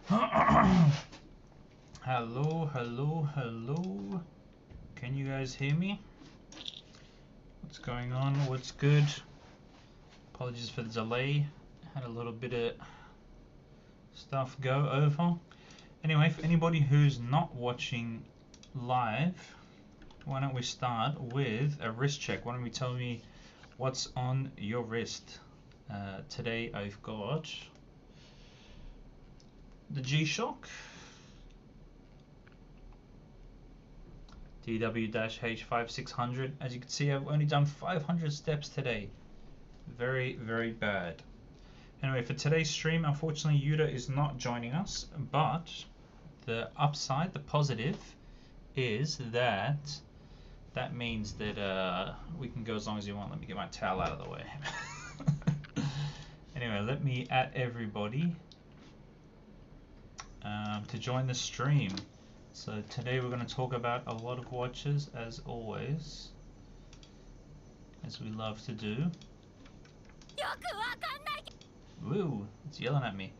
Hello, hello, hello. Can you guys hear me? What's going on? What's good? Apologies for the delay. Had a little bit of stuff go over. Anyway, for anybody who's not watching live, why don't we start with a wrist check? Why don't we tell me what's on your wrist? Today I've got the G-Shock DW-H5600. As you can see, I've only done 500 steps today. Very, very bad. Anyway, for today's stream, unfortunately, Yuta is not joining us, but the upside, the positive, is that means that we can go as long as you want. Let me get my towel out of the way. Anyway, let me add everybody to join the stream. So today we're going to talk about a lot of watches, as always, as we love to do. Woo, it's yelling at me.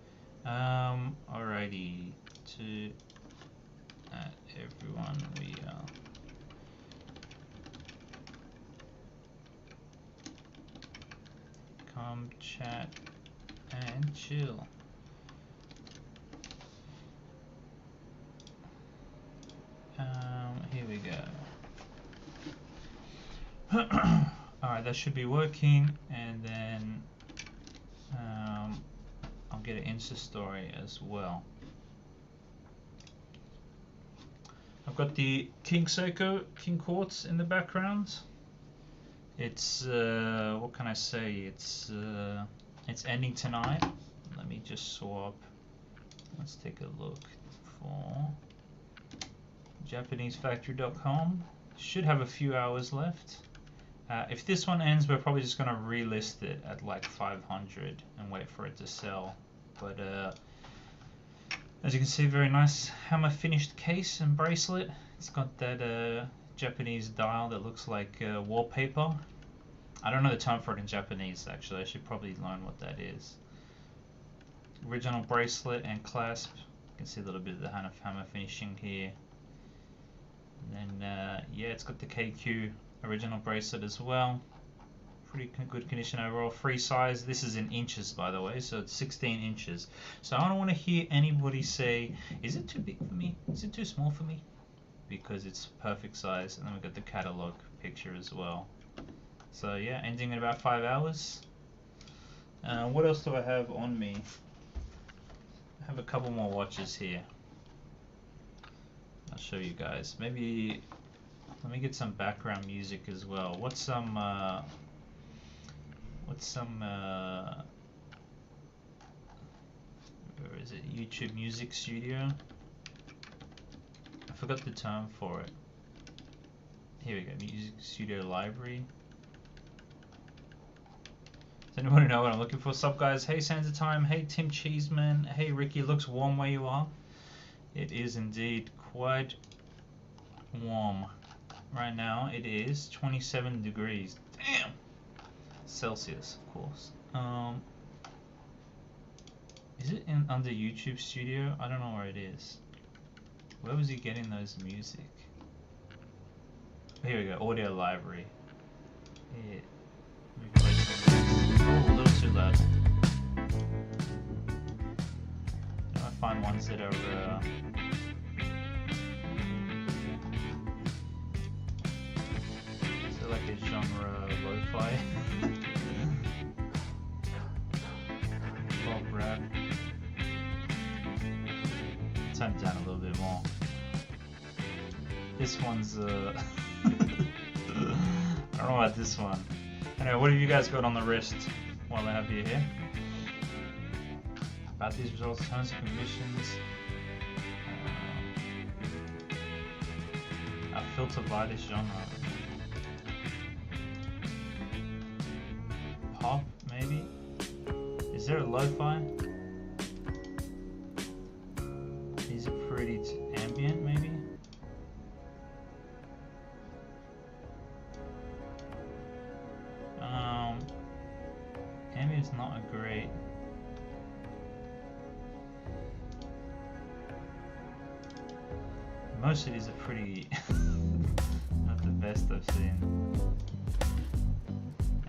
Alrighty, to everyone, we come chat and chill. Here we go. Alright, that should be working, and then I'll get an Insta story as well. I've got the King Seiko, King Quartz in the background. It's what can I say? It's ending tonight. Let me just swap. Let's take a look for JapaneseFactory.com. Should have a few hours left. If this one ends, we're probably just going to relist it at like 500 and wait for it to sell. But as you can see, very nice hammer finished case and bracelet. It's got that Japanese dial that looks like wallpaper. I don't know the term for it in Japanese, actually. I should probably learn what that is. Original bracelet and clasp. You can see a little bit of the hammer finishing here. And then, yeah, it's got the KQ original bracelet as well. Pretty good condition overall. Free size. This is in inches, by the way, so it's 16 inches. So I don't want to hear anybody say, is it too big for me? Is it too small for me? Because it's perfect size. And then we've got the catalog picture as well. So yeah, ending in about 5 hours. What else do I have on me? I have a couple more watches here. I'll show you guys. Maybe let me get some background music as well. What's some where is it? YouTube Music Studio. I forgot the term for it. Here we go. Music Studio Library. Does anyone know what I'm looking for? Sup guys? Hey Sansa Time. Hey Tim Cheeseman. Hey Ricky. Looks warm where you are. It is indeed quite warm. Right now it is 27 degrees. Damn! Celsius, of course. Is it under YouTube Studio? I don't know where it is. Where was he getting those music? Here we go, Audio Library. Yeah. Oh, a little too loud. I find ones that are like a genre lo-fi. Pop rap. Turn it down a little bit more. This one's I don't know about this one. Anyway, what have you guys got on the wrist while I have you here? About these results, terms and conditions. I filter by this genre. Pop, maybe? Is there a lo-fi? These are pretty ambient, maybe? Ambient's not a great Most of these are pretty not the best I've seen.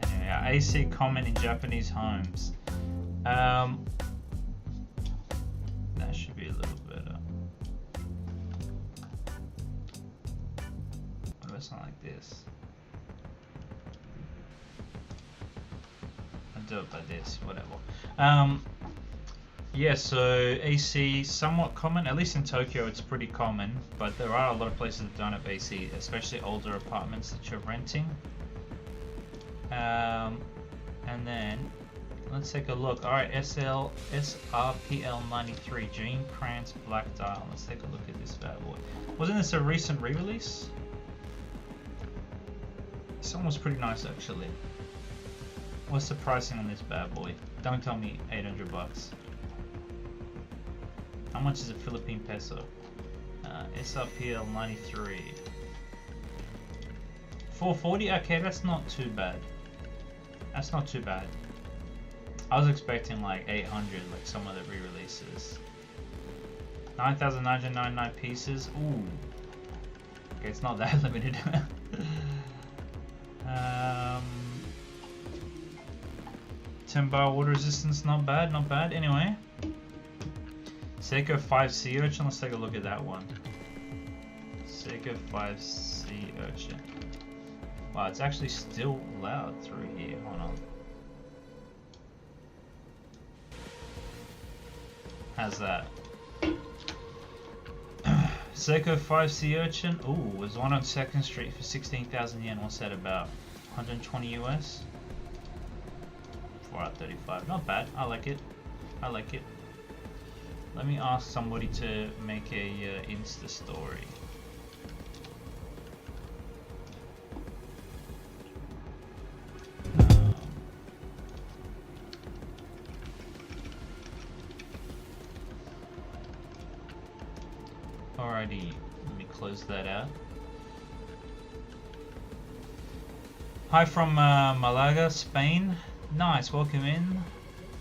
Anyway, AC common in Japanese homes. That should be a little better. What about something like this? I'll do it by this, whatever. Yeah, so AC somewhat common, at least in Tokyo it's pretty common, but there are a lot of places that don't have AC, especially older apartments that you're renting. And then let's take a look. Alright, SRPL 93 Jean Krantz Black Dial. Let's take a look at this bad boy. Wasn't this a recent re-release? This one was pretty nice actually. What's the pricing on this bad boy? Don't tell me 800 bucks. How much is a Philippine peso? SRPL 93. 440? Okay, that's not too bad. That's not too bad. I was expecting like 800, like some of the re-releases. 9,999 pieces. Ooh. Okay, it's not that limited. 10 bar water resistance, not bad, not bad. Anyway. Seiko 5C Urchin, let's take a look at that one. Seiko 5C Urchin. Wow, it's actually still loud through here. Hold on. How's that? Seiko 5C Urchin. Ooh, there's one on 2nd Street for 16,000 yen. What's that about? 120 US? 435. Not bad. I like it. I like it. Let me ask somebody to make a Insta story. Alrighty, let me close that out. Hi from Malaga, Spain. Nice, welcome in.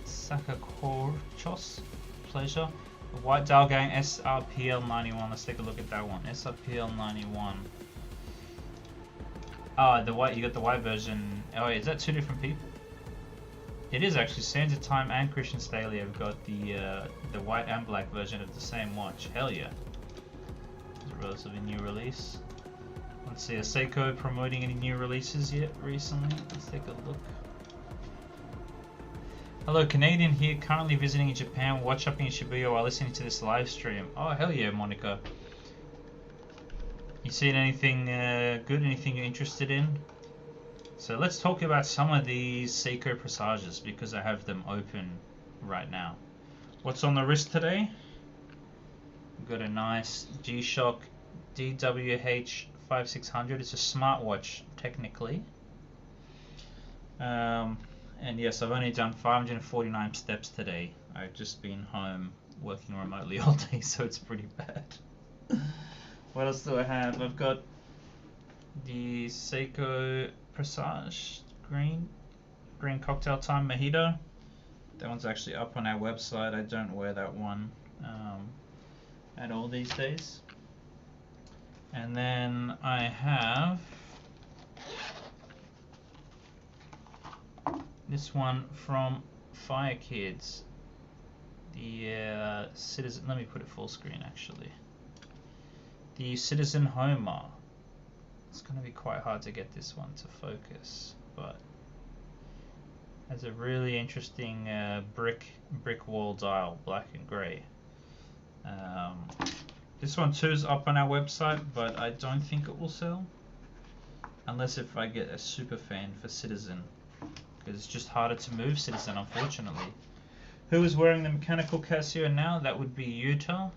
Sacacorchos, pleasure. The white dial gang SRPL 91. Let's take a look at that one. SRPL 91. Oh, the white. You got the white version. Oh, is that two different people? It is actually. Santa Time and Christian Staley have got the white and black version of the same watch. Hell yeah! It's a relatively new release. Let's see. Is Seiko promoting any new releases yet recently? Let's take a look. Hello, Canadian here, currently visiting in Japan, watch shopping in Shibuya while listening to this live stream. Oh, hell yeah, Monica. You seen anything good, anything you're interested in? So let's talk about some of these Seiko Presages because I have them open right now. What's on the wrist today? We've got a nice G-Shock DWH 5600. It's a smartwatch, technically. And yes, I've only done 549 steps today. I've just been home working remotely all day, so it's pretty bad. What else do I have? I've got the Seiko Presage green cocktail time mojito. That one's actually up on our website. I don't wear that one at all these days. And then I have this one from Fire Kids. The Citizen. Let me put it full screen actually. The Citizen Homer. It's going to be quite hard to get this one to focus, but has a really interesting brick wall dial, black and grey. This one too is up on our website, but I don't think it will sell unless if I get a super fan for Citizen. It's just harder to move Citizen, unfortunately. Who is wearing the mechanical Casio now? That would be Yuta.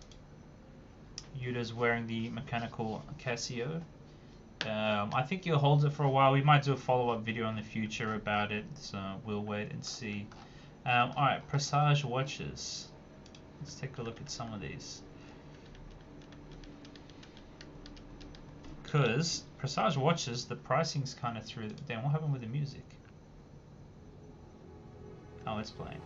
Yuta's wearing the mechanical Casio. I think he'll hold it for a while. We might do a follow-up video in the future about it, so we'll wait and see. Alright, Presage watches. Let's take a look at some of these. Because Presage watches, the pricing's kind of through. Damn, what happened with the music? Oh, it's playing.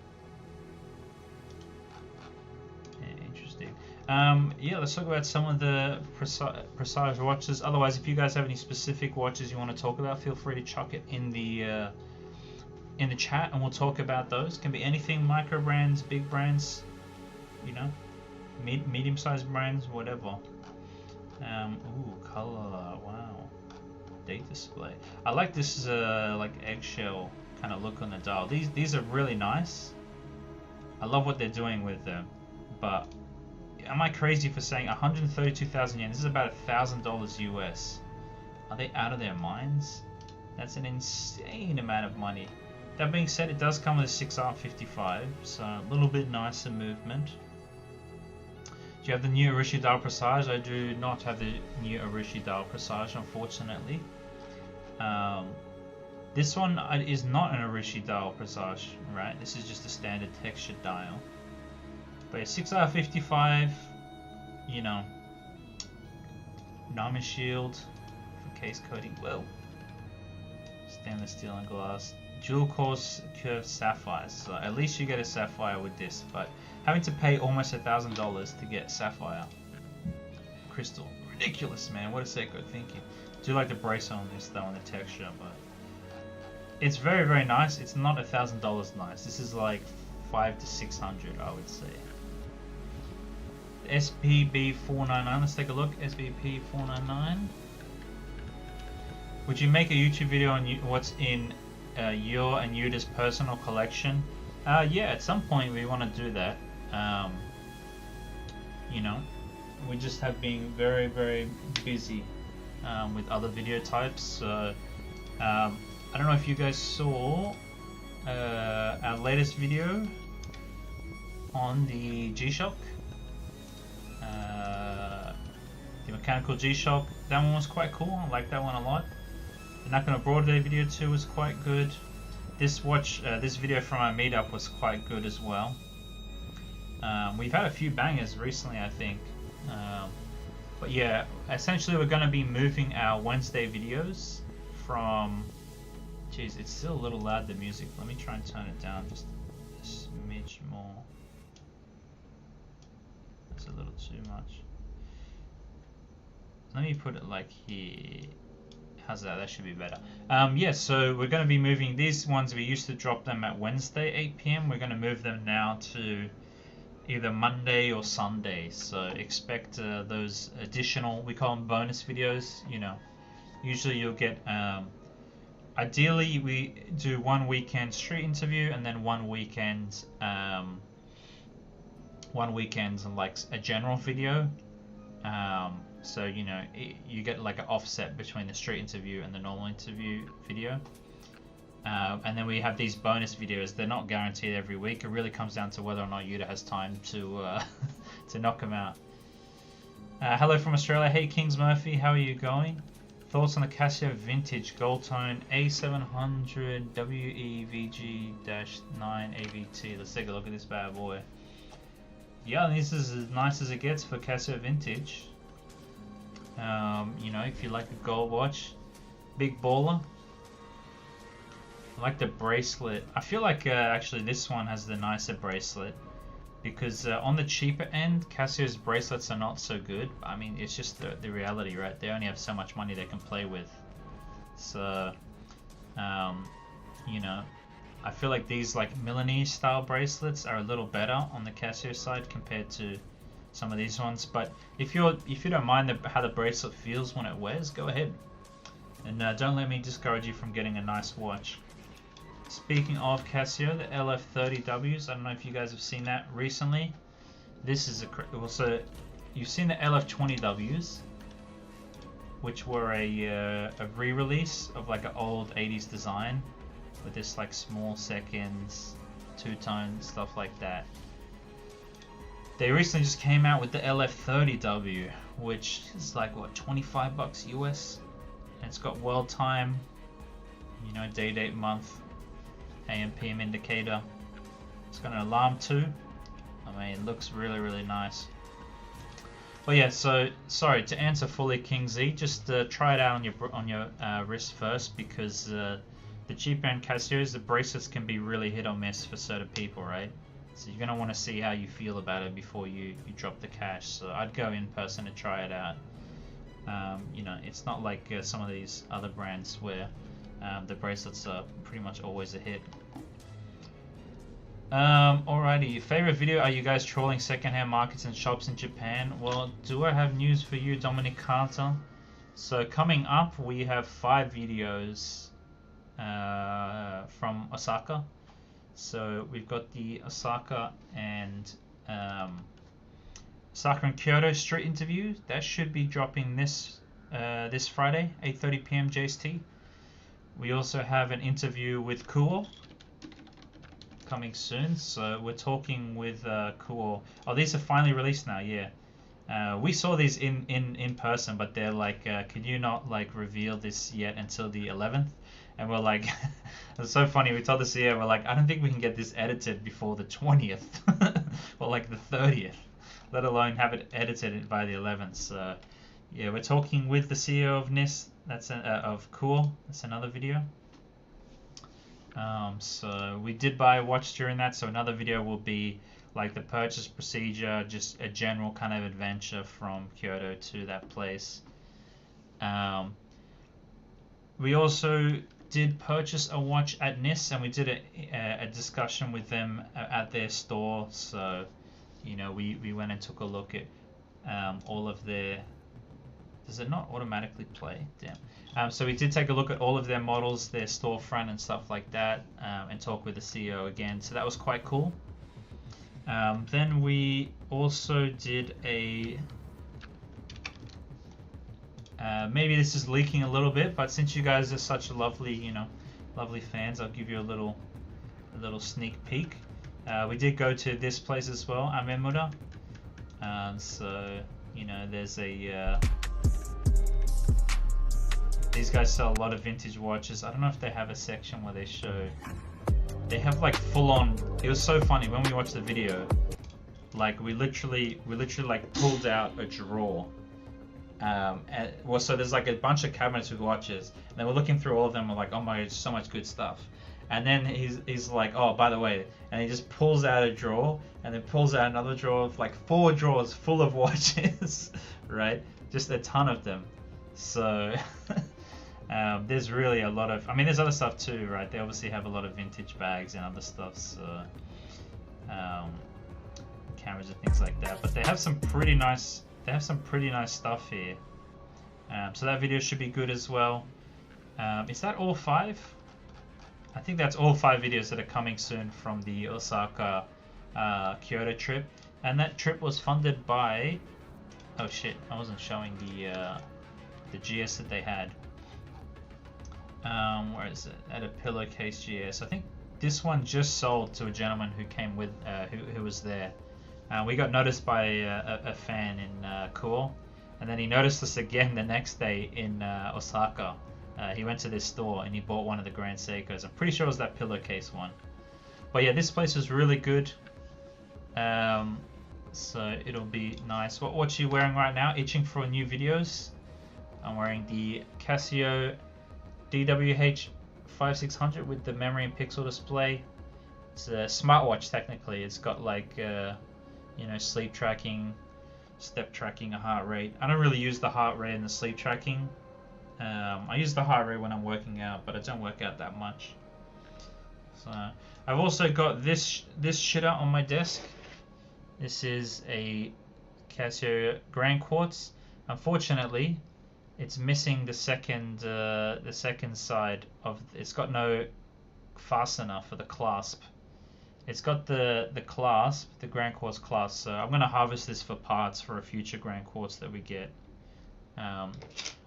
Yeah, interesting. Yeah, let's talk about some of the Presage watches. Otherwise, if you guys have any specific watches you want to talk about, feel free to chuck it in the chat, and we'll talk about those. Can be anything, micro brands, big brands, you know, medium-sized brands, whatever. Ooh, color, wow. Date display. I like this like eggshell kind of look on the dial. These are really nice. I love what they're doing with them, but am I crazy for saying 132,000 yen? This is about $1,000 US. Are they out of their minds? That's an insane amount of money. That being said, it does come with a 6R55, so a little bit nicer movement. Do you have the new Arishi dial Presage? I do not have the new Arishi dial Presage, unfortunately. This one is not an Arishi dial Presage, right? This is just a standard textured dial. But a 6R55, you know, diamond shield for case coating, well, stainless steel and glass, dual course curved sapphires. So at least you get a sapphire with this, but having to pay almost $1,000 to get sapphire crystal, ridiculous, man. What a Seiko thinking. Do like the bracelet on this though, and the texture, but it's very, very nice. It's not $1,000 nice. This is like $500 to $600, I would say. SPB 499. Let's take a look. SPB 499. Would you make a YouTube video on what's in your and Yuda's personal collection? Yeah, at some point we want to do that. You know, we just have been very, very busy with other video types. So I don't know if you guys saw our latest video on the G-Shock. The mechanical G-Shock, that one was quite cool. I like that one a lot. The Nakano Broadway video too was quite good. This video from our meetup was quite good as well. We've had a few bangers recently, I think. But yeah, essentially we're going to be moving our Wednesday videos from... Jeez, it's still a little loud, the music. Let me try and turn it down just a smidge more. It's a little too much. Let me put it like here. How's that? That should be better. Yeah, so we're going to be moving these ones. We used to drop them at Wednesday 8 p.m. We're going to move them now to either Monday or Sunday. So expect those additional, we call them bonus videos. You know, usually you'll get, ideally we do one weekend street interview and then one weekend like a general video. So, you know, you get like an offset between the street interview and the normal interview video. And then we have these bonus videos. They're not guaranteed every week. It really comes down to whether or not Yuta has time to to knock them out. Hello from Australia. Hey, Kings Murphy. How are you going? Thoughts on the Casio Vintage Gold Tone A700 WEVG-9 AVT. Let's take a look at this bad boy. Yeah, this is as nice as it gets for Casio Vintage. You know, if you like a gold watch, big baller. I like the bracelet. I feel like actually this one has the nicer bracelet because on the cheaper end, Casio's bracelets are not so good. I mean, it's just the reality, right? They only have so much money they can play with. So, you know, I feel like these like Milanese style bracelets are a little better on the Casio side compared to some of these ones. But if you don't mind how the bracelet feels when it wears, go ahead. And don't let me discourage you from getting a nice watch. Speaking of Casio, the LF30Ws, I don't know if you guys have seen that recently. This is also, you've seen the LF20Ws, which were a re-release of like an old 80s design with this like small seconds, two-tone, stuff like that. They recently just came out with the LF30W, which is like what, $25 US, and it's got world time, you know, day, date, month, AM, PM indicator. It's got an alarm too. I mean, it looks really, really nice. But yeah, so sorry to answer fully, King Z. Just try it out on your wrist first, because the cheap end Casios, the bracelets can be really hit or miss for certain people, right? So you're gonna want to see how you feel about it before you drop the cash. So I'd go in person to try it out. You know, it's not like some of these other brands where the bracelets are pretty much always a hit. Alrighty, favorite video, are you guys trolling secondhand markets and shops in Japan? Well, do I have news for you, Dominic Carter? So coming up, we have 5 videos from Osaka. So we've got the Osaka and Kyoto street interview. That should be dropping this Friday, 8:30 p.m. JST. We also have an interview with Koore coming soon. So we're talking with Koore. Oh, these are finally released now. Yeah. We saw these in person, but they're like, can you not like reveal this yet until the 11th? And we're like, it's so funny. We told the CEO, we're like, I don't think we can get this edited before the 20th or like the 30th, let alone have it edited by the 11th. So yeah, we're talking with the CEO of NIS. That's of Koore. That's another video. So we did buy a watch during that. So another video will be like the purchase procedure, just a general kind of adventure from Kyoto to that place. We also did purchase a watch at NIS, and we did a discussion with them at their store. So, you know, we went and took a look at all of their... Does it not automatically play? Damn. So we did take a look at all of their models, their storefront and stuff like that, and talk with the CEO again. So that was quite cool. Then we also did a... maybe this is leaking a little bit, but since you guys are such lovely, lovely fans, I'll give you a little sneak peek. We did go to this place as well, Amemura. So, you know, there's a... these guys sell a lot of vintage watches. I don't know if they have a section where they show... They have like full on... It was so funny when we watched the video. Like we literally like pulled out a drawer. Well, so there's like a bunch of cabinets with watches, and then we're looking through all of them. We're like, oh my, there's so much good stuff. And then he's like, oh, by the way, and he just pulls out a drawer, and then pulls out another drawer of like 4 drawers full of watches, right? Just a ton of them. So there's really a lot of, I mean, there's other stuff too, right? They obviously have a lot of vintage bags and other stuff, so cameras and things like that. But they have some pretty nice. They have some pretty nice stuff here. So that video should be good as well. Is that all 5? I think that's all 5 videos that are coming soon from the Osaka Kyoto trip. And that trip was funded by... Oh shit, I wasn't showing the GS that they had. Where is it? At a pillowcase GS. I think this one just sold to a gentleman who came with, who was there. We got noticed by a fan in Koore, and then he noticed us again the next day in Osaka. He went to this store and he bought one of the Grand Seikos. I'm pretty sure it was that pillowcase one. But yeah, this place is really good. So it'll be nice. What are you wearing right now? Itching for new videos? I'm wearing the Casio DWH-5600 with the memory and pixel display. It's a smartwatch technically. It's got like... you know, sleep tracking, step tracking, a heart rate. I don't really use the heart rate and the sleep tracking. I use the heart rate when I'm working out, but I don't work out that much. So I've also got this shitter on my desk. This is a Casio Grand Quartz. Unfortunately, it's missing the second side of. It's got no fastener for the clasp. It's got the clasp, the Grand Quartz clasp, so I'm going to harvest this for parts for a future Grand Quartz that we get.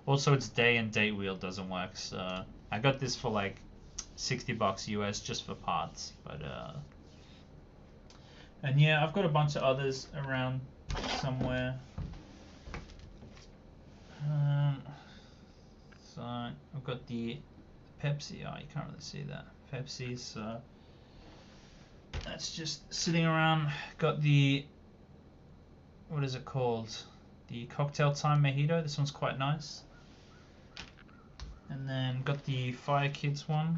Also, its day and date wheel doesn't work, so I got this for like $60 US just for parts. But and yeah, I've got a bunch of others around somewhere. So I've got the Pepsi. Oh, you can't really see that. Pepsi, so... That's just sitting around. Got the, what is it called? The Cocktail Time Mojito. This one's quite nice. And then got the Fire Kids one.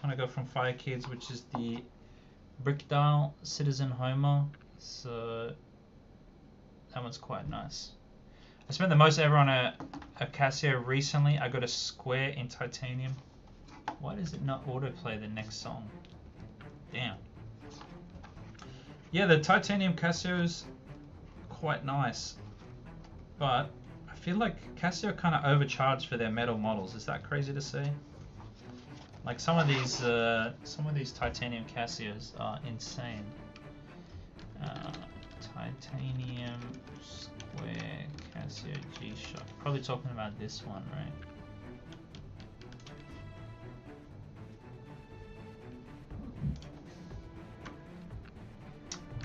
I'm gonna go from Fire Kids, which is the Brick dial, Citizen Homer. So that one's quite nice. I spent the most ever on a Casio recently. I got a square in titanium. Why does it not autoplay the next song? Damn. Yeah, the titanium Casio's quite nice, but I feel like Casio kind of overcharged for their metal models. Is that crazy to say? Like some of these titanium Casios are insane. Titanium square Casio G-Shock. Probably talking about this one, right?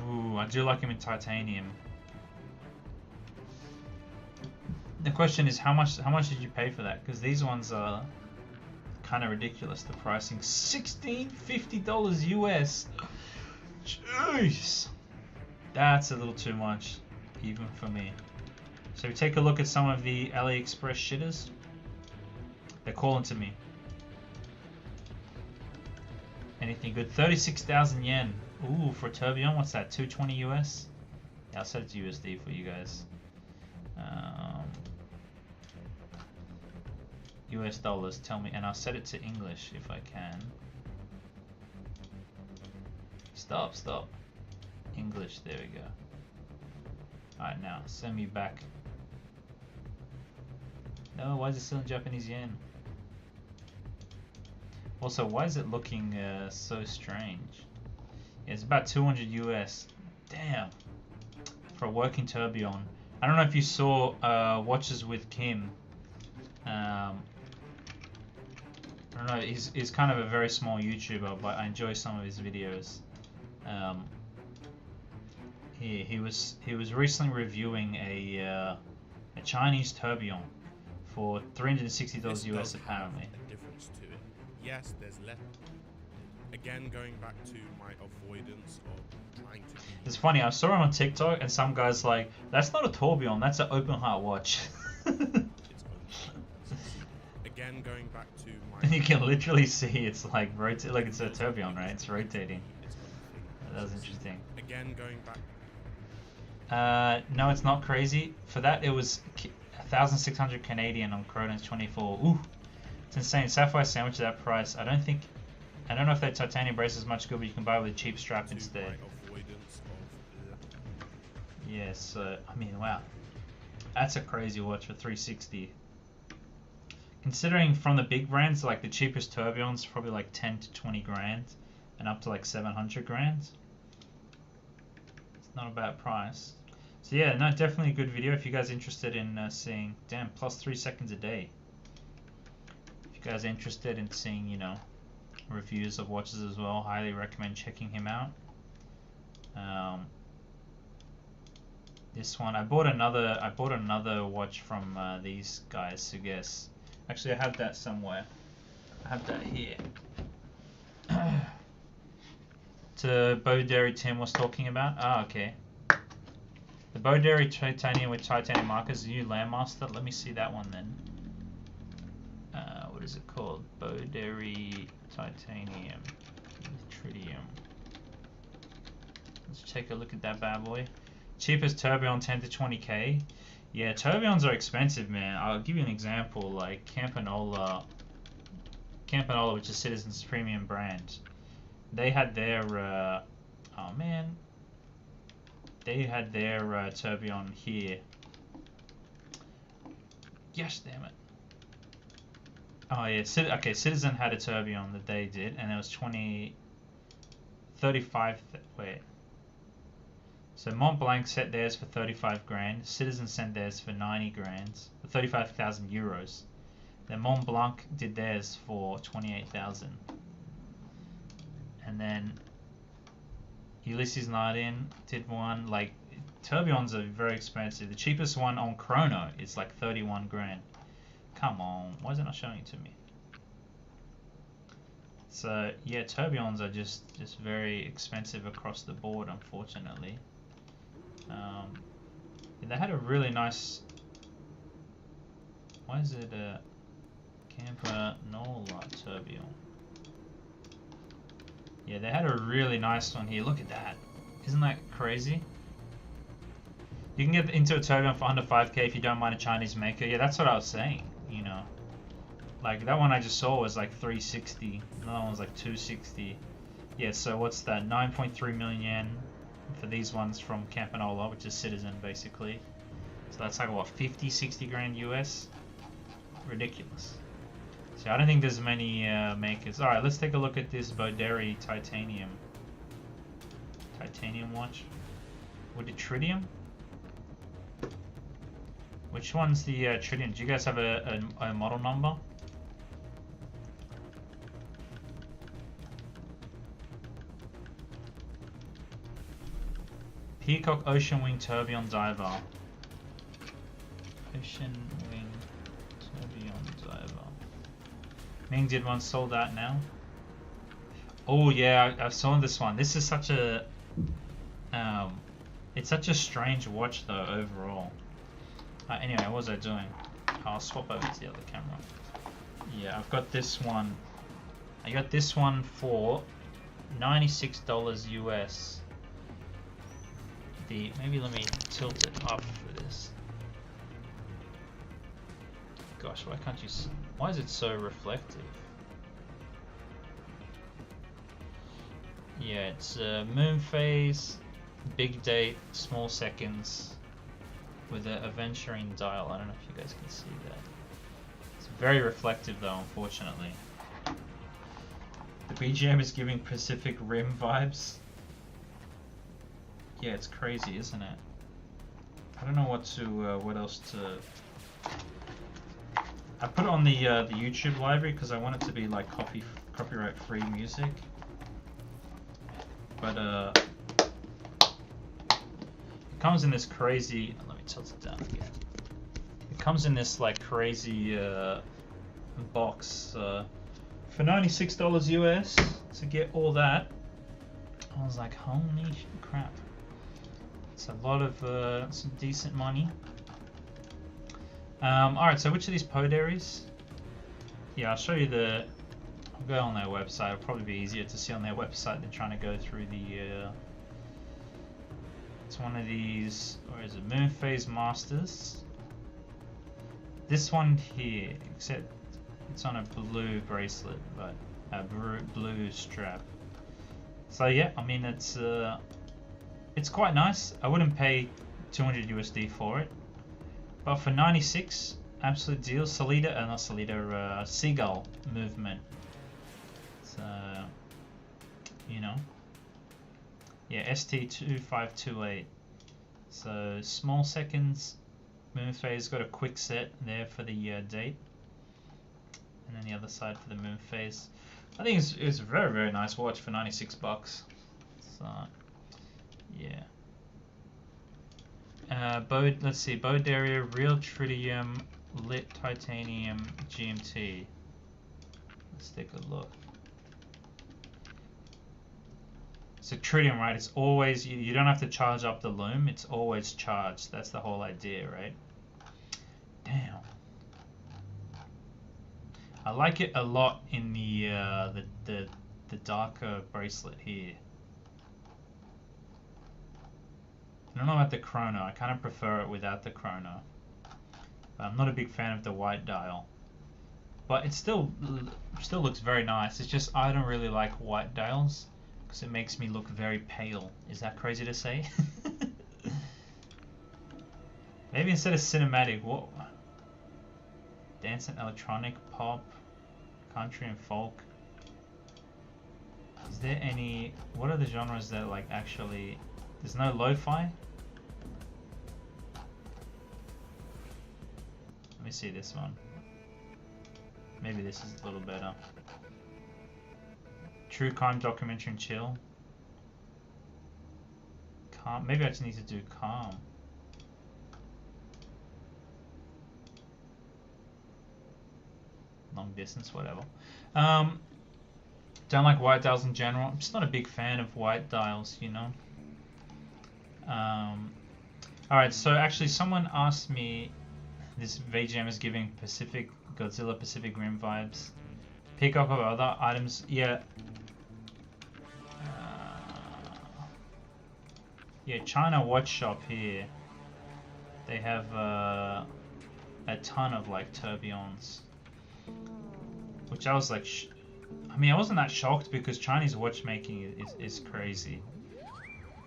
Ooh, I do like him in titanium. The question is how much did you pay for that? Because these ones are kind of ridiculous. The pricing $50 US. Jeez, that's a little too much, even for me. So we take a look at some of the AliExpress shitters. They're calling to me. Anything good? 36,000 yen. Ooh, for a Tourbillon, what's that? 220 US? Yeah, I'll set it to USD for you guys. US dollars, tell me, and I'll set it to English if I can. Stop. English, there we go. Alright, now, send me back. No, why is it still in Japanese yen? Also, why is it looking so strange? Yeah, it's about 200 US. Damn. For a working tourbillon. I don't know if you saw Watches with Kim. I don't know, he's kind of a very small YouTuber, but I enjoy some of his videos. He was recently reviewing a Chinese tourbillon for $360 US apparently. A difference to it. Yes, there's less. Again, going back to my avoidance of trying to. It's funny. I saw him on TikTok, and some guy's like, "That's not a tourbillon. That's an open heart watch." Again, going back to my. And you can literally see it's like rotate, like it's a tourbillon, right? It's rotating. That was interesting. Again, going back. No, it's not crazy. For that, it was 1,600 Canadian on Credor's 24. Ooh, it's insane. Sapphire sandwich at that price. I don't know if that titanium brace is much good, but you can buy it with a cheap strap instead. Yes, I mean, wow, that's a crazy watch for 360. Considering from the big brands, like the cheapest tourbillons, probably like 10 to 20 grand, and up to like 700 grand. It's not a bad price. So yeah, no, definitely a good video if you guys are interested in seeing. Damn, plus 3 seconds a day. If you guys are interested in seeing, you know, reviews of watches as well, highly recommend checking him out. This one, I bought another watch from these guys, Suges. Actually, I have that somewhere. I have that here. To Boderi Tim was talking about. Ah, okay. The Boderi titanium with titanium markers, the new Landmaster. Let me see that one then. What is it called? Boderi titanium with tritium. Let's take a look at that bad boy. Cheapest tourbillon 10 to 20k. Yeah, tourbillons are expensive, man. I'll give you an example, like Campanola, which is Citizen's premium brand. They had their oh man, they had their tourbillon here. Gosh damn it. Oh yeah, okay, Citizen had a tourbillon that they did, and it was 35, wait. So Montblanc set theirs for 35 grand, Citizen sent theirs for 90 grand, 35,000 euros. Then Montblanc did theirs for 28,000. And then Ulysses Nardin did one. Like, tourbillons are very expensive. The cheapest one on Chrono is like 31 grand. Come on, why is it not showing it to me? So yeah, tourbillons are just very expensive across the board, unfortunately. They had a really nice. Why is it a Campanola tourbillon? Yeah, they had a really nice one here. Look at that. Isn't that crazy? You can get into a Tourbillon for under 5k if you don't mind a Chinese maker. Yeah, that's what I was saying, you know. Like, that one I just saw was like 360. Another one was like 260. Yeah, so what's that? 9.3 million yen for these ones from Campanola, which is Citizen, basically. So that's like, what, 50, 60 grand US? Ridiculous. So I don't think there's many makers. Alright, let's take a look at this Boderi titanium watch. Would it tritium? Which one's the tritium? Do you guys have a model number? Peacock Ocean Wing Tourbillon Diver. Ocean Wing Tourbillon Diver. Ming did one, sold out now. Oh yeah, I saw this one. This is such a it's such a strange watch though overall. Anyway, what was I doing? I'll swap over to the other camera. Yeah, I've got this one. I got this one for $96 US. Maybe let me tilt it up for this. Gosh, why can't you see? Why is it so reflective? Yeah, it's moon phase, big date, small seconds, with a aventurine dial. I don't know if you guys can see that. It's very reflective though, unfortunately. The BGM is giving Pacific Rim vibes. Yeah, it's crazy, isn't it? I don't know what else to. I put it on the YouTube library because I want it to be like copyright-free music. But it comes in this crazy. Let me tilt it down again. It comes in this like crazy box for $96 US to get all that. I was like, holy crap! It's a lot of some decent money. Alright, so which of these Boderis? Yeah, I'll show you I'll go on their website. It'll probably be easier to see on their website than trying to go through the it's one of these, or is it Moon Phase Masters? This one here, except it's on a blue bracelet, but a blue strap. So yeah, I mean it's quite nice. I wouldn't pay 200 USD for it. But for 96, absolute deal. Not Solida, Seagull movement. So, you know. Yeah, ST2528. So, small seconds. Moon phase, got a quick set there for the date. And then the other side for the moon phase. I think it's a very, very nice watch for 96 bucks. So, yeah. Let's see, Boderi, Real Tritium, Lit Titanium, GMT. Let's take a look. So Tritium, right? It's always, you don't have to charge up the loom. It's always charged. That's the whole idea, right? Damn. I like it a lot in the darker bracelet here. I don't know about the chrono. I kind of prefer it without the chrono. But I'm not a big fan of the white dial. But it still looks very nice. It's just I don't really like white dials because it makes me look very pale. Is that crazy to say? Maybe instead of cinematic, what? Dance and electronic, pop, country and folk. Is there any? What are the genres that like actually? There's no lo-fi. Let me see this one. Maybe this is a little better. True crime documentary and chill. Calm. Maybe I just need to do calm. Long distance, whatever. Don't like white dials in general. I'm just not a big fan of white dials, you know. Alright, so actually someone asked me, this VGM is giving Godzilla Pacific Rim vibes. Pick up of other items, yeah. Yeah, China watch shop here. They have a ton of like tourbillons, which I was like, I mean, I wasn't that shocked because Chinese watchmaking is crazy.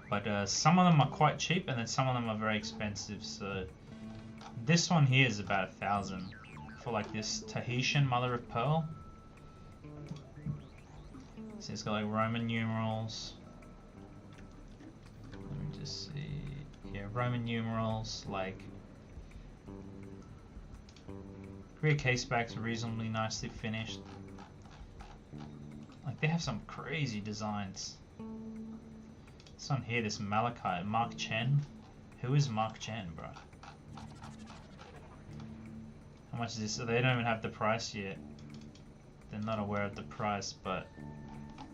But some of them are quite cheap, and then some of them are very expensive. So this one here is about 1,000 for like this Tahitian mother of pearl. So it's got like Roman numerals. Let me just see. Yeah, Roman numerals, like rear case backs are reasonably nicely finished. Like they have some crazy designs. This one here, this malachite, Mark Chen. Who is Mark Chen, bro? How much is this? So they don't even have the price yet. They're not aware of the price, but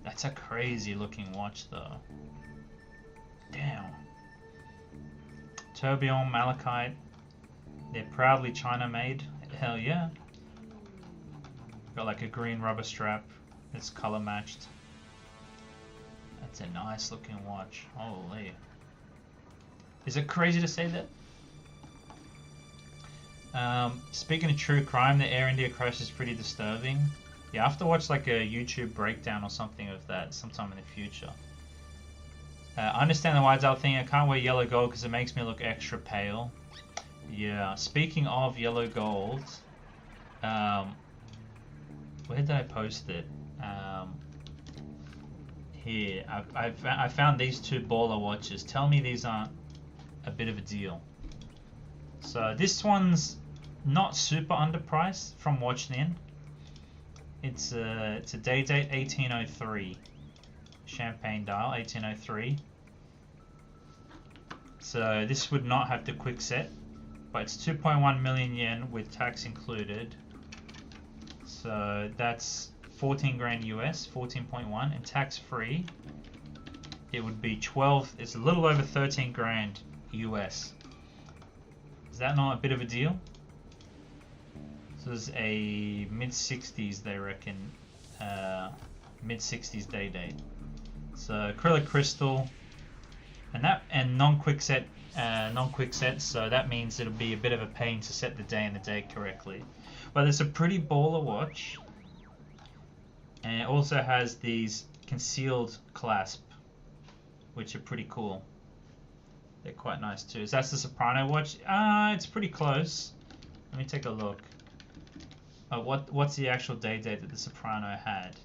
that's a crazy looking watch though. Damn. Tourbillon, malachite. They're proudly China made. Hell yeah. Got like a green rubber strap. It's color matched. That's a nice looking watch. Holy. Is it crazy to say that? Speaking of true crime, the Air India crash is pretty disturbing. Yeah, I have to watch like a YouTube breakdown or something of that sometime in the future. I understand the Whitesale thing. I can't wear yellow gold because it makes me look extra pale. Yeah, speaking of yellow gold, where did I post it? Here, I found these two baller watches. Tell me these aren't a bit of a deal. So this one's not super underpriced from WatchNin. It's a day date 1803. Champagne dial 1803. So this would not have the quick set, but it's 2.1 million yen with tax included. So that's 14 grand US, 14.1, and tax free. It would be 12. It's a little over 13 grand US. Is that not a bit of a deal? So it's a mid-60s, they reckon, mid-60s day date. So acrylic crystal, and non-quick set, so that means it'll be a bit of a pain to set the day and the date correctly. But it's a pretty baller watch, and it also has these concealed clasp, which are pretty cool. They're quite nice too. So that's the Soprano watch. It's pretty close. Let me take a look. What's the actual day date that the Soprano had?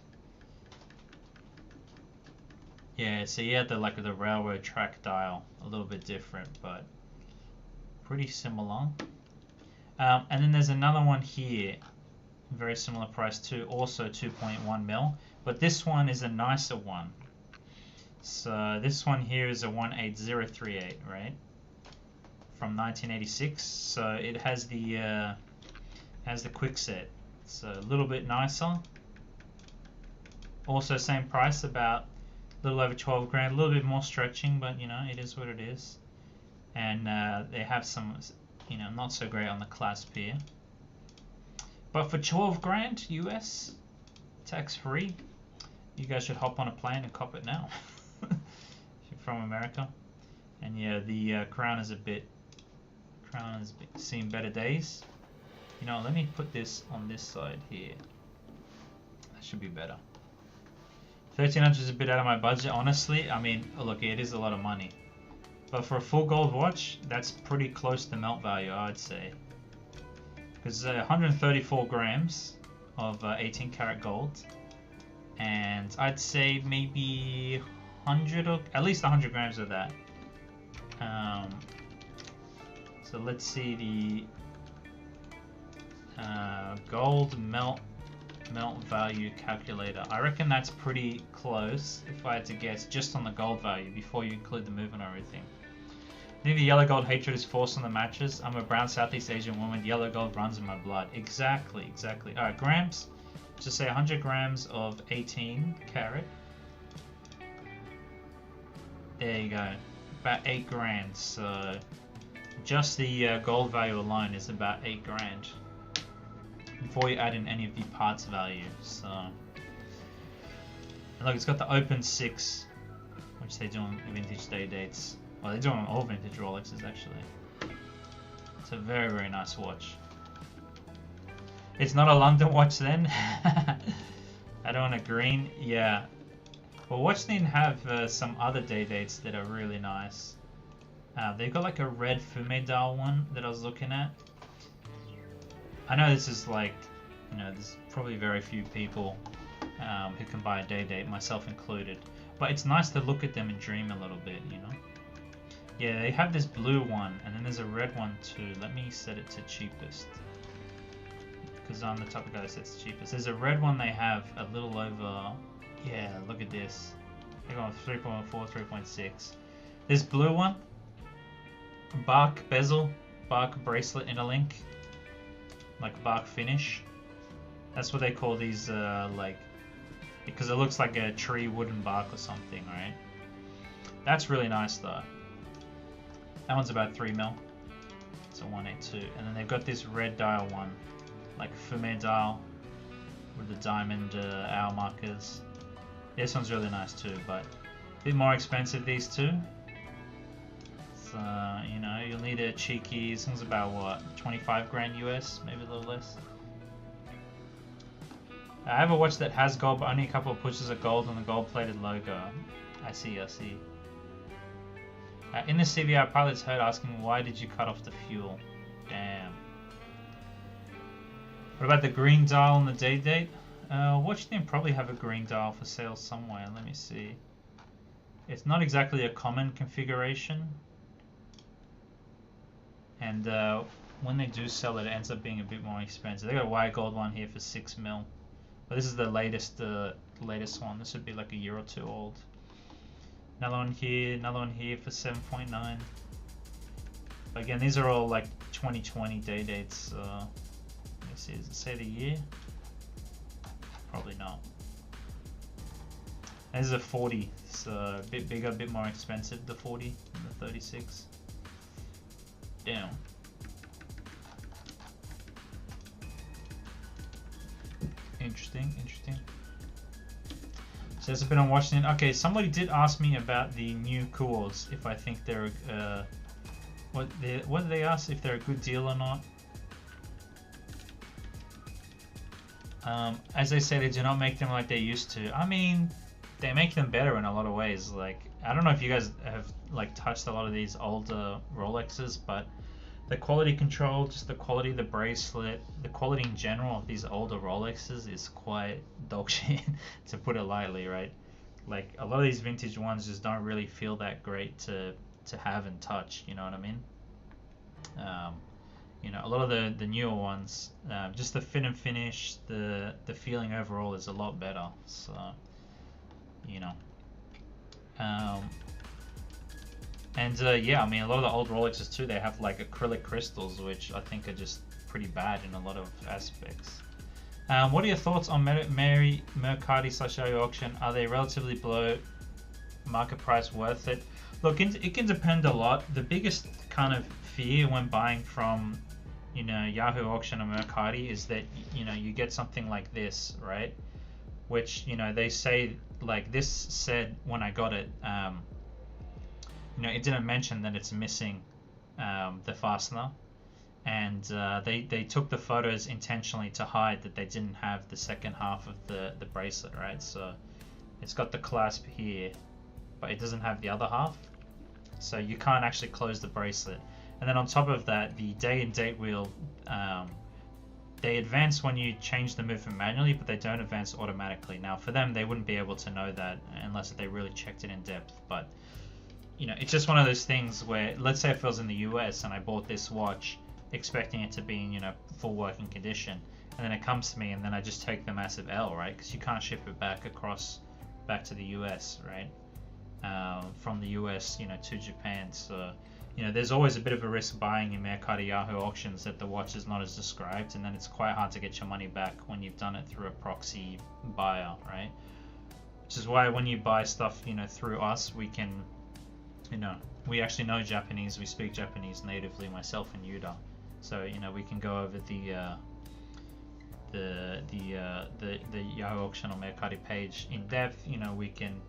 Yeah, so you had the railroad track dial, a little bit different, but pretty similar. And then there's another one here, very similar price too, also 2.1 mil, but this one is a nicer one. So this one here is a 18038, right? From 1986. So it has the quick set. It's a little bit nicer. Also same price, about a little over 12 grand, a little bit more stretching, but you know, it is what it is. And they have some, you know, not so great on the clasp here. But for 12 grand US, tax free, you guys should hop on a plane and cop it now. If you're from America. And yeah, the crown has seen better days. You know, let me put this on this side here. That should be better. 1300 is a bit out of my budget, honestly. I mean, look, it is a lot of money. But for a full gold watch, that's pretty close to melt value, I'd say. Because 134 grams of 18 karat gold. And I'd say maybe 100 or at least 100 grams of that. So let's see the gold melt value calculator. I reckon that's pretty close if I had to guess, just on the gold value before you include the movement or everything. I think the yellow gold hatred is forced on the matches. I'm a brown Southeast Asian woman. Yellow gold runs in my blood. Exactly. Alright, grams. Just say 100 grams of 18 karat. There you go. About 8 grand. So just the gold value alone is about 8 grand. Before you add in any of the parts value. So, and look, it's got the open 6, which they do on vintage day dates. Well, they do it on all vintage Rolexes actually. It's a very, very nice watch. It's not a London watch then. I don't want a green. Yeah. Well, Watch didn't have some other day dates that are really nice. They've got like a red fume dial one that I was looking at. I know this is like, you know, there's probably very few people who can buy a day date, myself included. But it's nice to look at them and dream a little bit, you know. Yeah, they have this blue one, and then there's a red one too. Let me set it to cheapest, because I'm the type of guy that sets cheapest. There's a red one they have a little over. Yeah, look at this. They're going 3.4, 3.6. This blue one, bark bezel, bark bracelet interlink, like bark finish. That's what they call these, like, because it looks like a tree wooden bark or something, right? That's really nice though. That one's about 3 mil. It's a 182. And then they've got this red dial one, like fume dial with the diamond hour markers. This one's really nice too, but a bit more expensive, these two. So, you know, you'll need a cheeky, this one's about what, 25 grand US, maybe a little less. I have a watch that has gold, but only a couple of pushes of gold on the gold-plated logo. I see, I see. In the CVR, pilot's heard asking, why did you cut off the fuel? Damn. What about the green dial on the day date? Watch them probably have a green dial for sale somewhere. Let me see. It's not exactly a common configuration. And when they do sell it, it ends up being a bit more expensive. They got a white gold one here for 6 mil. But this is the latest one. This would be like a year or two old. Another one here for 7.9. Again, these are all like 2020 day dates. Let me see, does it say the year? Probably not. This is a 40. It's a bit bigger, a bit more expensive, the 40 than the 36. Damn. Interesting, interesting. So there's a bit on Washington. Okay, somebody did ask me about the new Koores, if I think they're what did they ask, if they're a good deal or not. As I say, they do not make them like they used to. I mean, they make them better in a lot of ways. Like, I don't know if you guys have like touched a lot of these older Rolexes, but the quality control, just the quality of the bracelet, the quality in general of these older Rolexes is quite dog shit, to put it lightly, right? Like, a lot of these vintage ones just don't really feel that great to have and touch, you know what I mean? You know, a lot of the newer ones, just the fit and finish, the feeling overall is a lot better. So, you know. Yeah, I mean, a lot of the old Rolexes too, they have like acrylic crystals, which I think are just pretty bad in a lot of aspects. What are your thoughts on Mercari / Yahoo auction? Are they relatively below market price, worth it? Look, it can depend a lot. The biggest kind of fear when buying from, you know, Yahoo auction or Mercari is that, you know, you get something like this, right? Which, you know, they say, like this said when I got it, you know, it didn't mention that it's missing the fastener, and they took the photos intentionally to hide that they didn't have the second half of the bracelet, right? So it's got the clasp here, but it doesn't have the other half, so you can't actually close the bracelet. And then on top of that, the day and date wheel, they advance when you change the movement manually, but they don't advance automatically. Now for them, they wouldn't be able to know that unless they really checked it in depth, but you know, it's just one of those things where, let's say if I was in the US and I bought this watch expecting it to be in, you know, full working condition, and then it comes to me and then I just take the massive L, right? Because you can't ship it back to the US, right? From the US, you know, to Japan. So, you know, there's always a bit of a risk buying in Mercari Yahoo auctions that the watch is not as described, and then it's quite hard to get your money back when you've done it through a proxy buyer, right? Which is why when you buy stuff, you know, through us, we can, you know, we actually know Japanese, we speak Japanese natively, myself and Yuda, so, you know, we can go over the Yahoo auction or Mercari page in depth. You know, we can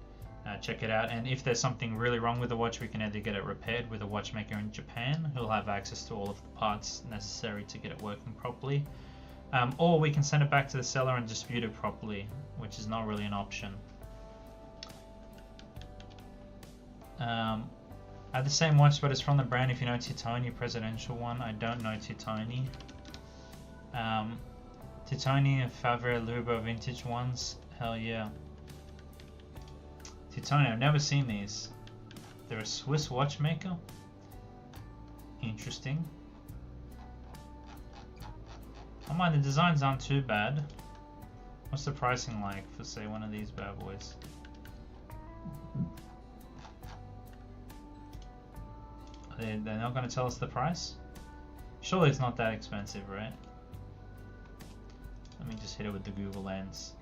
check it out. And if there's something really wrong with the watch, we can either get it repaired with a watchmaker in Japan who'll have access to all of the parts necessary to get it working properly, or we can send it back to the seller and dispute it properly, which is not really an option. I have the same watch, but it's from the brand. If you know Titoni presidential one, I don't know Titoni. Titoni and Favre Lubo vintage ones, hell yeah. Titoni, I've never seen these. They're a Swiss watchmaker. Interesting. Oh mind, the designs aren't too bad. What's the pricing like for, say, one of these bad boys? They're not going to tell us the price? Surely it's not that expensive, right? Let me just hit it with the Google Lens.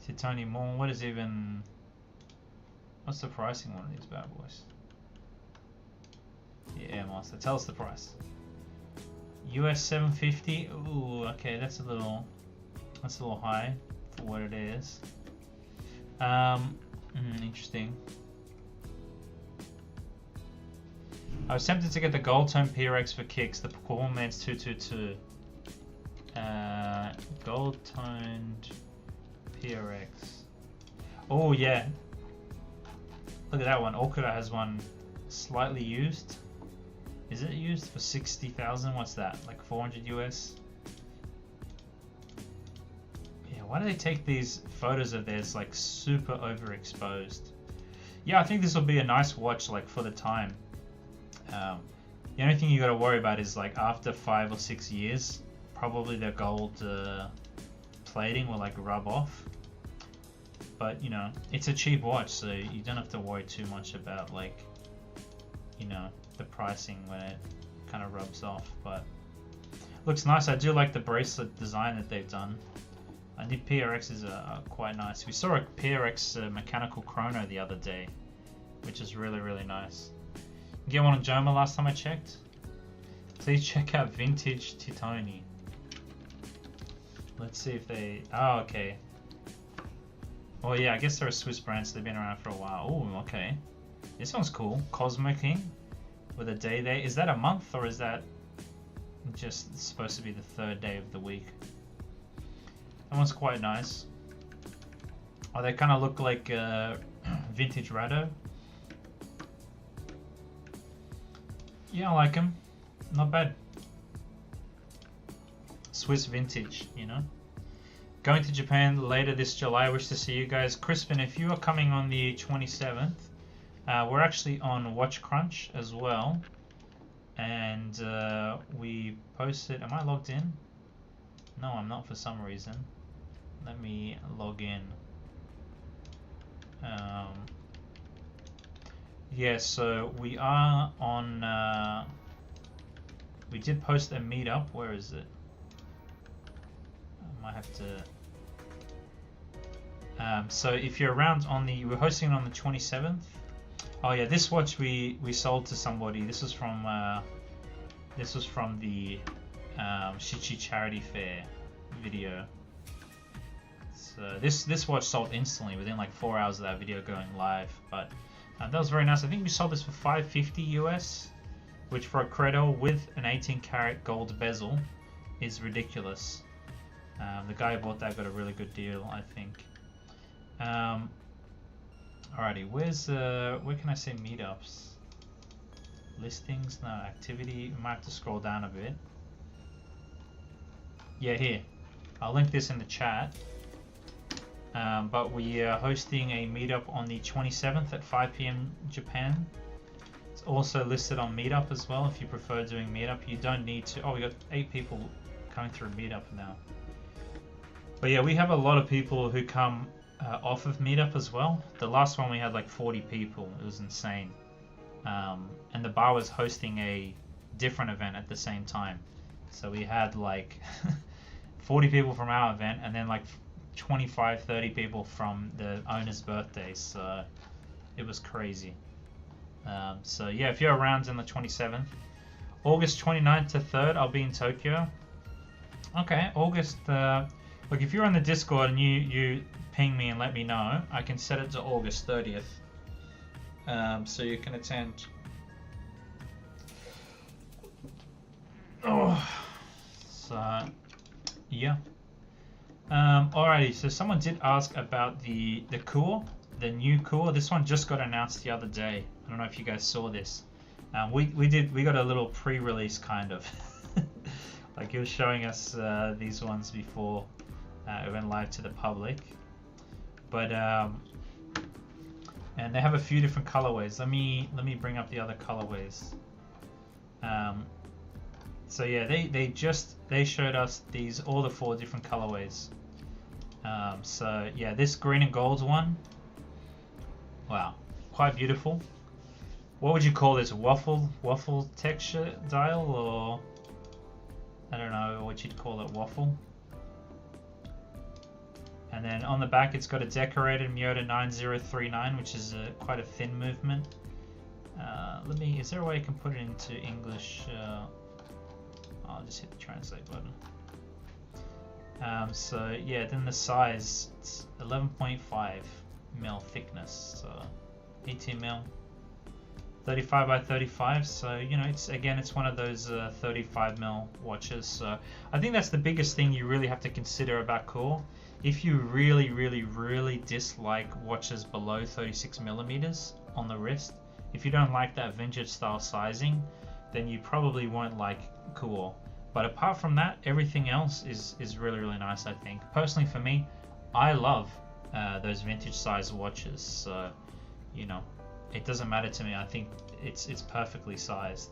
Titoni more. What is even? What's the pricing on one of these bad boys? Yeah, Air Master. Tell us the price. US 750. Ooh, okay, that's a little high for what it is. Interesting. I was tempted to get the gold tone PRX for kicks. The Performance 222. Gold toned PRX. Oh yeah. Look at that one. Orchid has one slightly used. Is it used for 60,000? What's that? Like 400 US? Yeah, why do they take these photos of theirs like super overexposed? Yeah, I think this will be a nice watch like for the time. The only thing you got to worry about is like after 5 or 6 years, probably the gold plating will like rub off. But you know, it's a cheap watch, so you don't have to worry too much about like, you know, the pricing when it kind of rubs off. But looks nice. I do like the bracelet design that they've done. I think PRXs are quite nice. We saw a PRX mechanical chrono the other day, which is really, really nice. You get one on Joma last time I checked. Please check out Vintage Titoni. Let's see if they... Oh, okay. Oh yeah, I guess they're a Swiss brand, so they've been around for a while. Oh, okay. This one's cool. Cosmo King with a day there. Is that a month or is that just supposed to be the 3rd day of the week? That one's quite nice. Oh, they kind of look like vintage Rado. Yeah, I like them. Not bad. Swiss vintage, you know. Going to Japan later this July. Wish to see you guys. Crispin, if you are coming on the 27th, we're actually on Watch Crunch as well. And we posted... Am I logged in? No, I'm not for some reason. Let me log in. Yeah, so we are on... we did post a meetup. Where is it? I might have to... so if you're around on the... We're hosting it on the 27th. Oh yeah, this watch we sold to somebody. This was from the Shichi Charity Fair video. So this watch sold instantly within like 4 hours of that video going live. But that was very nice. I think we sold this for $550 US, which for a Credor with an 18 karat gold bezel is ridiculous. The guy who bought that got a really good deal, I think. Alrighty, where can I say meetups? Listings, no, activity. We might have to scroll down a bit. Yeah, here. I'll link this in the chat. But we are hosting a meetup on the 27th at 5 PM Japan. It's also listed on Meetup as well if you prefer doing Meetup. You don't need to... Oh, we got 8 people coming through Meetup now. But yeah, we have a lot of people who come off of Meetup as well. The last one we had like 40 people. It was insane. And the bar was hosting a different event at the same time. So we had like 40 people from our event and then like 25, 30 people from the owner's birthday. So it was crazy. So yeah, if you're around on the 27th, August 29th to 3rd, I'll be in Tokyo. Okay, August, we're Look, if you're on the Discord and you ping me and let me know, I can set it to August 30th. So you can attend. Oh, so yeah. Alrighty, so someone did ask about the Koore, the new Koore. This one just got announced the other day. I don't know if you guys saw this. We got a little pre-release kind of. Like he was showing us these ones before it went live to the public. But and they have a few different colorways. Let me bring up the other colorways. So yeah, they showed us all the 4 different colorways. So yeah, this green and gold one, wow, quite beautiful. What would you call this? Waffle texture dial, or I don't know what you'd call it, waffle. And then on the back, it's got a decorated Miyota 9039, which is quite a thin movement. Is there a way I can put it into English? I'll just hit the translate button. So yeah, then the size, it's 11.5 mil thickness, so 18 mil, 35 by 35. So you know, it's one of those 35 mil watches. So I think that's the biggest thing you really have to consider about Koore. If you really dislike watches below 36 millimeters on the wrist, if you don't like that vintage style sizing, then you probably won't like Koore. But apart from that, everything else is really nice, I think. Personally for me, I love those vintage size watches. So, you know, it doesn't matter to me. I think it's perfectly sized.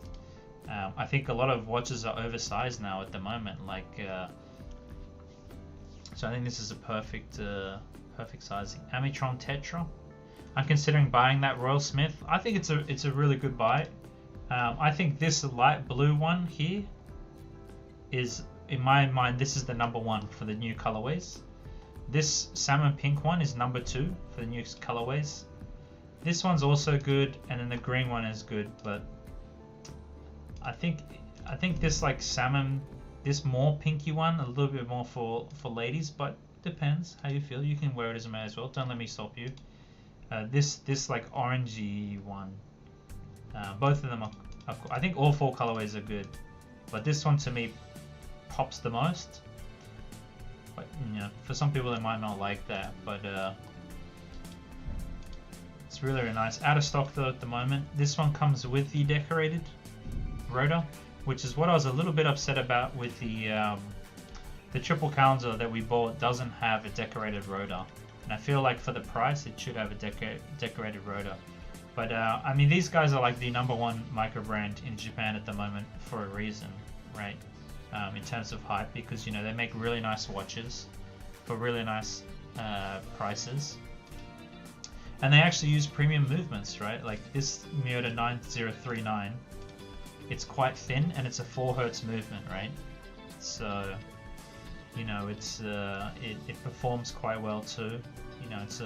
I think a lot of watches are oversized now at the moment. Like, so I think this is a perfect sizing. Amitron Tetra. I'm considering buying that Royal Smith. I think it's a really good buy. I think this light blue one here is, in my mind, this is the number 1 for the new colorways. This salmon pink one is number 2 for the new colorways. This one's also good, and then the green one is good, but I think this like salmon, this more pinky one, a little bit more for ladies, but depends how you feel. You can wear it as a man as well. Don't let me stop you. This like orangey one, both of them are I think all 4 colorways are good, but this one to me pops the most. But you know, for some people they might not like that, but it's really nice. Out of stock though at the moment. This one comes with the decorated rotor, which is what I was a little bit upset about with the triple calendar that we bought. Doesn't have a decorated rotor, and I feel like for the price it should have a decorated rotor. But I mean, these guys are like the #1 microbrand in Japan at the moment for a reason, right? In terms of hype, because you know they make really nice watches for really nice prices, and they actually use premium movements, right? Like this Miyota 9039, it's quite thin and it's a 4 Hz movement, right? So you know it performs quite well too. You know, it's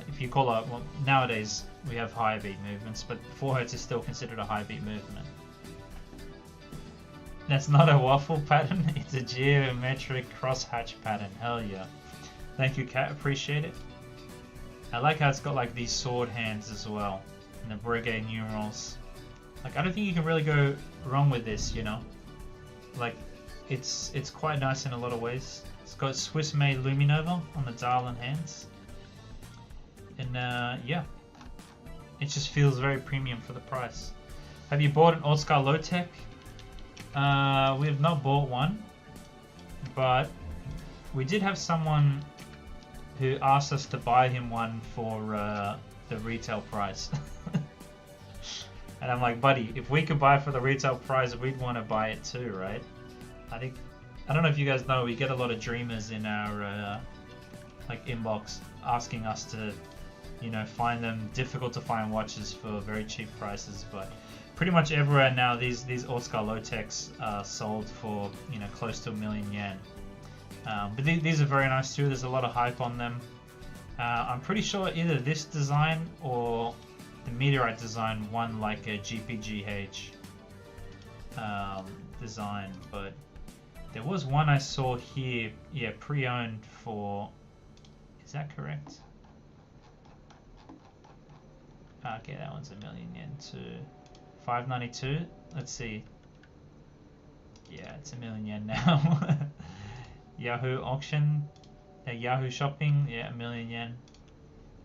if you call it, well, nowadays we have higher beat movements, but 4 Hz is still considered a high beat movement. That's not a waffle pattern, it's a geometric cross-hatch pattern. Hell yeah. Thank you, Kat, appreciate it. I like how it's got like these sword hands as well, and the Breguet numerals. Like, I don't think you can really go wrong with this, you know? Like, it's quite nice in a lot of ways. It's got Swiss-made Luminova on the dial and hands. And yeah, it just feels very premium for the price. Have you bought an Oscar Low-Tech? We have not bought one, but we did have someone who asked us to buy him one for the retail price. And I'm like, buddy, if we could buy for the retail price, we'd want to buy it too, right? I don't know if you guys know, we get a lot of dreamers in our like inbox asking us to, you know, find them difficult to find watches for very cheap prices, but pretty much everywhere now these Oscar Low-Techs are sold for, you know, close to 1 million yen. But these are very nice too. There's a lot of hype on them. I'm pretty sure either this design or the Meteorite design won like a GPGH design, but There was one I saw here, yeah, pre-owned for, is that correct? Okay, that one's $1,000,000 to 592. Let's see. Yeah, it's $1,000,000 now. Yahoo auction, Yahoo shopping, yeah, $1,000,000.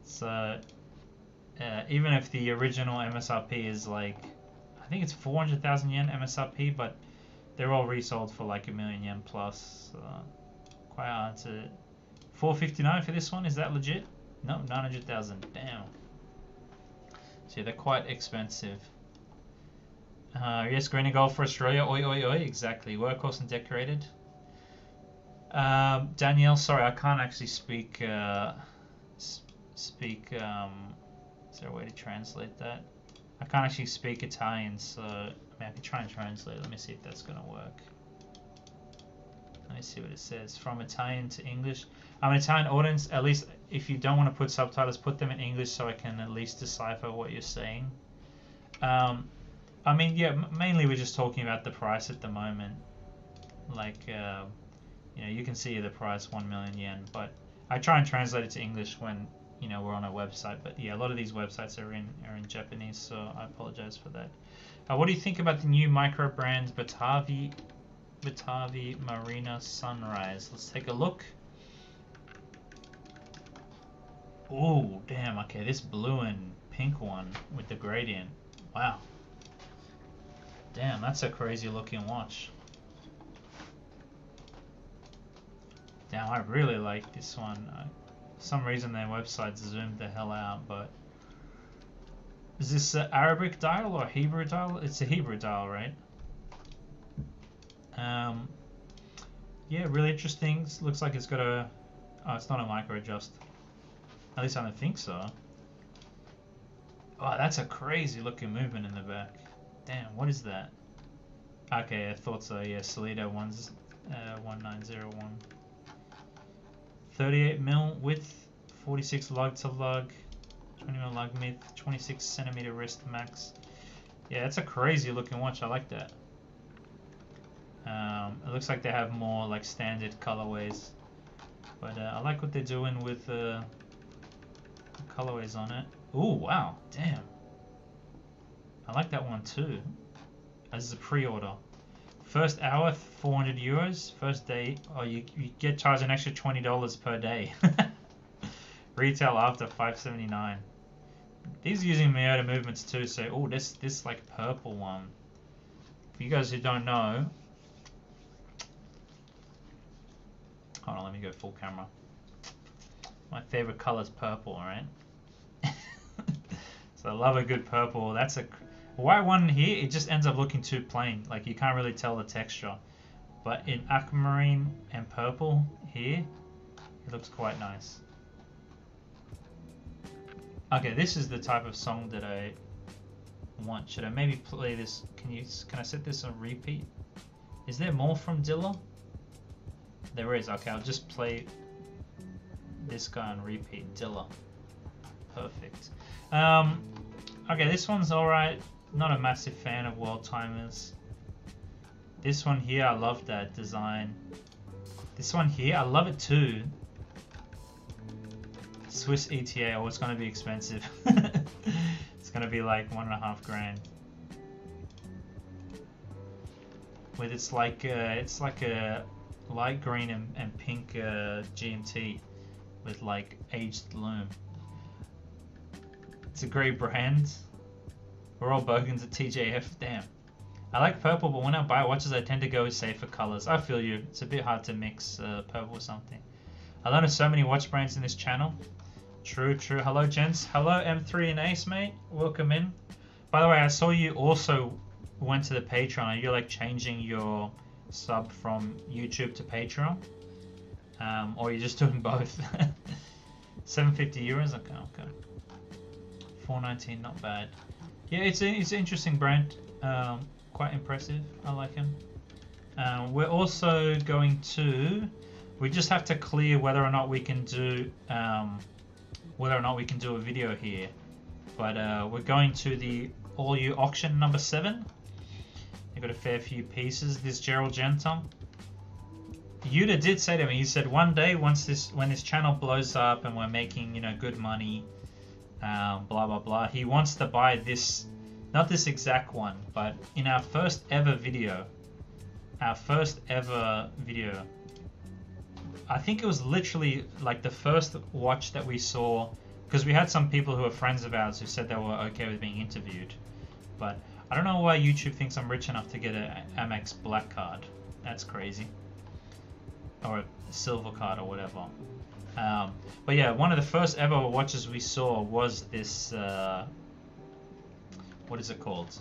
So even if the original MSRP is like, I think it's 400,000 yen MSRP, but they're all resold for like $1,000,000 plus. Quite hard to. 459 for this one. Is that legit? No, 900,000. Damn. See, they're quite expensive. Yes, green and gold for Australia. Oi, oi, oi. Exactly. Workhorse and decorated. Danielle, sorry, I can't actually speak. Is there a way to translate that? I can't actually speak Italian, so I mean, I can try and translate. Let me see if that's gonna work. Let me see what it says. From Italian to English. I'm an Italian audience. At least if you don't want to put subtitles, put them in English so I can at least decipher what you're saying. I mean, yeah, mainly we're just talking about the price at the moment. Like, you know, you can see the price, 1,000,000 yen, but I try and translate it to English when, you know, we're on a website. But yeah, a lot of these websites are in Japanese, so I apologize for that. What do you think about the new Microbrand Batavi Marina Sunrise? Let's take a look. Oh, damn. Okay, this blue and pink one with the gradient. Wow. Damn, that's a crazy looking watch. Damn, I really like this one. For some reason their website zoomed the hell out, but is this an Arabic dial or Hebrew dial? It's a Hebrew dial, right? Yeah, really interesting. Looks like it's got a. Oh, it's not a micro adjust. At least I don't think so. Oh, that's a crazy looking movement in the back. Damn, what is that? Okay, I thought so. Yeah, Solido 1901. 38 mil width, 46 lug to lug, 20 mil lug mid, 26 centimeter wrist max. Yeah, it's a crazy looking watch. I like that. It looks like they have more like standard colorways, but I like what they're doing with the colorways on it. Oh wow, damn! I like that one too. This is a pre-order. First hour, 400 euros. First day, oh, you get charged an extra $20 per day. Retail after 579. These are using Miyota movements too. So, oh, this like purple one. For you guys who don't know, hold on, let me go full camera. My favorite color is purple, right? So I love a good purple. That's a white one here. It just ends up looking too plain. Like you can't really tell the texture. But in aquamarine and purple here, it looks quite nice. Okay, this is the type of song that I want. Should I maybe play this? Can I set this on repeat? Is there more from Dilla? There is. Okay, I'll just play this guy on repeat. Dilla. Perfect. Okay, this one's alright. Not a massive fan of world timers. This one here, I love that design. This one here, I love it too. Swiss ETA, oh, it's gonna be expensive. It's gonna be like $1.5 grand. With it's like a light green and pink GMT with like aged loom. It's a great brand. We're all bogans at TJF. Damn. I like purple, but when I buy watches, I tend to go with safer colors. I feel you. It's a bit hard to mix purple with something. I learned of so many watch brands in this channel. True, true. Hello, gents. Hello, M3 and Ace, mate. Welcome in. By the way, I saw you also went to the Patreon. Are you like changing your sub from YouTube to Patreon? Or you're just doing both? 750 euros? Okay, okay. 419, not bad. Yeah, it's an interesting brand. Quite impressive. I like him. We're also going to. We just have to clear whether or not we can do a video here. But we're going to the All You auction number 7. They've got a fair few pieces. This Gerald Genta. Yuta did say to me, he said one day when this channel blows up and we're making, you know, good money, blah blah blah, he wants to buy this, not this exact one, but in our first ever video, I think it was literally like the first watch that we saw, because we had some people who are friends of ours who said they were okay with being interviewed, but I don't know why YouTube thinks I'm rich enough to get an Amex Black card. That's crazy. Or a silver card or whatever. But yeah, one of the first ever watches we saw was this, what is it called?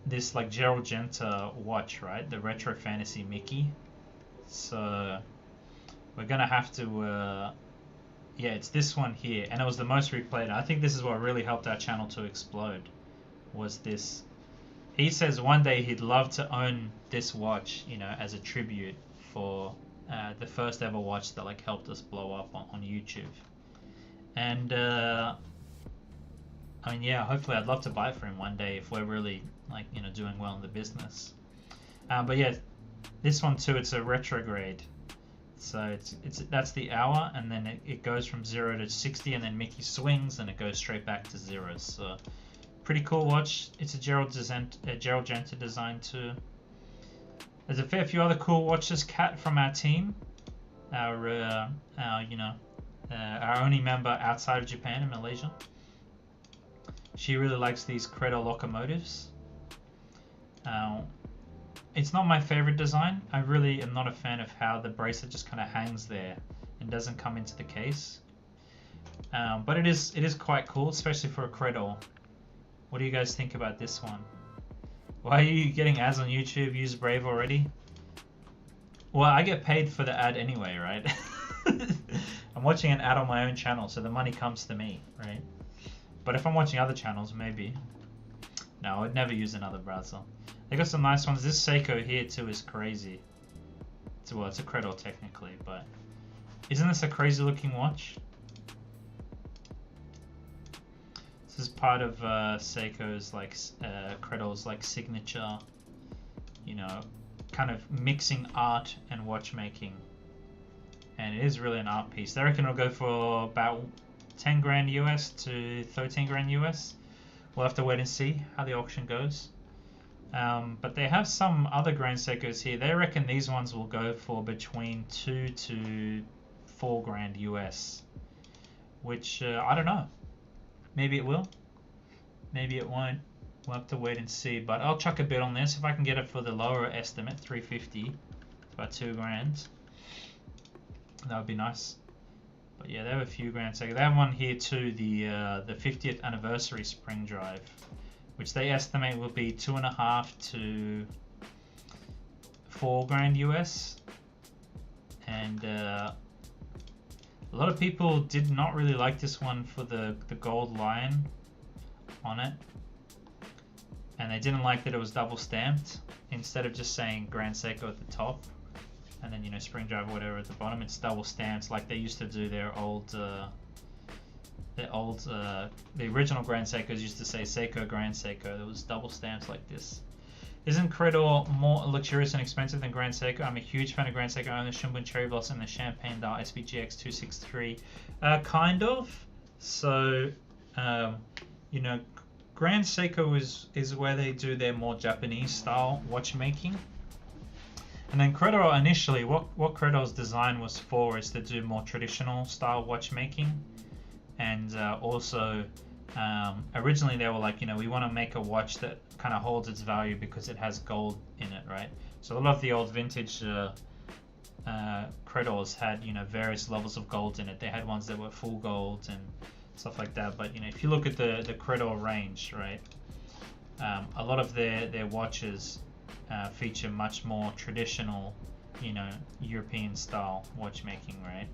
This like Gerald Genta watch, right? The Retro Fantasy Mickey. So we're gonna have to, yeah, it's this one here, and it was the most replayed. I think this is what really helped our channel to explode, was this. He says one day he'd love to own this watch, you know, as a tribute for the first ever watch that like helped us blow up on YouTube. And I mean, yeah, hopefully I'd love to buy it for him one day if we're really like, you know, doing well in the business. But yeah, this one too, it's a retrograde. So that's the hour, and then it goes from 0 to 60, and then Mickey swings and it goes straight back to 0. So pretty cool watch. It's a Gerald Genta design too. There's a fair few other cool watches. Kat from our team, our only member outside of Japan and Malaysia. She really likes these Credor locomotives. It's not my favorite design. I really am not a fan of how the bracelet just kind of hangs there and doesn't come into the case. But it is quite cool, especially for a Credor. What do you guys think about this one? Why are you getting ads on YouTube? Use Brave already? Well, I get paid for the ad anyway, right? I'm watching an ad on my own channel, so the money comes to me, right? But if I'm watching other channels, maybe. No, I would never use another browser. They got some nice ones. This Seiko here too is crazy. Well, it's a Credor technically, but isn't this a crazy looking watch? This is part of Seiko's like Credor's like signature, you know, kind of mixing art and watchmaking, and it is really an art piece. They reckon it'll go for about 10 grand US to 13 grand US. We'll have to wait and see how the auction goes. But they have some other Grand Seikos here. They reckon these ones will go for between 2 to 4 grand US, which I don't know. Maybe it will. Maybe it won't. We'll have to wait and see. But I'll chuck a bid on this. If I can get it for the lower estimate, 350, about 2 grand, that would be nice. But yeah, they have a few Grand Seikos. They have one here too, the 50th anniversary spring drive, which they estimate will be 2.5 to 4 grand US. And a lot of people did not really like this one for the gold lion on it, and they didn't like that it was double stamped instead of just saying Grand Seiko at the top and then, you know, spring drive or whatever at the bottom. It's double stamped like they used to do their old the original Grand Seikos used to say Seiko Grand Seiko. There was double stamps like this. Isn't Credor more luxurious and expensive than Grand Seiko? I'm a huge fan of Grand Seiko. I own the Shimbun Cherry Blossom and the Champagne Dial SBGX 263. Kind of. So, you know, Grand Seiko is where they do their more Japanese style watchmaking. And then Credor initially, what Credor's design was for is to do more traditional style watchmaking. And also, originally they were like, you know, we want to make a watch that kind of holds its value because it has gold in it, right? So a lot of the old vintage Credors had, you know, various levels of gold in it. They had ones that were full gold and stuff like that. But, you know, if you look at the Credor range, right, a lot of their watches feature much more traditional, you know, European style watchmaking, right?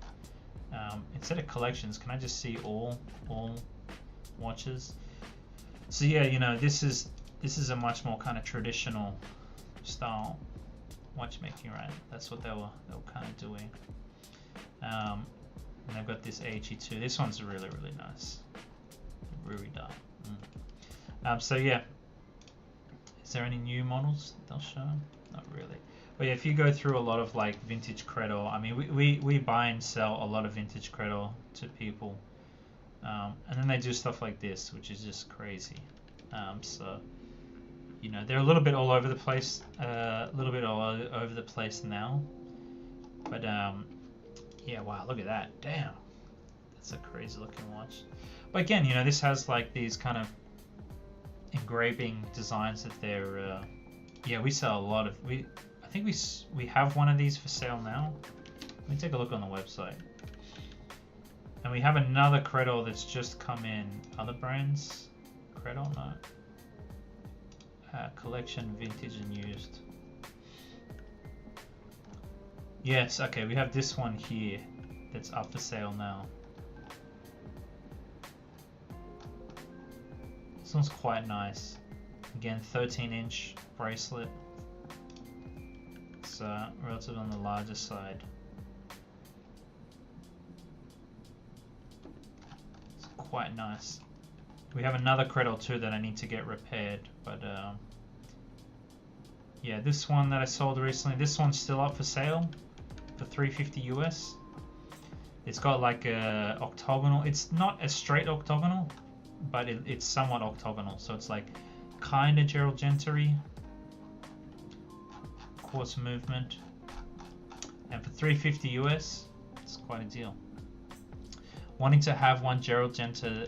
Instead of collections, can I just see all watches? So yeah, you know, this is a much more kind of traditional style watchmaking, right? That's what they were kind of doing. And they've got this AHE2. This one's really, really nice. Really dark. So yeah, is there any new models they'll show? Not really. But yeah, if you go through a lot of like vintage Credor, I mean, we buy and sell a lot of vintage Credor to people, and then they do stuff like this, which is just crazy. So, you know, they're a little bit all over the place, now. But yeah, wow, look at that, damn, that's a crazy looking watch. But again, you know, this has like these kind of engraving designs that they're, yeah, we sell a lot of, I think we have one of these for sale now. Let me take a look on the website. And we have another Credor that's just come in. Other brands? Credor, no. Collection, vintage and used. Yes, okay, we have this one here that's up for sale now. This one's quite nice. Again, 13-inch bracelet. It's relatively on the larger side. It's quite nice. We have another Credor too that I need to get repaired, but yeah, this one that I sold recently, this one's still up for sale for $350 US. It's got like a octagonal. It's not a straight octagonal, but it's somewhat octagonal, so it's like kind of Gerald Genta-y. Quartz movement, and for $350 US, it's quite a deal. Wanting to have one Genta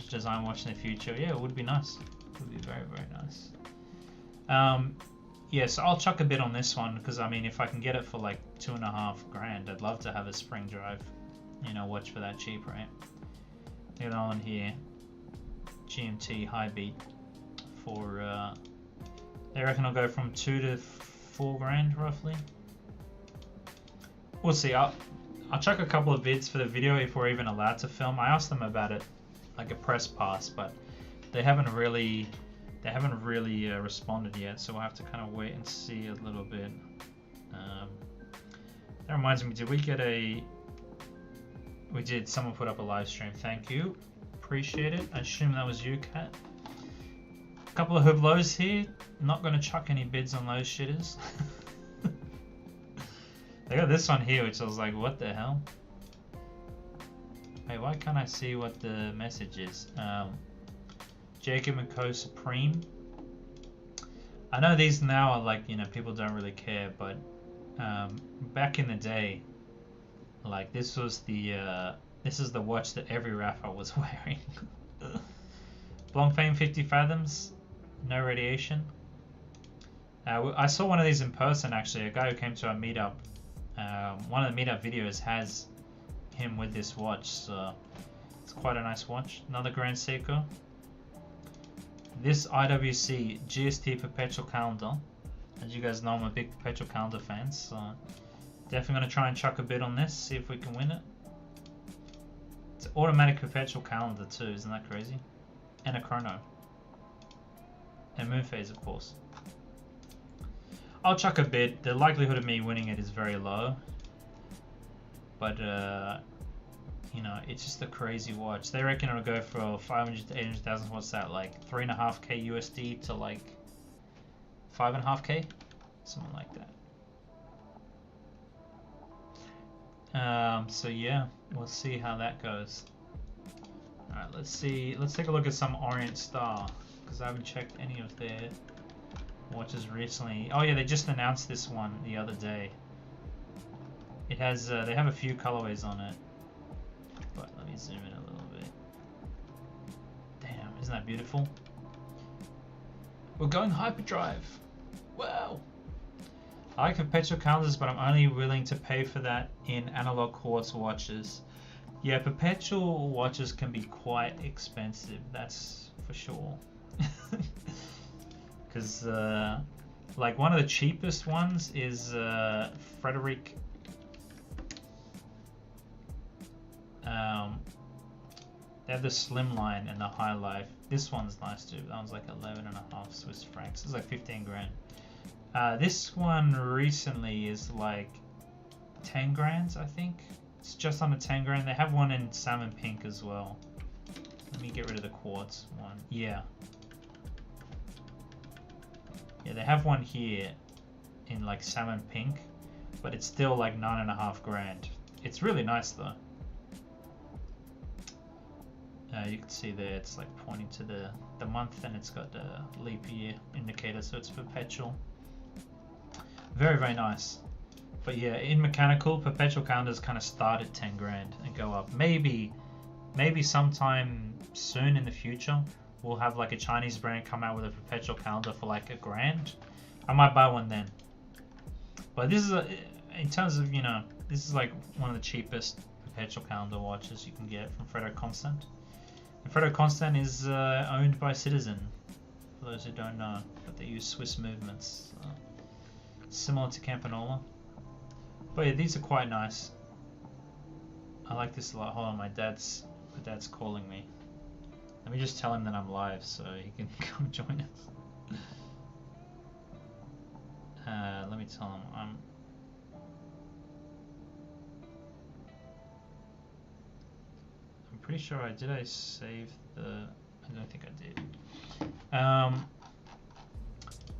design watch in the future, yeah, it would be nice. It would be very, very nice. Yeah, so I'll chuck a bit on this one because I mean, if I can get it for like $2.5 grand, I'd love to have a spring drive, you know, watch for that cheap, right? Get on here, GMT high beat for. They reckon I'll go from 2 to 4 grand roughly. We'll see. I'll chuck a couple of vids for the video if we're even allowed to film. I asked them about it, like a press pass, but they haven't really responded yet. So we'll have to kind of wait and see a little bit. That reminds me, did we get a? We did. Someone put up a live stream. Thank you, appreciate it. I assume that was you, Kat. Couple of Hublots here. Not gonna chuck any bids on those shitters. They got this one here, which I was like, what the hell? Hey, why can't I see what the message is? Jacob & Co. Supreme. I know these now are like, you know, people don't really care, but back in the day, like this is the watch that every rapper was wearing. Blancpain 50 fathoms. No radiation. I saw one of these in person actually. A guy who came to our meetup. One of the meetup videos has him with this watch, so it's quite a nice watch. Another Grand Seiko. This IWC GST perpetual calendar. As you guys know, I'm a big perpetual calendar fan, so definitely gonna try and chuck a bit on this, see if we can win it. It's an automatic perpetual calendar too, isn't that crazy? And a chrono. And moon phase, of course. I'll chuck a bit. The likelihood of me winning it is very low. But, you know, it's just a crazy watch. They reckon it'll go for 500 to 800,000. What's that, like 3.5k USD to like 5.5k? Something like that. So yeah, we'll see how that goes. Alright, let's see. Let's take a look at some Orient Star, because I haven't checked any of their watches recently. Oh yeah, they just announced this one the other day. It has, they have a few colorways on it. But let me zoom in a little bit. Damn, isn't that beautiful? We're going hyperdrive. Wow. I like perpetual calendars, but I'm only willing to pay for that in analog quartz watches. Yeah, perpetual watches can be quite expensive, that's for sure. Because like one of the cheapest ones is Frederick. They have the slim line and the high life. This one's nice too. That one's like 11.5 Swiss francs. It's like 15 grand. This one recently is like 10 grand, I think. It's just under 10 grand. They have one in salmon pink as well. Let me get rid of the quartz one. Yeah. Yeah, they have one here in like salmon pink, but it's still like 9.5 grand. It's really nice though. You can see there it's like pointing to the month, and it's got the leap year indicator, so it's perpetual. Very, very nice. But yeah, in mechanical, perpetual calendars kind of start at 10 grand and go up. Maybe sometime soon in the future we'll have like a Chinese brand come out with a perpetual calendar for like $1 grand. I might buy one then. But this is in terms of, you know, this is like one of the cheapest perpetual calendar watches you can get from Vacheron Constantin. And Vacheron Constantin is owned by Citizen, for those who don't know, but they use Swiss movements, similar to Campanola. But yeah, these are quite nice. I like this a lot. Hold on, my dad's calling me. Let me just tell him that I'm live so he can come join us. Let me tell him I'm pretty sure I save the... I don't think I did.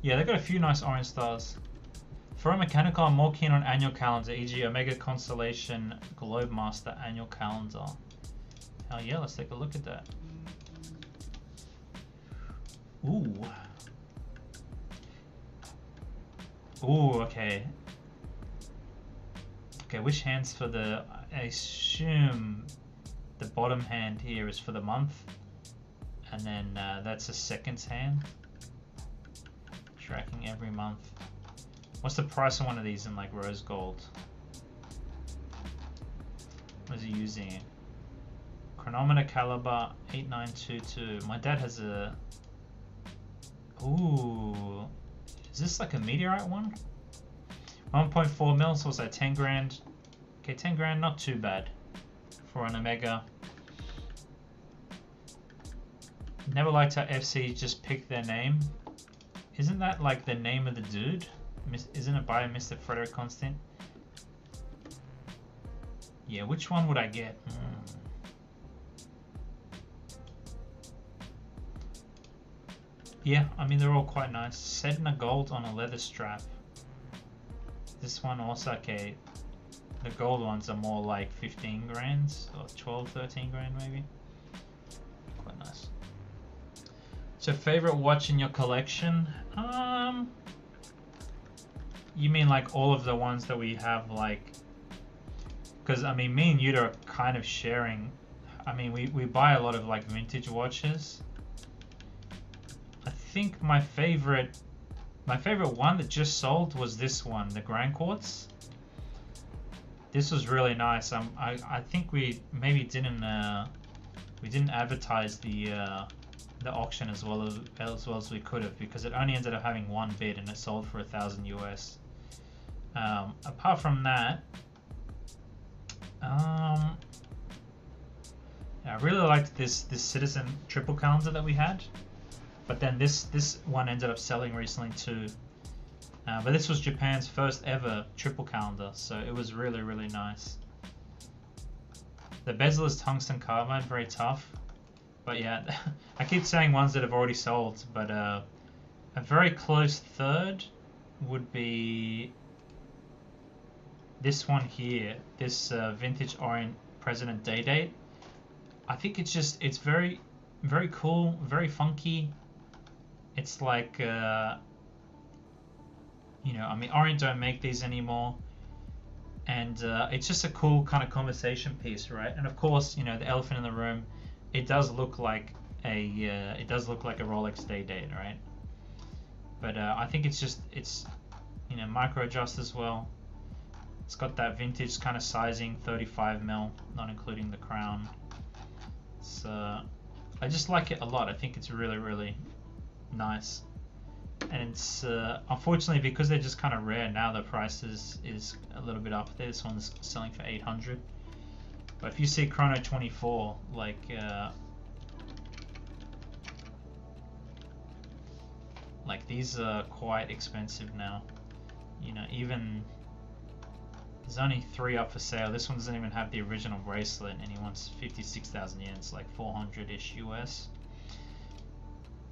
Yeah, they got a few nice orange stars. For a mechanical, I'm more keen on annual calendar, e.g. Omega Constellation Globemaster annual calendar. Hell yeah, let's take a look at that. Ooh. Ooh, okay. Okay, which hand's for the... I assume the bottom hand here is for the month. And then that's a seconds hand. Tracking every month. What's the price of one of these in like rose gold? What is he using? Chronometer caliber 8922. My dad has a... Ooh. Is this like a meteorite one? 1.4 mil, so it's like 10 grand. Okay, 10 grand, not too bad for an Omega. Never liked how FC just picked their name. Isn't that like the name of the dude? Isn't it by Mr. Vacheron Constantin? Yeah, which one would I get? Yeah, I mean they're all quite nice. Sedna gold on a leather strap. This one also, okay. The gold ones are more like 15 grand or 12, 13 grand maybe. Quite nice. So favorite watch in your collection? You mean like all of the ones that we have, like, because I mean me and you are kind of sharing. I mean we buy a lot of like vintage watches. I think my favorite one that just sold was this one, the Grand Quartz. This was really nice. I think we maybe didn't advertise the auction as well as we could have, because it only ended up having one bid and it sold for $1,000 US. Apart from that, I really liked this Citizen triple calendar that we had, but then this one ended up selling recently too. But this was Japan's first ever triple calendar, so it was really, really nice. The bezel is tungsten carbide, very tough. But yeah, I keep saying ones that have already sold, but a very close third would be this one here, this vintage Orient President Day Date. I think it's very, very cool, very funky. It's like, you know, I mean, Orient don't make these anymore, and it's just a cool kind of conversation piece, right? And of course, you know, the elephant in the room, it does look like a Rolex Day Date, right? But I think it's you know, micro adjust as well. It's got that vintage kind of sizing, 35 mil, not including the crown. So I just like it a lot. I think it's really, really nice. And it's unfortunately, because they're just kind of rare now, the price is a little bit up there. This one's selling for 800. But if you see Chrono 24, like these are quite expensive now. You know, even there's only 3 up for sale. This one doesn't even have the original bracelet, and he wants 56,000 yen. It's like 400-ish US.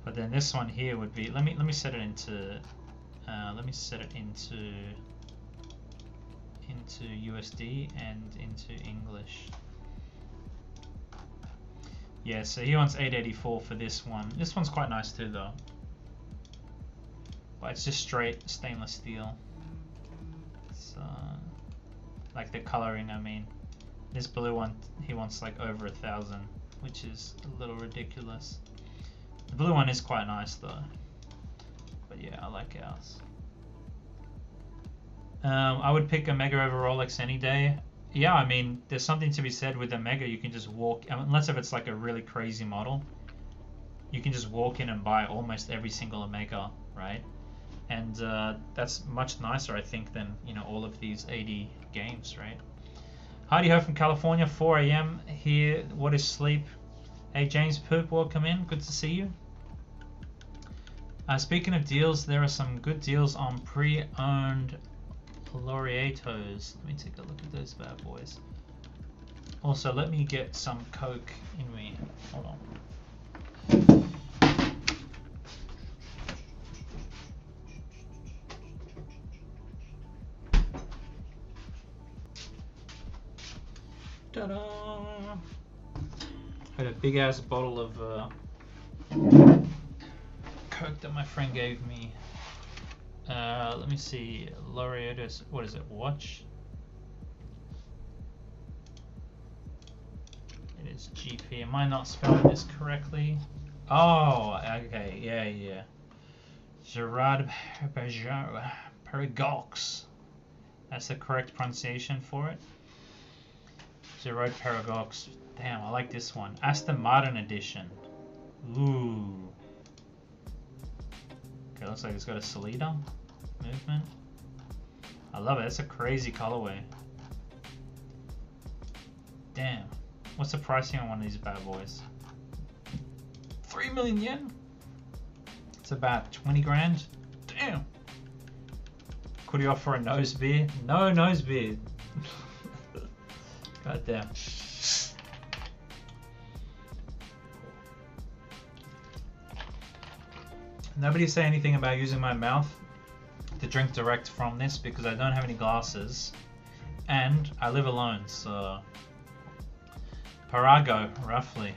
But then this one here would be, let me set it into Let me set it into USD and into English. Yeah, so he wants 884 for this one. This one's quite nice too though. But it's just straight stainless steel. So, like the coloring, I mean. This blue one, he wants like over 1,000, which is a little ridiculous. The blue one is quite nice though. But yeah, I like ours. I would pick Omega over Rolex any day. Yeah, I mean, there's something to be said with Omega. You can just walk, unless if it's like a really crazy model, you can just walk in and buy almost every single Omega, right? And that's much nicer, I think, than, you know, all of these 80 games, right? Heidi Ho from California, 4 a.m. here. What is sleep? Hey, James Poop, welcome in. Good to see you. Speaking of deals, there are some good deals on pre-owned Laureatos. Let me take a look at those bad boys. Also, let me get some Coke in me. Hold on. Ta-da! I had a big ass bottle of Coke that my friend gave me. Let me see. Laureatos, what is it? Watch? It is GP. Am I not spelling this correctly? Oh, okay. Yeah. Gerard Perigox. That's the correct pronunciation for it. Gerard Perigox. Damn, I like this one. Aston Martin edition. Ooh. Okay, looks like it's got a Salida movement. I love it. It's a crazy colorway. Damn. What's the pricing on one of these bad boys? 3 million yen? It's about 20 grand. Damn. Could you offer a nose beer? No nose beer. God damn. Nobody say anything about using my mouth to drink direct from this because I don't have any glasses and I live alone, so Parago, roughly.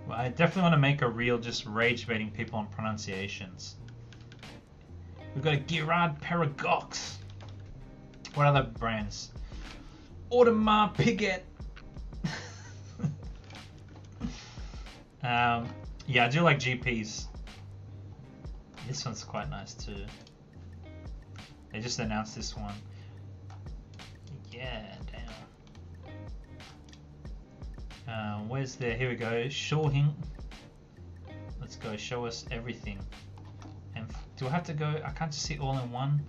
Well, I definitely want to make a reel just rage baiting people on pronunciations. We've got a Gerard Perigox. What other brands? Audemars Piguet. Yeah, I do like GPs. This one's quite nice too. They just announced this one. Yeah, damn. Where's the? Here we go. Shawhing. Let's go. Show us everything. And do I have to go? I can't just see all in one.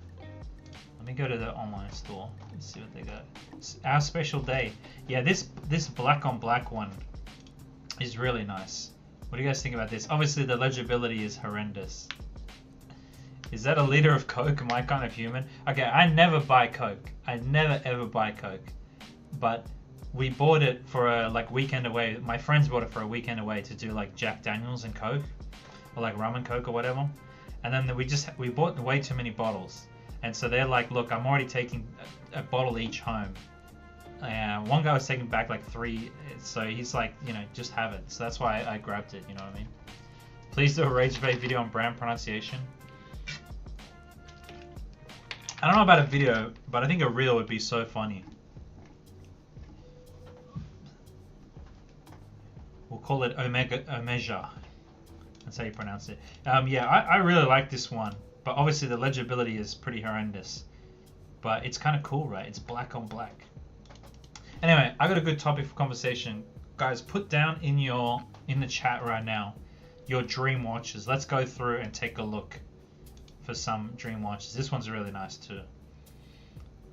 Let me go to the online store. Let's see what they got. It's our special day. Yeah, this black on black one is really nice. What do you guys think about this? Obviously, the legibility is horrendous. Is that a liter of Coke? Am I kind of human? Okay, I never buy Coke. I never ever buy Coke. But we bought it for a like weekend away. My friends bought it for a weekend away to do like Jack Daniels and Coke, or like rum and Coke or whatever. And then we bought way too many bottles. And so they're like, look, I'm already taking a bottle each home. One guy was taking back like 3, so he's like, you know, just have it. So that's why I grabbed it, you know what I mean? Please do a rage bait video on brand pronunciation. I don't know about a video, but I think a reel would be so funny. We'll call it Omega. That's how you pronounce it. Yeah, I really like this one, but obviously the legibility is pretty horrendous. But it's kind of cool, right? It's black on black. Anyway, I got a good topic for conversation. Guys, put down in the chat right now your dream watches. Let's go through and take a look for some dream watches. This one's really nice too.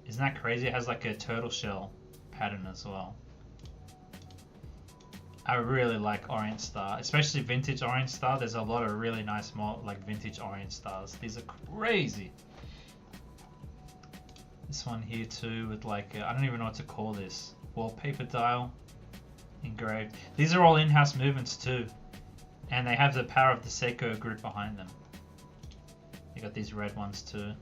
Isn't that crazy? It has like a turtle shell pattern as well. I really like Orient Star, especially vintage Orient Star. There's a lot of really nice like vintage Orient Stars. These are crazy. This one here too with like I don't even know what to call this. Wallpaper dial engraved. These are all in-house movements too, and they have the power of the Seiko group behind them. You got these red ones too.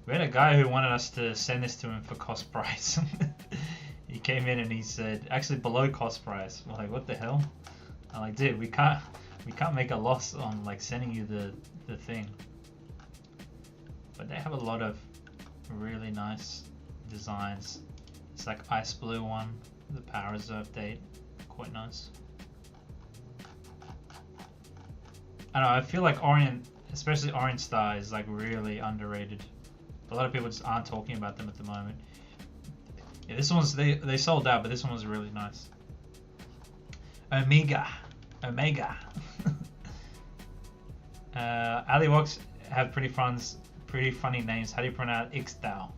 We had a guy who wanted us to send this to him for cost price. He came in and he said, actually below cost price. We're like, what the hell? I'm like, dude, we can't make a loss on like sending you the thing. But they have a lot of really nice designs. It's like ice blue one, the power reserve date, quite nice. I don't know, I feel like Orient, especially Orient Star, is like really underrated. A lot of people just aren't talking about them at the moment. Yeah, this one's they sold out, but this one was really nice. Omega. Aliwoks have pretty funny names. How do you pronounce Ixtao?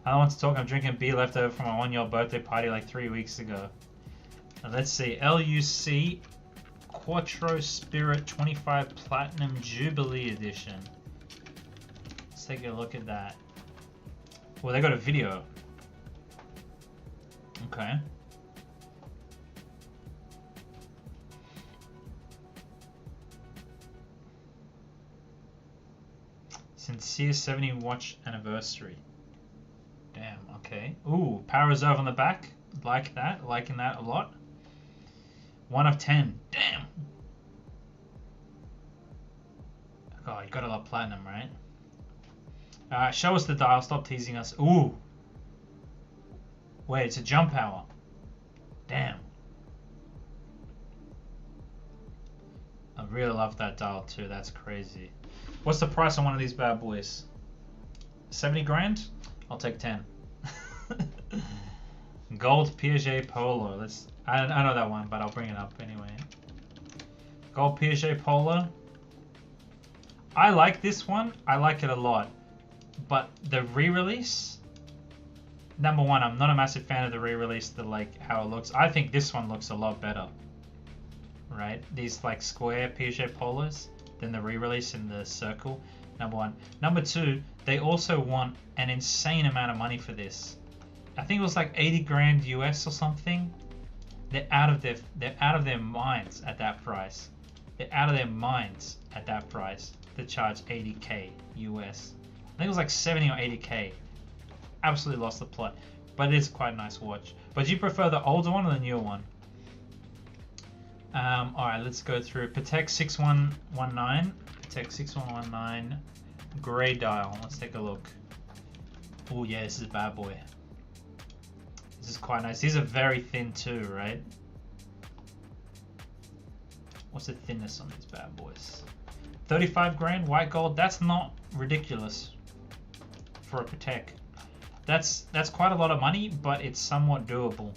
I don't want to talk. I'm drinking beer left over from my 1-year-old birthday party like 3 weeks ago. Now let's see. LUC Quattro Spirit 25 Platinum Jubilee Edition. Let's take a look at that. Well, they got a video. Okay. Sincere 70 watch anniversary. Damn, okay. Ooh, power reserve on the back. Like that. Liking that a lot. 1 of 10. Damn. Oh, you gotta love platinum, right? Show us the dial. Stop teasing us. Ooh. Wait, it's a jump hour. Damn. I really love that dial too. That's crazy. What's the price on one of these bad boys? 70 grand? I'll take 10. Gold Piaget Polo. I know that one, but I'll bring it up anyway. Gold Piaget Polo. I like this one. I like it a lot. But the re-release, number one, I'm not a massive fan of the re-release, like how it looks. I think this one looks a lot better. Right? These like square Piaget Polos than the re-release in the circle. Number one. Number two, they also want an insane amount of money for this. I think it was like 80 grand US or something. They're out of their minds at that price. They're out of their minds at that price to charge 80k US. I think it was like 70 or 80k. Absolutely lost the plot. But it is quite a nice watch. But do you prefer the older one or the newer one? Alright, let's go through. Patek 6119. Patek 6119. Grey dial. Let's take a look. Oh yeah, this is a bad boy. This is quite nice. These are very thin too, right? What's the thinness on these bad boys? 35 grand, white gold. That's not ridiculous for a Patek. That's quite a lot of money, but it's somewhat doable.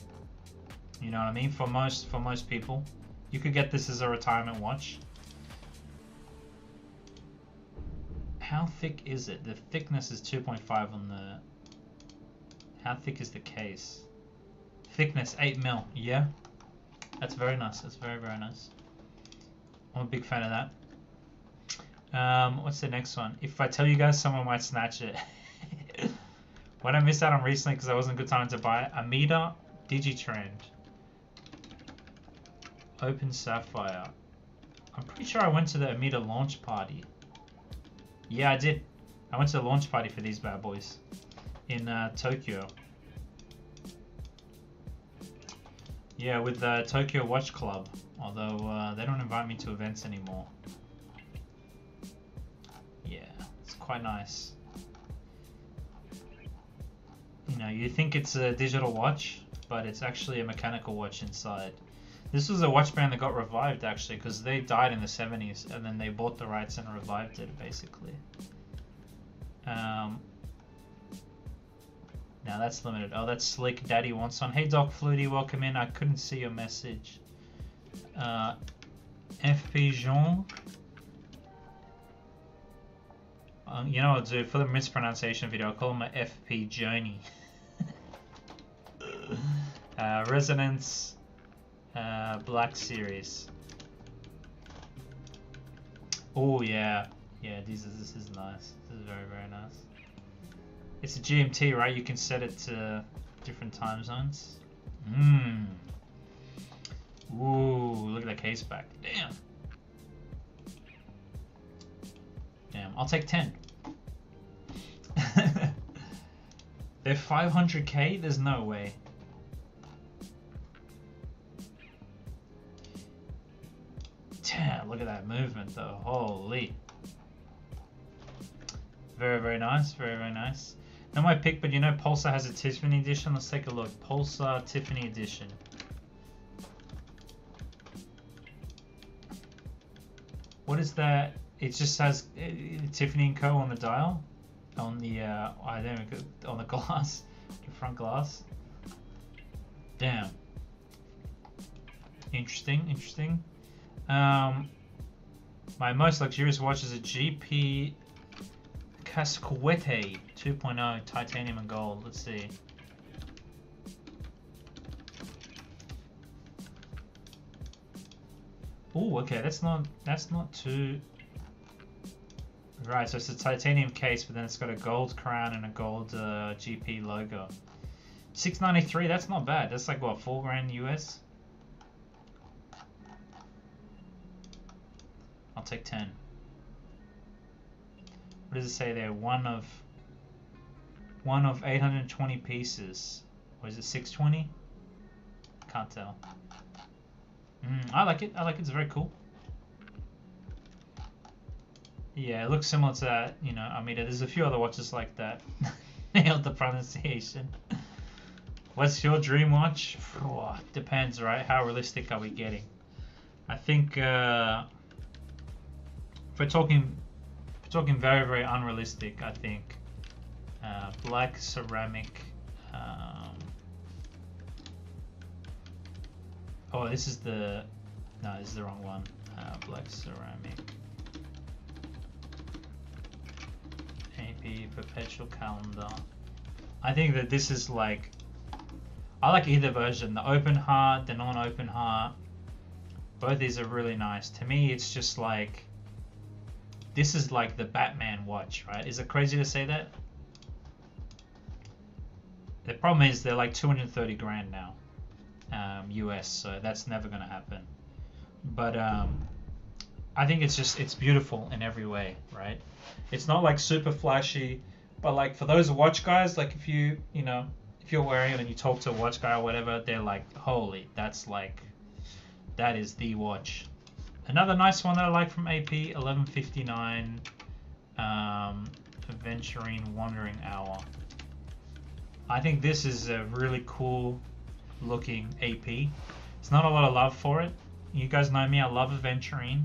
You know what I mean? For most people, you could get this as a retirement watch. How thick is it? The thickness is 2.5 on the. How thick is the case? Thickness 8 mil. Yeah, that's very nice. That's very nice. I'm a big fan of that. What's the next one? If I tell you guys, someone might snatch it. What I missed out on recently because I wasn't a good time to buy it. Amida Digitrend. Open Sapphire. I'm pretty sure I went to the Amida launch party. Yeah, I did. I went to the launch party for these bad boys in Tokyo. Yeah, with the Tokyo Watch Club. Although they don't invite me to events anymore. Yeah, it's quite nice. You know, you think it's a digital watch, but it's actually a mechanical watch inside. This was a watch brand that got revived actually, because they died in the 70s, and then they bought the rights and revived it basically. Now that's limited. Oh, that's Slick Daddy wants one. Hey Doc Flutie, welcome in. I couldn't see your message. FP Journe. You know what I'll do? For the mispronunciation video, I'll call him a FP Journey. Resonance Black Series. Oh yeah. Yeah, this is nice. This is very nice. It's a GMT, right? You can set it to different time zones. Ooh, look at the case back. Damn. I'll take 10. They're 500k? There's no way. Damn, look at that movement though. Holy. Very, very nice. Very, very nice. Not my pick, but you know Pulsar has a Tiffany edition. Let's take a look. Pulsar Tiffany edition. What is that? It just has Tiffany & Co. on the dial. On the, I don't know, on the glass. The front glass. Damn. Interesting, interesting. My most luxurious watch is a GP Casquette 2.0 titanium and gold. Let's see. Oh, okay, that's not too right. So it's a titanium case, but then it's got a gold crown and a gold GP logo. 693. That's not bad. That's like what, $4,000 US. I'll take 10. What does it say there? One of 820 pieces. Or is it 620? Can't tell. I like it. I like it. It's very cool. Yeah, it looks similar to that. You know, I mean, there's a few other watches like that. Nailed the pronunciation. What's your dream watch? Depends, right? How realistic are we getting? I think if we're talking very, very unrealistic, I think black ceramic. Oh, this is the... No, this is the wrong one. Black ceramic. AP perpetual calendar. I think that this is like... I like either version. The open heart, the non-open heart. Both these are really nice. To me, it's just like... This is like the Batman watch, right? Is it crazy to say that? The problem is they're like 230 grand now. US, so that's never gonna happen. But I think it's beautiful in every way, right? It's not like super flashy, but like for those watch guys, like if you're wearing it and you talk to a watch guy or whatever, they're like, holy, that is the watch. Another nice one that I like from AP, 1159 Aventurine Wandering Hour. I think this is a really cool looking AP. It's not a lot of love for it. You guys know me, I love Aventurine.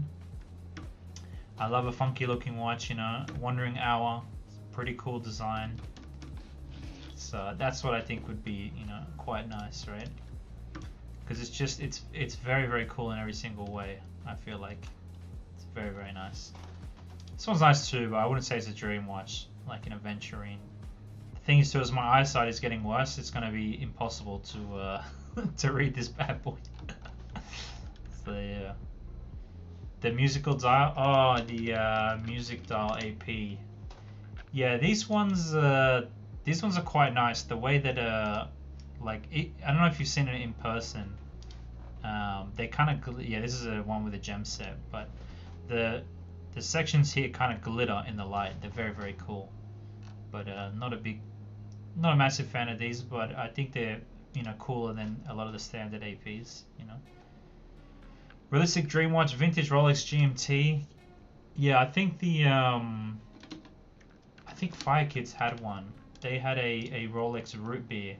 I love a funky looking watch, you know, Wandering Hour. It's a pretty cool design. So that's what I think would be, you know, quite nice, right? Because it's very, very cool in every single way. I feel like it's very, very nice. This one's nice too, but I wouldn't say it's a dream watch like an Aventurine. The thing is too, as my eyesight is getting worse, it's going to be impossible to to read this bad boy. So yeah, the musical dial. Oh, the music dial AP. Yeah, these ones are quite nice. The way that like I don't know if you've seen it in person. They kind of this is a one with a gem set, but the sections here kind of glitter in the light. They're very, very cool, but not a massive fan of these, but I think they're, you know, cooler than a lot of the standard APs, you know. Realistic dream watch, vintage Rolex GMT. Yeah, I think the I think Fire Kids had one. They had a Rolex root beer,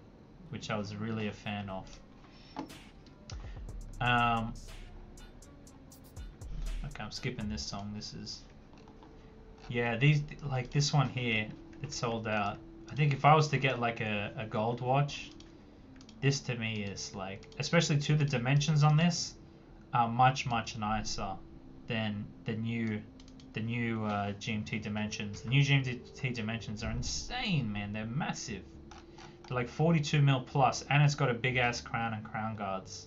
which I was really a fan of. Okay, I'm skipping this song. This is, yeah, these, like this one here, it's sold out. I think if I was to get like a gold watch, this to me is like, especially to the dimensions on this, are much nicer than the new GMT dimensions. The new GMT dimensions are insane, man. They're massive. They're like 42 mil plus, and it's got a big ass crown and crown guards.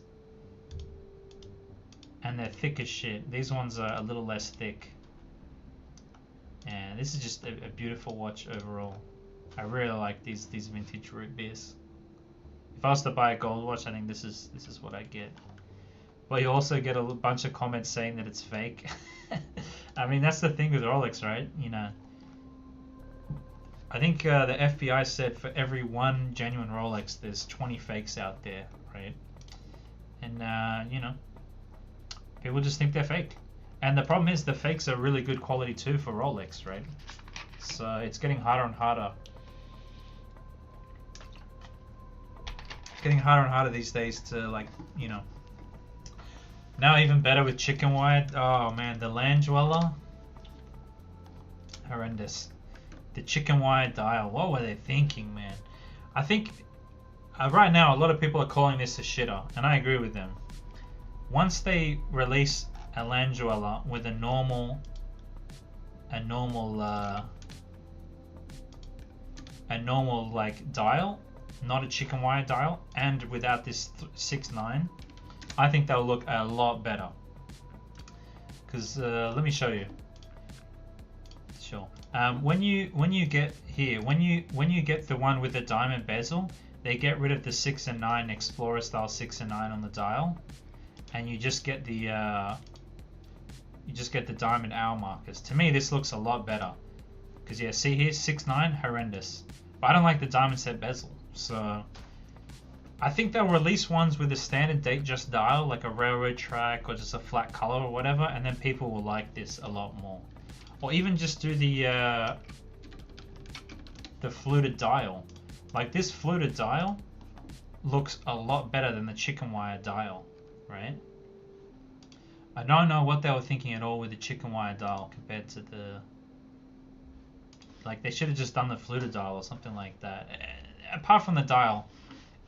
And they're thick as shit. These ones are a little less thick. And this is just a beautiful watch overall. I really like these vintage root beers. If I was to buy a gold watch, I think this is what I get. But you also get a bunch of comments saying that it's fake. I mean, that's the thing with Rolex, right? You know, I think the FBI said for every one genuine Rolex, there's 20 fakes out there, right? And you know, people just think they're fake. And the problem is the fakes are really good quality too for Rolex, right? So it's getting harder and harder. It's getting harder and harder these days to, like, you know. Now even better with chicken wire. Oh man, the land dweller. Horrendous. The chicken wire dial. What were they thinking, man? I think right now a lot of people are calling this a shitter, and I agree with them. Once they release a land dweller with a normal like dial, not a chicken wire dial, and without this 6.9, I think they'll look a lot better. Because let me show you. Sure. When you get here, when you get the one with the diamond bezel, they get rid of the 6 and 9 Explorer style 6 and 9 on the dial, and you just get the diamond hour markers. To me, this looks a lot better. Because yeah, see here, 6.9, horrendous. But I don't like the diamond set bezel, so I think they'll release ones with a standard date just dial, like a railroad track or just a flat color or whatever, and then people will like this a lot more. Or even just do the fluted dial. Like this fluted dial looks a lot better than the chicken wire dial, right? I don't know what they were thinking at all with the chicken wire dial compared to the... Like, they should have just done the fluted dial or something like that. Apart from the dial,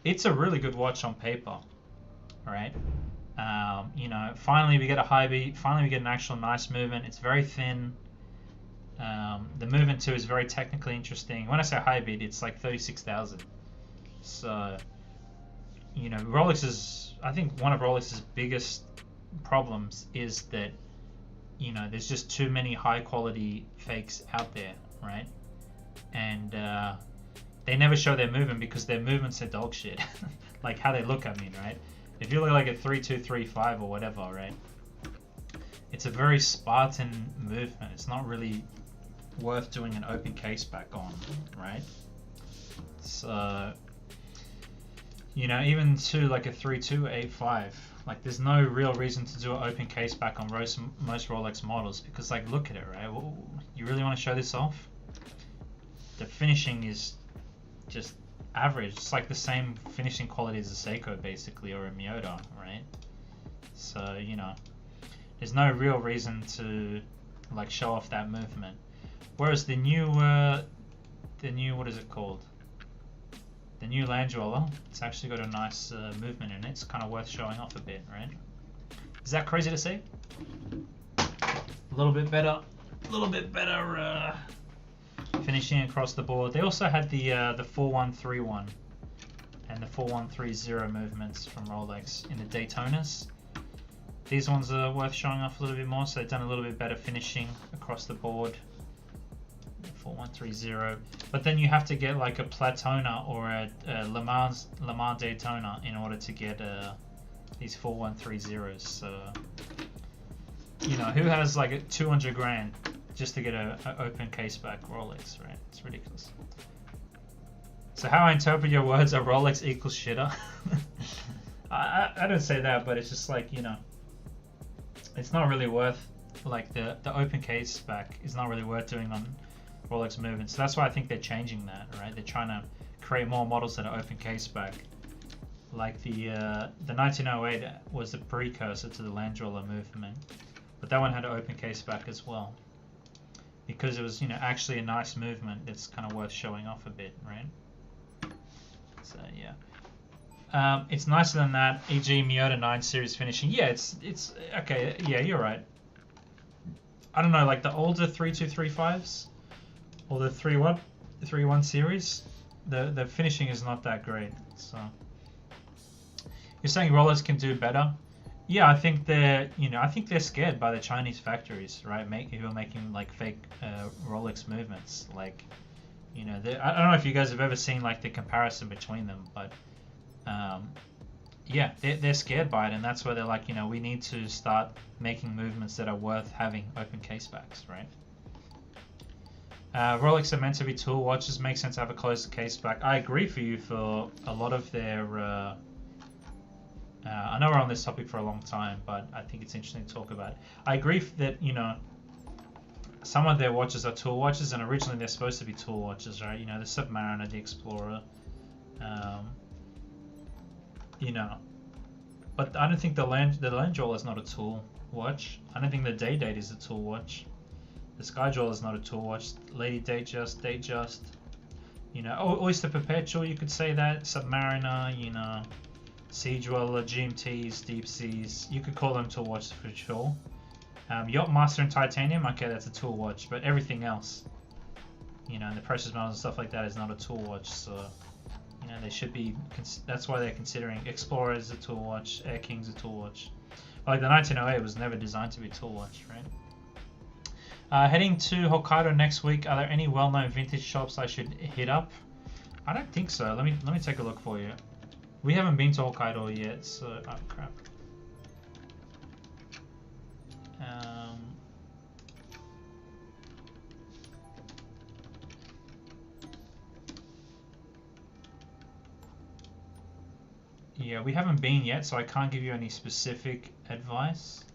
it's a really good watch on paper, right? You know, finally we get a high beat. Finally we get an actual nice movement. It's very thin. The movement too is very technically interesting. When I say high beat, it's like 36,000. So, you know, I think one of Rolex's biggest problems is that, you know, there's just too many high quality fakes out there, right? And they never show their movement because their movements are dog shit. Like how they look, I mean, right? If you look like a 3235 or whatever, right? It's a very Spartan movement. It's not really worth doing an open case back on, right? So, you know, even to like a 3285, like there's no real reason to do an open case back on most Rolex models because, like, look at it, right? Well, you really want to show this off? The finishing is just average. It's like the same finishing quality as a Seiko basically, or a Miyota, right? So, you know, there's no real reason to like show off that movement. Whereas the new what is it called? The new land dweller, it's actually got a nice movement in it. It's kind of worth showing off a bit, right? Is that crazy to say? A little bit better finishing across the board. They also had the 4131 and the 4130 movements from Rolex in the Daytonas. These ones are worth showing off a little bit more, so they've done a little bit better finishing across the board. 4130, but then you have to get like a Platona or a Le Mans Daytona in order to get these 4130s. So, you know, who has like a 200 grand just to get a open case back Rolex, right? It's ridiculous. So how I interpret your words are Rolex equals shitter. I don't say that, but it's just like, you know, it's not really worth, like the open case back is not really worth doing on Rolex movements. So that's why I think they're changing that, right? They're trying to create more models that are open case back. Like the 1908 was the precursor to the land dweller movement, but that one had an open case back as well, because it was, you know, actually a nice movement that's kind of worth showing off a bit, right? So yeah, it's nicer than that. E.g. Miyota 9 series finishing. Yeah, it's okay. Yeah, you're right. I don't know, like the older 3235s or the 31 series, the finishing is not that great. So you're saying Rolex can do better? Yeah, I think they're scared by the Chinese factories, right? Who are making like fake Rolex movements. Like, you know, I don't know if you guys have ever seen like the comparison between them, but yeah, they're scared by it, and that's why they're like, you know, we need to start making movements that are worth having open case backs, right? Rolex are meant to be tool watches. Makes sense to have a closed case back. I agree for you for a lot of their. I know we're on this topic for a long time, but I think it's interesting to talk about it. I agree that, you know, some of their watches are tool watches, and originally they're supposed to be tool watches, right? You know, the Submariner, the Explorer, you know. But I don't think the Land Jeweler is not a tool watch. I don't think the Day Date is a tool watch. The Sky Jeweler is not a tool watch. Lady Datejust, you know, Oyster Perpetual, you could say that. Submariner, you know, Sea Dweller, GMTs, Deep Seas, you could call them tool watches for sure. Yachtmaster and Titanium, okay, that's a tool watch, but everything else, you know, the precious metals and stuff like that is not a tool watch. So, you know, they should be. That's why they're considering Explorer as a tool watch, Air King's a tool watch. But like the 1908 was never designed to be a tool watch, right? Heading to Hokkaido next week. Are there any well-known vintage shops I should hit up? I don't think so. Let me take a look for you. We haven't been to Hokkaido yet, so oh crap. Yeah, we haven't been yet, so I can't give you any specific advice.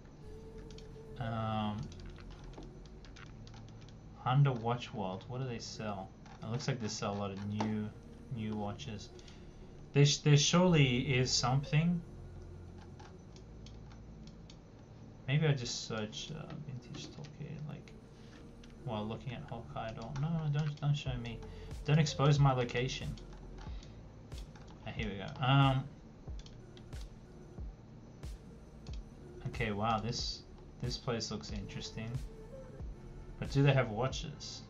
Honda Watch World, what do they sell? It looks like they sell a lot of new watches. There surely is something. Maybe I just search vintage stock here, like while looking at Hokkaido. No, don't show me. Don't expose my location. Here we go. Okay, wow, this place looks interesting. But do they have watches?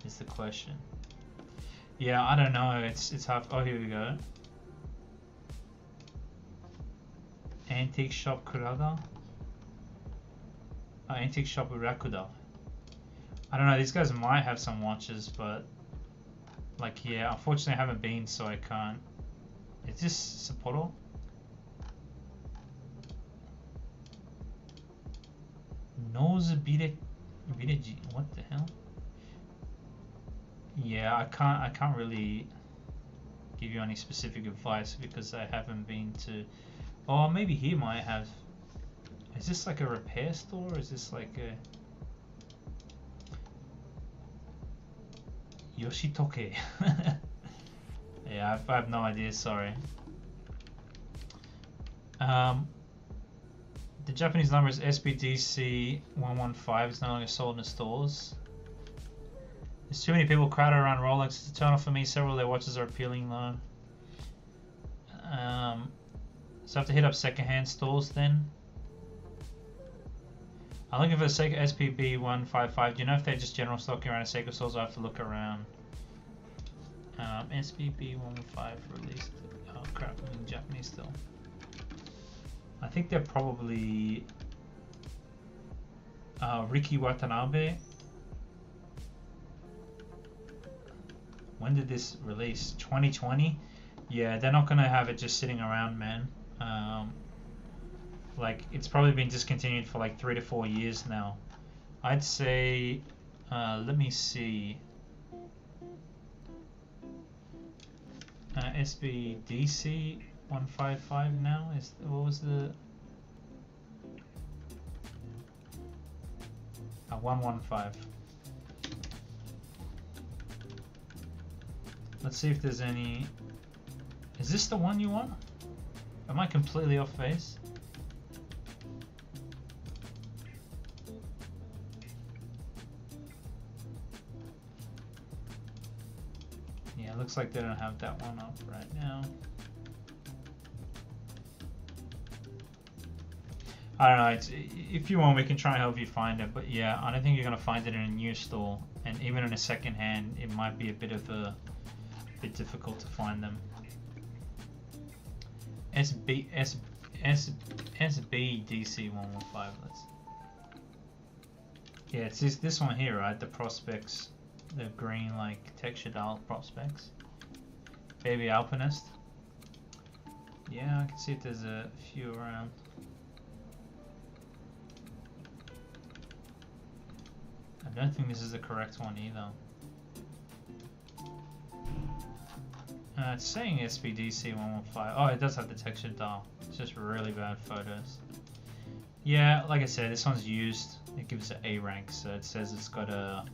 Is the question. Yeah, I don't know. It's hard. Oh, here we go. Antique shop Kurada. Oh, antique shop Rakuda. I don't know. These guys might have some watches, but like, yeah, unfortunately, I haven't been, so I can't. Is this Sapporo? Nose Village, what the hell? Yeah, I can't really give you any specific advice because I haven't been to. Oh, maybe he might have. Is this like a repair store? Or is this like a Yoshitoke? Yeah, I have no idea. Sorry. The Japanese number is SBDC 115. It's no longer sold in the stores. There's too many people crowded around Rolex. It's a turn off for me. Several of their watches are appealing though. So I have to hit up secondhand stores then. I'm looking for the Seiko SPB 155. Do you know if they're just general stocking around a Seiko stores? I have to look around. SPB 115 released. Oh crap, I'm in Japanese still. I think they're probably Riki Watanabe. When did this release? 2020? Yeah, they're not gonna have it just sitting around, man. Like, it's probably been discontinued for like 3 to 4 years now. I'd say, let me see. SBDC 155 now is, what was the 115. Let's see if there's any. Is this the one you want? Am I completely off base? Yeah, it looks like they don't have that one up right now. I don't know, if you want we can try and help you find it, but yeah, I don't think you're going to find it in a new store, and even in a second hand it might be a bit difficult to find them. SBDC 115, yeah, it's this one here, right? The Prospects, the green like texture dial Prospects. Baby Alpinist. Yeah, I can see if there's a few around. I don't think this is the correct one either. It's saying SPDC 115. Oh, it does have the textured dial. It's just really bad photos. Yeah, like I said, this one's used. It gives it A rank, so it says it's got a...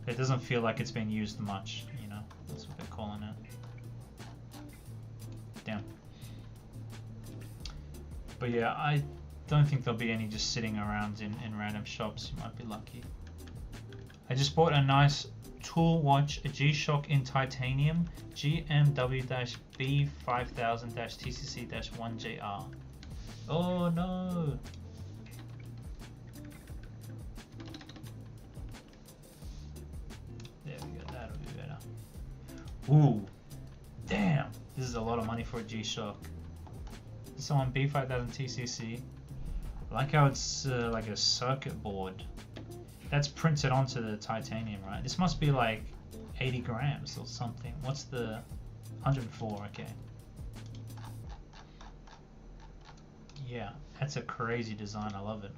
It doesn't feel like it's been used much, you know. That's what they're calling it. Damn. But yeah, I don't think there'll be any just sitting around in random shops. You might be lucky. I just bought a nice tool watch, a G-Shock in titanium, GMW-B5000-TCC-1JR. Oh no! There we go, that'll be better. Ooh, damn! This is a lot of money for a G-Shock. This one B5000 TCC. I like how it's like a circuit board. That's printed onto the titanium, right? This must be like 80 grams or something. What's the 104? Okay. Yeah, that's a crazy design. I love it.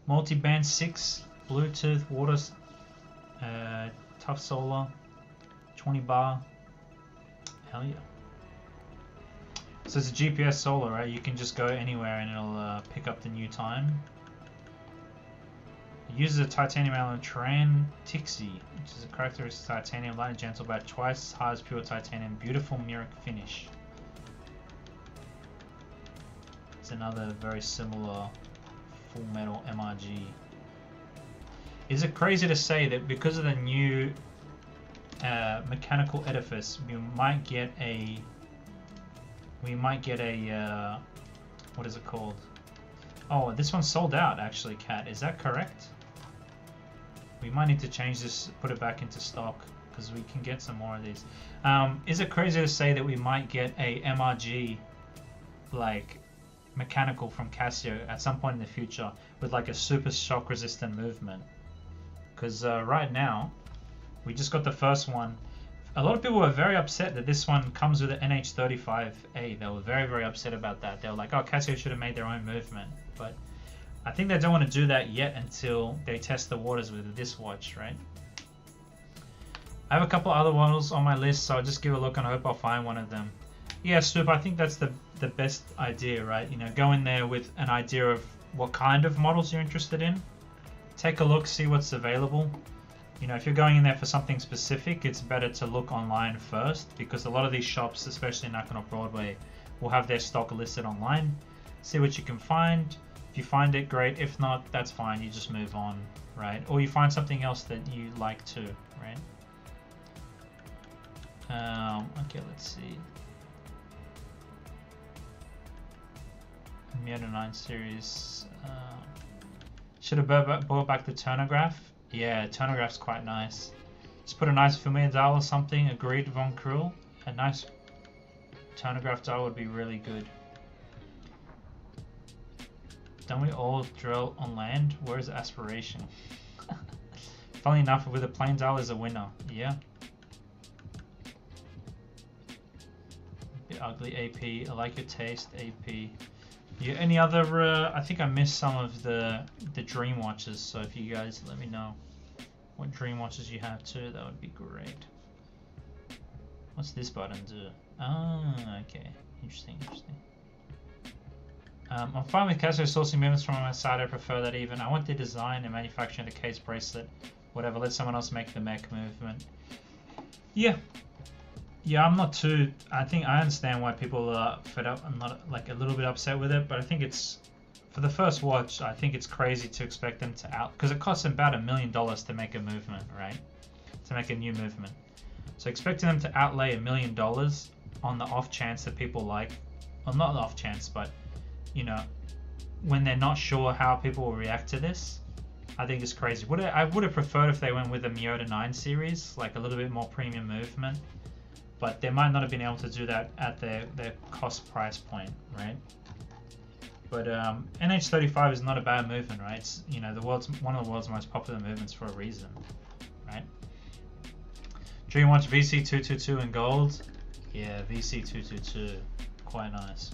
Multi-band 6, Bluetooth, water, tough solar, 20 bar. Hell yeah. So it's a GPS solar, right? You can just go anywhere and it'll pick up the new time. It uses a titanium alloy Tixie, which is a characteristic titanium, light and gentle, about twice as hard as pure titanium. Beautiful mirror finish. It's another very similar full metal MRG. Is it crazy to say that because of the new mechanical edifice, we might get a what is it called? Oh, this one's sold out actually, Kat. Is that correct? We might need to change this, put it back into stock, because we can get some more of these. Is it crazy to say that we might get a MRG, like, mechanical from Casio at some point in the future with like a super shock resistant movement? Because right now, we just got the first one. A lot of people were very upset that this one comes with an NH35A. They were very, very upset about that. They were like, oh, Casio should have made their own movement. But I think they don't want to do that yet until they test the waters with this watch, right? I have a couple other models on my list, so I'll just give a look and I hope I'll find one of them. Yeah, Stoop, I think that's the best idea, right? You know, go in there with an idea of what kind of models you're interested in. Take a look, see what's available. You know, if you're going in there for something specific, it's better to look online first, because a lot of these shops, especially in Nakano Broadway, will have their stock listed online. See what you can find. If you find it, great. If not, that's fine. You just move on, right? Or you find something else that you like too, right? Okay, let's see. Mille 9 series. Should have brought back the Turnograph. Yeah, Turnograph's quite nice. Just put a nice Vermeer dial or something. Agreed, Von Krul. A nice Turnograph dial would be really good. Don't we all drill on land? Where's aspiration? Funnily enough, with a plain dial is a winner. Yeah. Bit ugly AP. I like your taste, AP. Yeah, any other, I think I missed some of the dream watches, so if you guys let me know what dream watches you have too, that would be great. What's this button do? Ah, okay. Interesting, interesting. I'm fine with Casio sourcing movements from my side. I prefer that even. I want the design and manufacturing the case bracelet. Whatever, let someone else make the mech movement. Yeah. Yeah, I'm not too... I think I understand why people are fed up. I'm not like a little bit upset with it, but I think it's... For the first watch, I think it's crazy to expect them to out... Because it costs about $1 million to make a movement, right? To make a new movement. So expecting them to outlay $1 million on the off chance that people like... Well, not the off chance, but... You know, when they're not sure how people will react to this, I think it's crazy. I would have preferred if they went with a Miyota 9 series, like a little bit more premium movement, but they might not have been able to do that at their cost price point, right? But NH35 is not a bad movement, right? It's, you know, one of the world's most popular movements for a reason, right? Dreamwatch VC222 in gold, yeah, VC222. quite nice.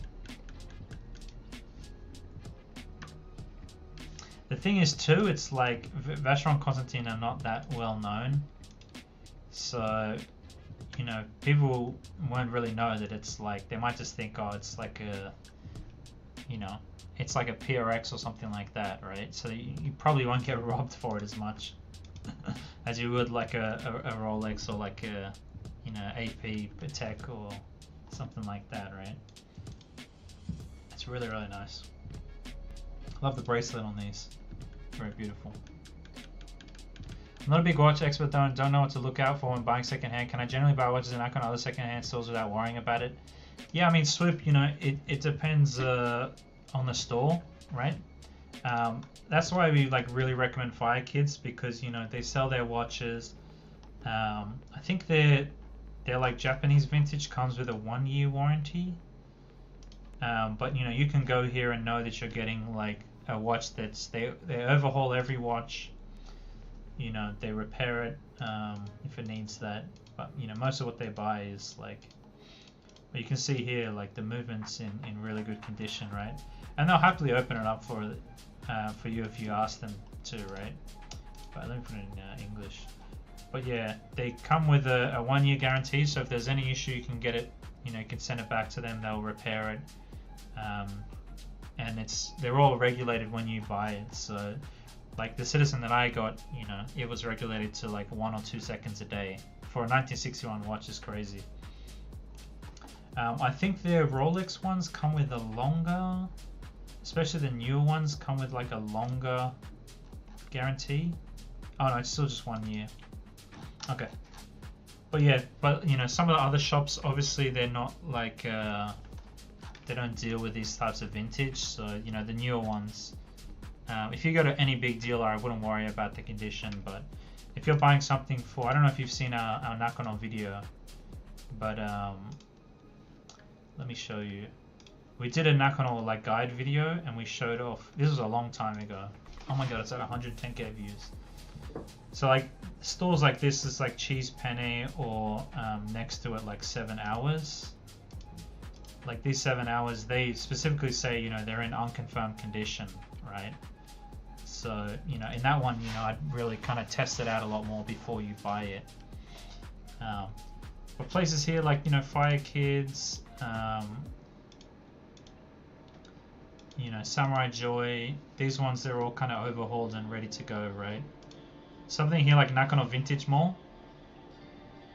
The thing is too, it's like Vacheron Constantin are not that well known, so you know, people won't really know that it's like, they might just think, oh, it's like a, you know, it's like a PRX or something like that, right? So you probably won't get robbed for it as much as you would like a Rolex or like a, you know, AP Patek or something like that, right? It's really, really nice. Love the bracelet on these. Very beautiful. I'm not a big watch expert, don't know what to look out for when buying secondhand. Can I generally buy watches in Icon and other secondhand stores without worrying about it? Yeah, I mean, Swoop, you know, it depends on the store, right? That's why we like really recommend Fire Kids, because you know they sell their watches. I think they're like Japanese vintage, comes with a 1-year warranty. But you know, you can go here and know that you're getting like a watch that's they overhaul every watch. You know, they repair it if it needs that. But you know, most of what they buy is like, you can see here like the movement's in really good condition, right? And they'll happily open it up for you if you ask them to, right? But let me put it in English. But yeah, they come with a 1-year guarantee, so if there's any issue, you can get it, you know, you can send it back to them, they'll repair it. And they're all regulated when you buy it, so like the Citizen that I got, you know, it was regulated to like 1 or 2 seconds a day. For a 1961 watch is crazy. I think their Rolex ones come with a longer, especially the newer ones come with like a longer guarantee. Oh no, it's still just 1 year. Okay. But yeah, but you know, some of the other shops, obviously they're not like, they don't deal with these types of vintage. So, you know, the newer ones, if you go to any big dealer, I wouldn't worry about the condition. But if you're buying something for, I don't know if you've seen our Nakano video, but let me show you. We did a Nakano like guide video and we showed off, this was a long time ago. Oh my god, it's at 110k views. So like stores like this is like Cheese Penne, or next to it like 7 Hours. Like these 7 Hours, they specifically say, you know, they're in unconfirmed condition, right? So, you know, in that one, you know, I'd really kind of test it out a lot more before you buy it. But places here like, you know, Fire Kids, you know, Samurai Joy, these ones, they're all kind of overhauled and ready to go, right? Something here like Nakano Vintage Mall,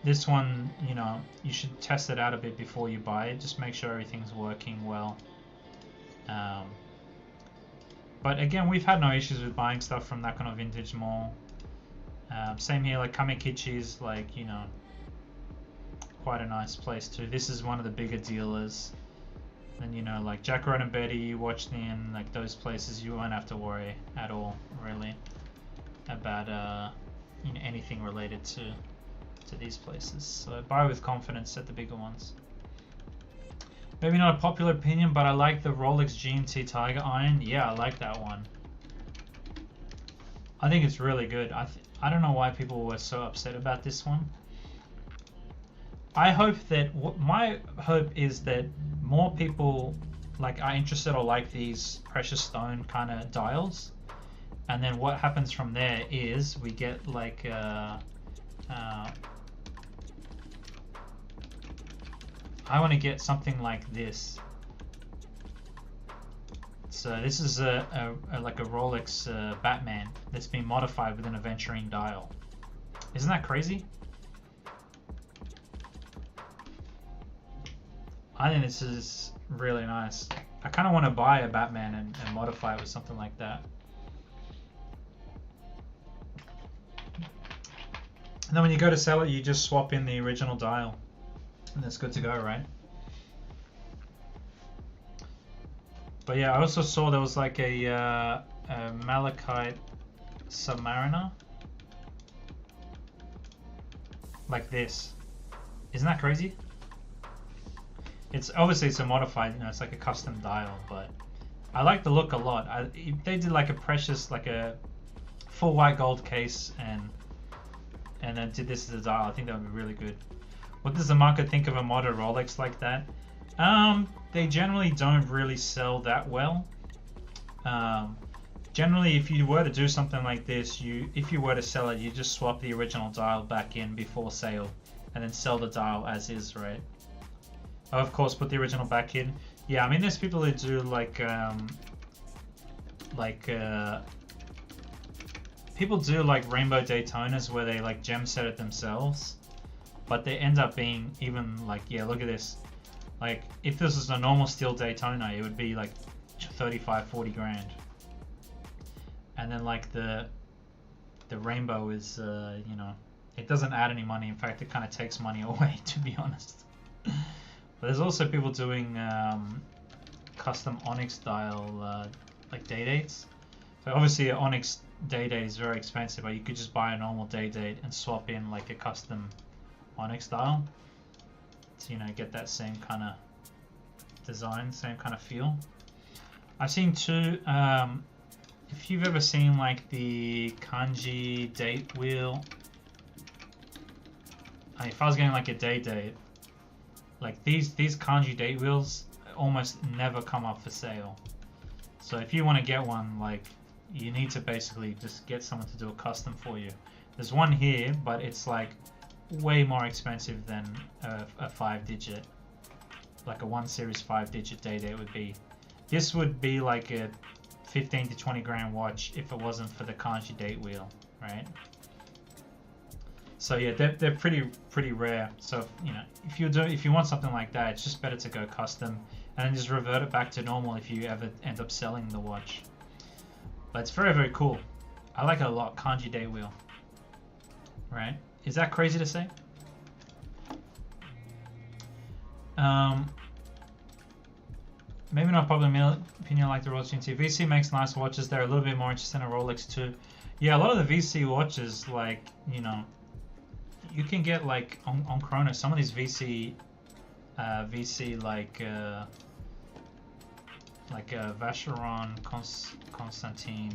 this one, you know, you should test it out a bit before you buy it, just make sure everything's working well. But again, we've had no issues with buying stuff from Nakano Vintage Mall. Same here, like Kamekichi's, like, you know, quite a nice place too. This is one of the bigger dealers. Then, you know, like Jacquard and Betty, Watchnian, like those places, you won't have to worry at all, really, about you know, anything related to these places. So buy with confidence at the bigger ones. Maybe not a popular opinion, but I like the Rolex GMT Tiger Iron. Yeah, I like that one. I think it's really good. I don't know why people were so upset about this one. I hope that, my hope is that more people like are interested or like these precious stone kind of dials, and then what happens from there is we get like I want to get something like this. So this is like a Rolex Batman that's been modified with an aventurine dial. Isn't that crazy? I think this is really nice. I kind of want to buy a Batman and modify it with something like that. And then when you go to sell it, you just swap in the original dial. And that's good to go, right? But yeah, I also saw there was like a malachite Submariner. Like this. Isn't that crazy? It's obviously it's a modified, you know, it's like a custom dial, but I like the look a lot. They did like a precious, like a full white gold case and then did this as a dial. I think that would be really good. What does the market think of a modern Rolex like that? They generally don't really sell that well. Generally, if you were to do something like this, if you were to sell it, you just swap the original dial back in before sale, and then sell the dial as is, right? Of course, put the original back in. Yeah, I mean, there's people who do people do like rainbow Daytonas where they like gem set it themselves, but they end up being even like, yeah, look at this. Like, if this was a normal steel Daytona, it would be like 35, 40 grand. And then like the rainbow is, you know, it doesn't add any money. In fact, it kind of takes money away, to be honest. But there's also people doing custom onyx style like day dates. So obviously an onyx day date is very expensive, but you could just buy a normal day date and swap in like a custom onyx style to, you know, get that same kind of design, same kind of feel. I've seen two, if you've ever seen like the kanji date wheel, I mean, if I was getting like a day date, like these kanji date wheels almost never come up for sale. So if you want to get one, like, you need to basically just get someone to do a custom for you. There's one here, but it's like way more expensive than a 5-digit, like a 1 series 5-digit day date would be. This would be like a 15 to 20 grand watch if it wasn't for the kanji date wheel, right? So yeah, they're pretty rare. So, you know, if you want something like that, it's just better to go custom and then just revert it back to normal if you ever end up selling the watch. But it's very, very cool. I like it a lot. Kanji day wheel, right? Is that crazy to say? Maybe not popular opinion like the Rolex GMT. VC makes nice watches. They're a little bit more interested in a Rolex too. Yeah, a lot of the VC watches, like, you know, you can get like on Chrono, some of these VC like Vacheron Constantin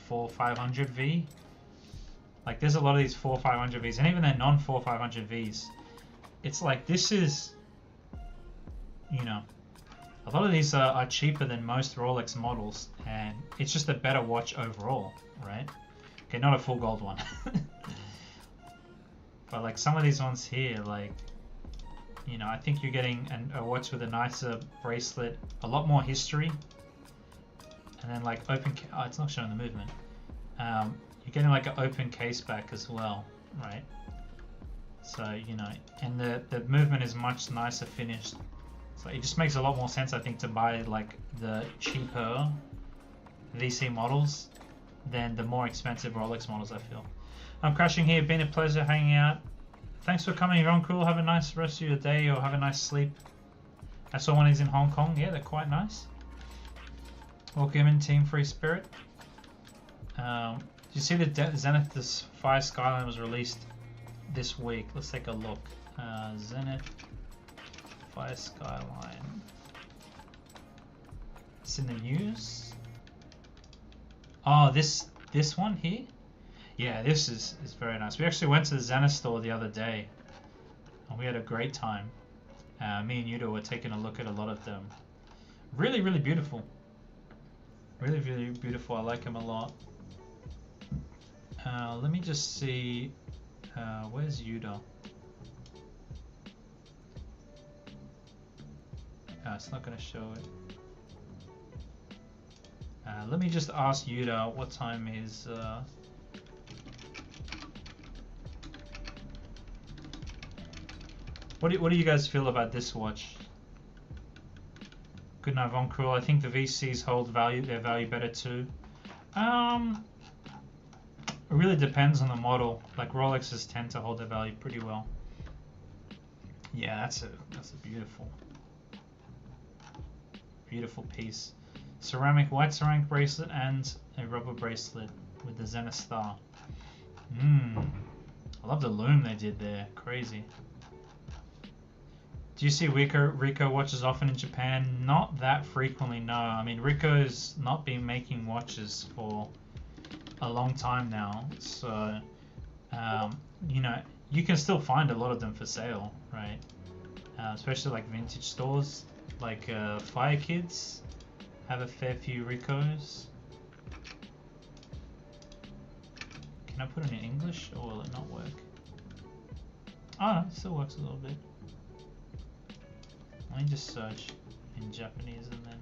4500V. Like, there's a lot of these 4500Vs, and even their non 4500Vs. It's like, this is, you know, a lot of these are cheaper than most Rolex models, and it's just a better watch overall, right? Okay, not a full gold one. But like some of these ones here, like, you know, I think you're getting a watch with a nicer bracelet, a lot more history, and then like open. Oh, it's not showing the movement. You're getting like an open case back as well, right? So, you know, and the movement is much nicer finished. So it just makes a lot more sense, I think, to buy like the cheaper VC models than the more expensive Rolex models, I feel. I'm crashing here. Been a pleasure hanging out. Thanks for coming, Ron. Cool. Have a nice rest of your day, or have a nice sleep. I saw one of these in Hong Kong. Yeah, they're quite nice. Welcome in, Team Free Spirit. Did you see the Zenith this Fire Skyline was released this week? Let's take a look. Zenith Fire Skyline. It's in the news. Oh, this one here. Yeah, this is very nice. We actually went to the Zenith store the other day, and we had a great time. Me and Yudo were taking a look at a lot of them. Really, really beautiful. Really, really beautiful. I like them a lot. Let me just see. Where's Yudo? It's not going to show it. Let me just ask Yuda what time is. What do you guys feel about this watch? Good night, Von Cruel. I think the VCs hold their value better too. It really depends on the model. Like, Rolexes tend to hold their value pretty well. Yeah, that's a beautiful piece. White ceramic bracelet and a rubber bracelet with the Zenith star. I love the loom they did there. Crazy. Do you see Ricoh watches often in Japan? Not that frequently, no. I mean, Ricoh's not been making watches for a long time now, so you know, you can still find a lot of them for sale, right? Especially like vintage stores. like Fire Kids have a fair few Ricos. Can I put it in English or will it not work? Oh no, it still works a little bit. Let me just search in Japanese and then...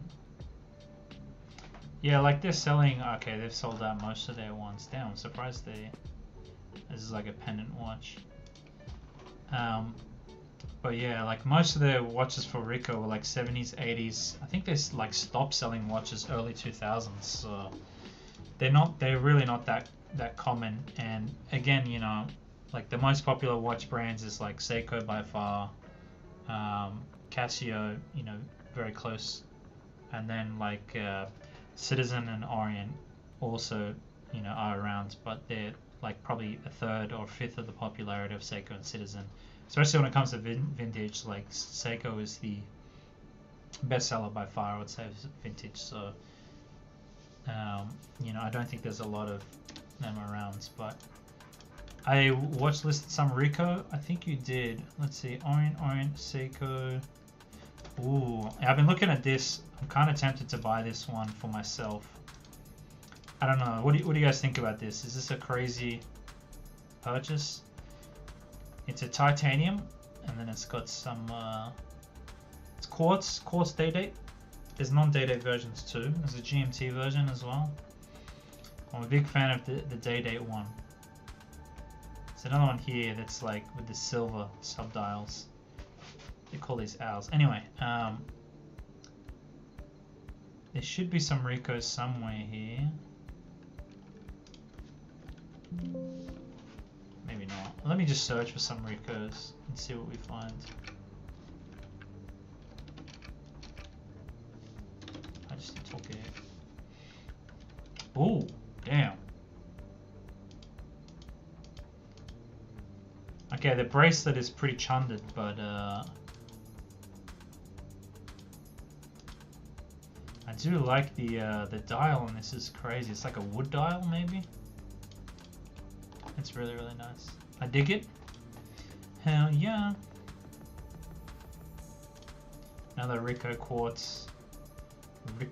Yeah, like they're selling... Okay, they've sold out most of their ones. Damn, I'm surprised they... This is like a pendant watch. But yeah, like most of their watches for Ricoh were like 70s, 80s. I think they like stopped selling watches early 2000s. So they're really not that common. And again, you know, like the most popular watch brands is like Seiko by far, Casio, you know, very close, and then like Citizen and Orient also, you know, are around, but they're like probably a third or fifth of the popularity of Seiko and Citizen. Especially when it comes to vintage, like Seiko is the best seller by far, I would say, vintage. So, you know, I don't think there's a lot of them around. But I watch listed some Ricoh. I think you did. Let's see, Orient, Seiko. Ooh, I've been looking at this. I'm kind of tempted to buy this one for myself. I don't know. What do you guys think about this? Is this a crazy purchase? It's a titanium, and then it's got some, it's quartz day date. There's non-day date versions too. There's a GMT version as well. I'm a big fan of the day date one. There's another one here that's like with the silver subdials. They call these owls. Anyway, there should be some Ricohs somewhere here. Maybe not. Let me just search for some Ricohs and see what we find. I just took it. Oh, damn. Okay, the bracelet is pretty chundered, but I do like the dial on this. Is crazy. It's like a wood dial, maybe. It's really, really nice. I dig it. Hell yeah. Another Ricoh quartz.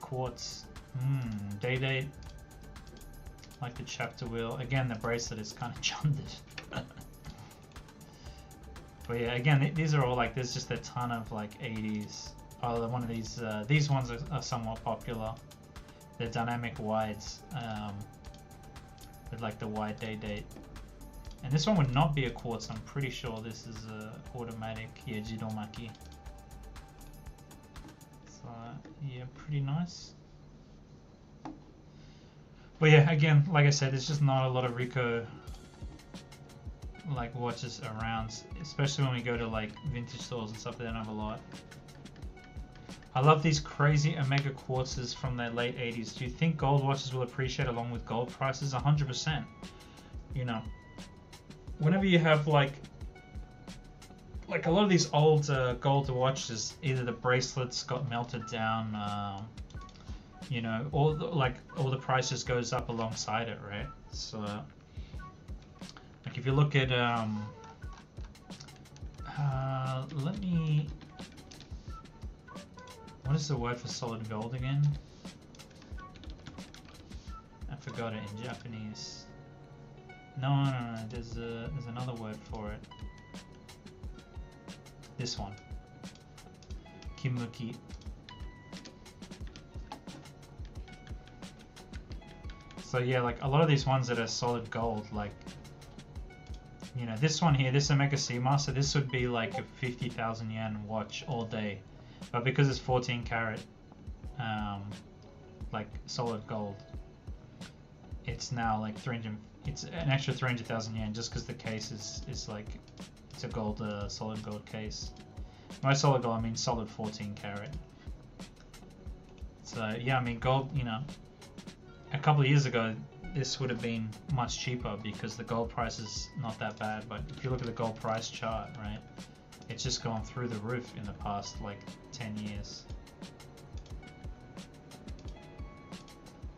Quartz. Day date. Like the chapter wheel. Again, the bracelet is kind of chundered. But yeah, again, these are all like, there's just a ton of like 80s. Oh, one of these ones are somewhat popular. They're dynamic wides. With like the wide day date. And this one would not be a quartz, I'm pretty sure this is a automatic, yeah, Jidomaki. So, yeah, pretty nice. But yeah, again, like I said, there's just not a lot of Ricoh like watches around, especially when we go to like vintage stores and stuff. They don't have a lot. I love these crazy Omega quartzes from the late 80s. Do you think gold watches will appreciate along with gold prices? 100%. You know, whenever you have like a lot of these old gold watches, either the bracelets got melted down, you know, or the price just goes up alongside it, right? So like if you look at let me, what is the word for solid gold again? I forgot it in Japanese. No, there's another word for it. This one. Kimuki. So yeah, like a lot of these ones that are solid gold, like, you know, this one here, this Omega Seamaster, this would be like a 50,000 yen watch all day. But because it's 14 karat, like solid gold, it's now like 300. It's an extra 300,000 yen just because the case is like, it's a gold, solid gold case. By solid gold, I mean solid 14 karat. So yeah, I mean gold, you know, a couple of years ago, this would have been much cheaper because the gold price is not that bad. But if you look at the gold price chart, right, it's just gone through the roof in the past like 10 years.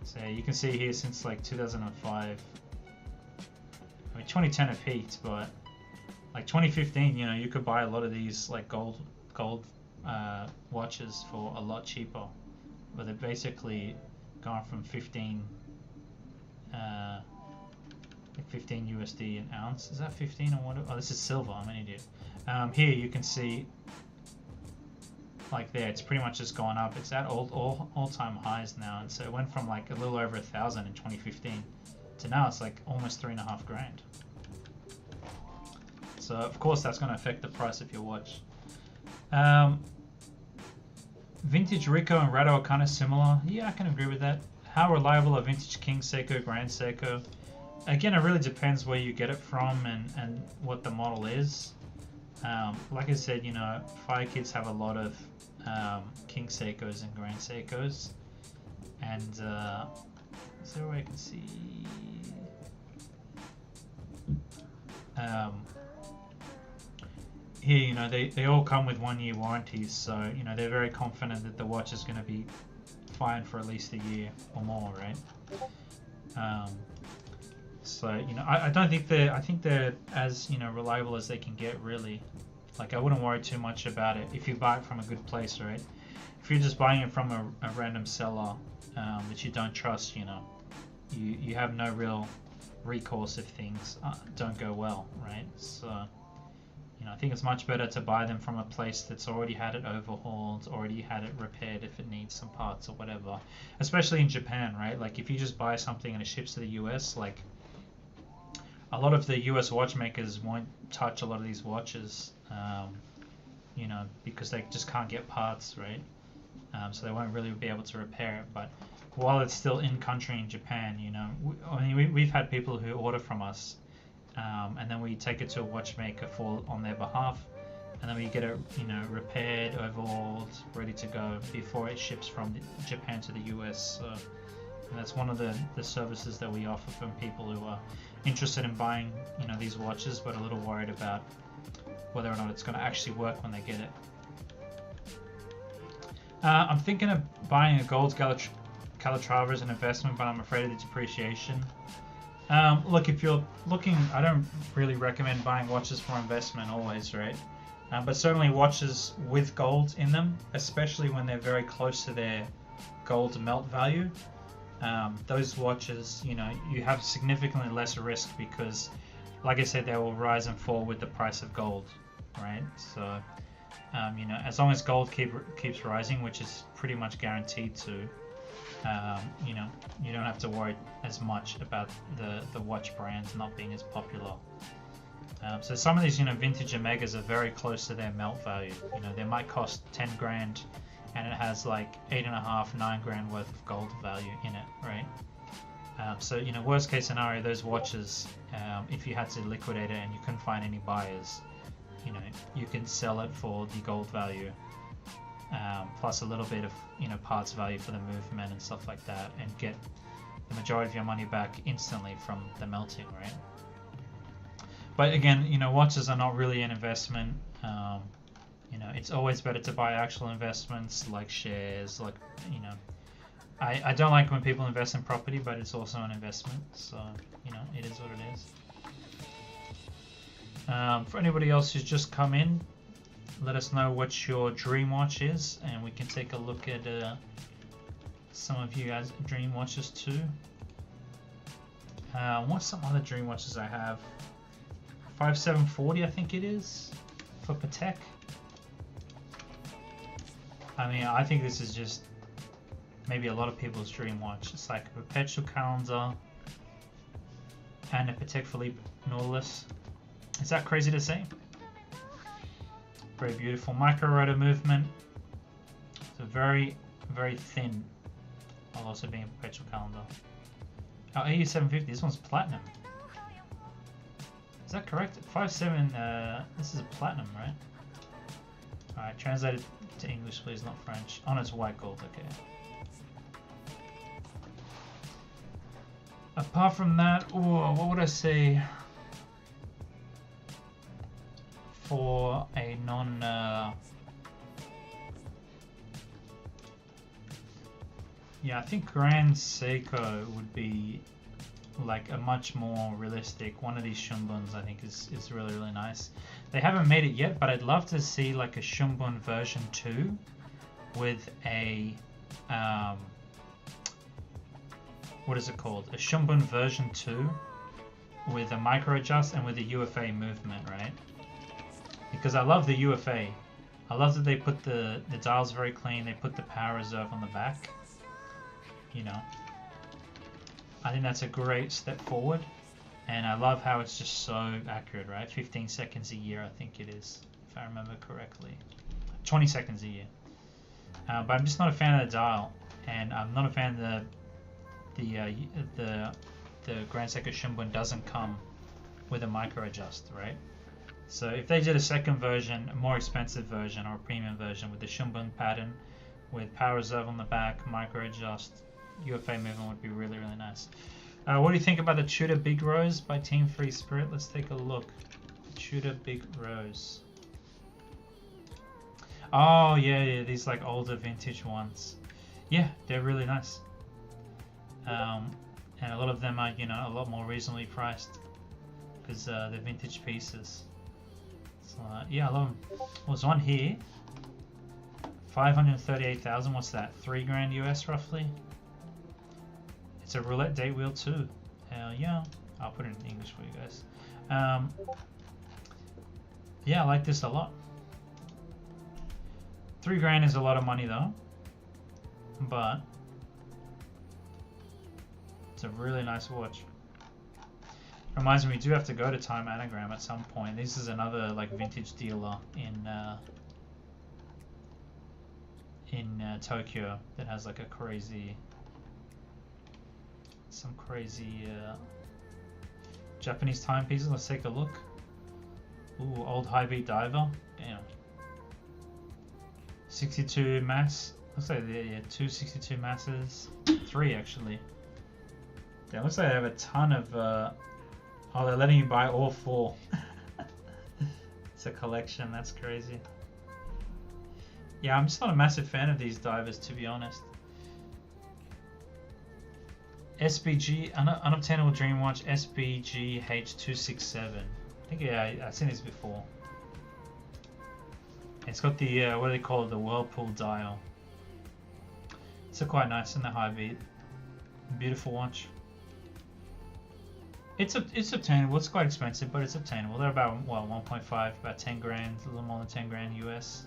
So you can see here since like 2005. I mean, 2010 it peaked, but like 2015, you know, you could buy a lot of these like gold watches for a lot cheaper, but they're basically gone from 15 USD an ounce. Is that 15 or what? Oh, this is silver. I'm an idiot. Here you can see, like there, it's pretty much just gone up. It's at all-time highs now, and so it went from like a little over 1,000 in 2015 to now it's like almost 3.5 grand. So of course that's going to affect the price of your watch. Vintage Ricoh and Rado are kind of similar. Yeah, I can agree with that. How reliable are vintage King Seiko, Grand Seiko? Again, it really depends where you get it from and what the model is. Like I said, you know, Fire Kids have a lot of King Seikos and Grand Seikos. And is there a way I can see? Here, you know, they all come with 1-year warranties, so, you know, they're very confident that the watch is going to be fine for at least a year or more, right? So, you know, I don't think I think they're as, you know, reliable as they can get, really. Like, I wouldn't worry too much about it if you buy it from a good place, right? If you're just buying it from a random seller that you don't trust, you know, you have no real recourse if things don't go well, right? So, you know, I think it's much better to buy them from a place that's already had it overhauled, already had it repaired if it needs some parts or whatever. Especially in Japan, right? Like, if you just buy something and it ships to the US, like, a lot of the US watchmakers won't touch a lot of these watches, you know, because they just can't get parts, right? So they won't really be able to repair it. But while it's still in country in Japan, you know, we've had people who order from us, and then we take it to a watchmaker on their behalf, and then we get it, you know, repaired, overhauled, ready to go before it ships from Japan to the US. So, and that's one of the services that we offer from people who are interested in buying, you know, these watches, but a little worried about whether or not it's going to actually work when they get it. I'm thinking of buying a gold Calatrava as an investment, but I'm afraid of the depreciation. Look, if you're looking, I don't really recommend buying watches for investment always, right? But certainly watches with gold in them, especially when they're very close to their gold melt value. Those watches, you know, you have significantly less risk because, like I said, they will rise and fall with the price of gold, right? So, you know, as long as gold keeps rising, which is pretty much guaranteed to, you know, you don't have to worry as much about the watch brands not being as popular. So some of these, you know, vintage Omegas are very close to their melt value. You know, they might cost 10 grand and it has like 8.5, 9 grand worth of gold value in it, right? So, you know, worst case scenario, those watches, if you had to liquidate it and you couldn't find any buyers, you know, you can sell it for the gold value, plus a little bit of, you know, parts value for the movement and stuff like that, and get the majority of your money back instantly from the melting, right? But again, you know, watches are not really an investment. You know, it's always better to buy actual investments like shares, like, you know, I don't like when people invest in property, but it's also an investment, so, you know, it is what it is. For anybody else who's just come in, let us know what your dream watch is, and we can take a look at some of you guys' dream watches too. What's some other dream watches I have? 5740, I think it is, for Patek. I mean, I think this is just maybe a lot of people's dream watch. It's like a perpetual calendar and a Patek Philippe Nautilus. Is that crazy to say? Very beautiful micro rotor movement. So very, very thin, while also being a perpetual calendar. Oh, AU750, this one's platinum. Is that correct? 5.7, this is a platinum, right? Alright, translated to English please, not French. Oh no, it's white gold, okay. Apart from that, ooh, what would I say for a non... yeah, I think Grand Seiko would be like a much more realistic one of these Shumbuns, I think is really, really nice. They haven't made it yet, but I'd love to see like a Shumbun version 2 with a what is it called? A Shumbun version 2 with a micro adjust and with a UFA movement, right? Because I love the UFA. I love that they put the dials very clean. They put the power reserve on the back. You know, I think that's a great step forward, and I love how it's just so accurate, right? 15 seconds a year, I think it is, if I remember correctly. 20 seconds a year. But I'm just not a fan of the dial, and I'm not a fan of the Grand Seiko Shumbun doesn't come with a micro adjust, right? So if they did a second version, a more expensive version or a premium version with the Shumbun pattern, with power reserve on the back, micro adjust, UFA movement would be really, really nice. What do you think about the Tudor Big Rose by Team Free Spirit? Let's take a look. Tudor Big Rose. Oh yeah, these like older vintage ones. Yeah, they're really nice. And a lot of them are, you know, a lot more reasonably priced because they're vintage pieces. So yeah, I love them. There's one here. 538,000. What's that? $3 grand US roughly. It's a roulette date wheel too. Hell yeah. I'll put it in English for you guys. Yeah, I like this a lot. $3 grand is a lot of money though, but it's a really nice watch. Reminds me, we do have to go to Time Anagram at some point. This is another like vintage dealer in Tokyo that has like a crazy, some crazy Japanese timepieces. Let's take a look. Ooh, old high beat diver. Damn. 62 mass. Looks like yeah, 2 62 masses. 3 actually. Damn, looks like they have a ton of. Oh, they're letting you buy all 4. It's a collection. That's crazy. Yeah, I'm just not a massive fan of these divers, to be honest. SBG, Unobtainable Dream Watch, SBG H267. I think, yeah, I've seen this before. It's got the, what do they call it, the Whirlpool dial. It's quite nice in the high beat. Beautiful watch. It's obtainable. It's quite expensive, but it's obtainable. They're about, what, 1.5, about 10 grand, a little more than 10 grand US.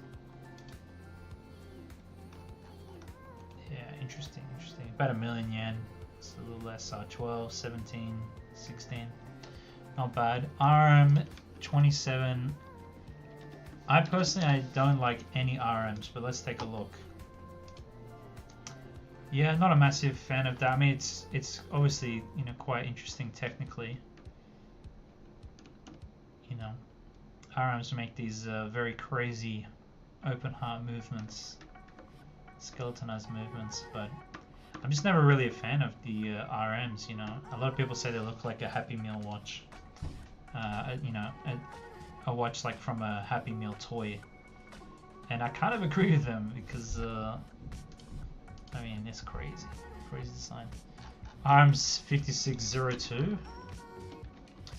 Yeah, interesting. About $1 million yen. It's a little less, 12, 17, 16. Not bad. RM27. I personally don't like any RMs, but let's take a look. Yeah, not a massive fan of that. I mean, it's obviously, you know, quite interesting technically. You know, RMs make these very crazy open heart movements, skeletonized movements, but I'm just never really a fan of the RMs. You know, a lot of people say they look like a Happy Meal watch. You know, a watch like from a Happy Meal toy, and I kind of agree with them because. I mean, it's crazy design. Arms 5602.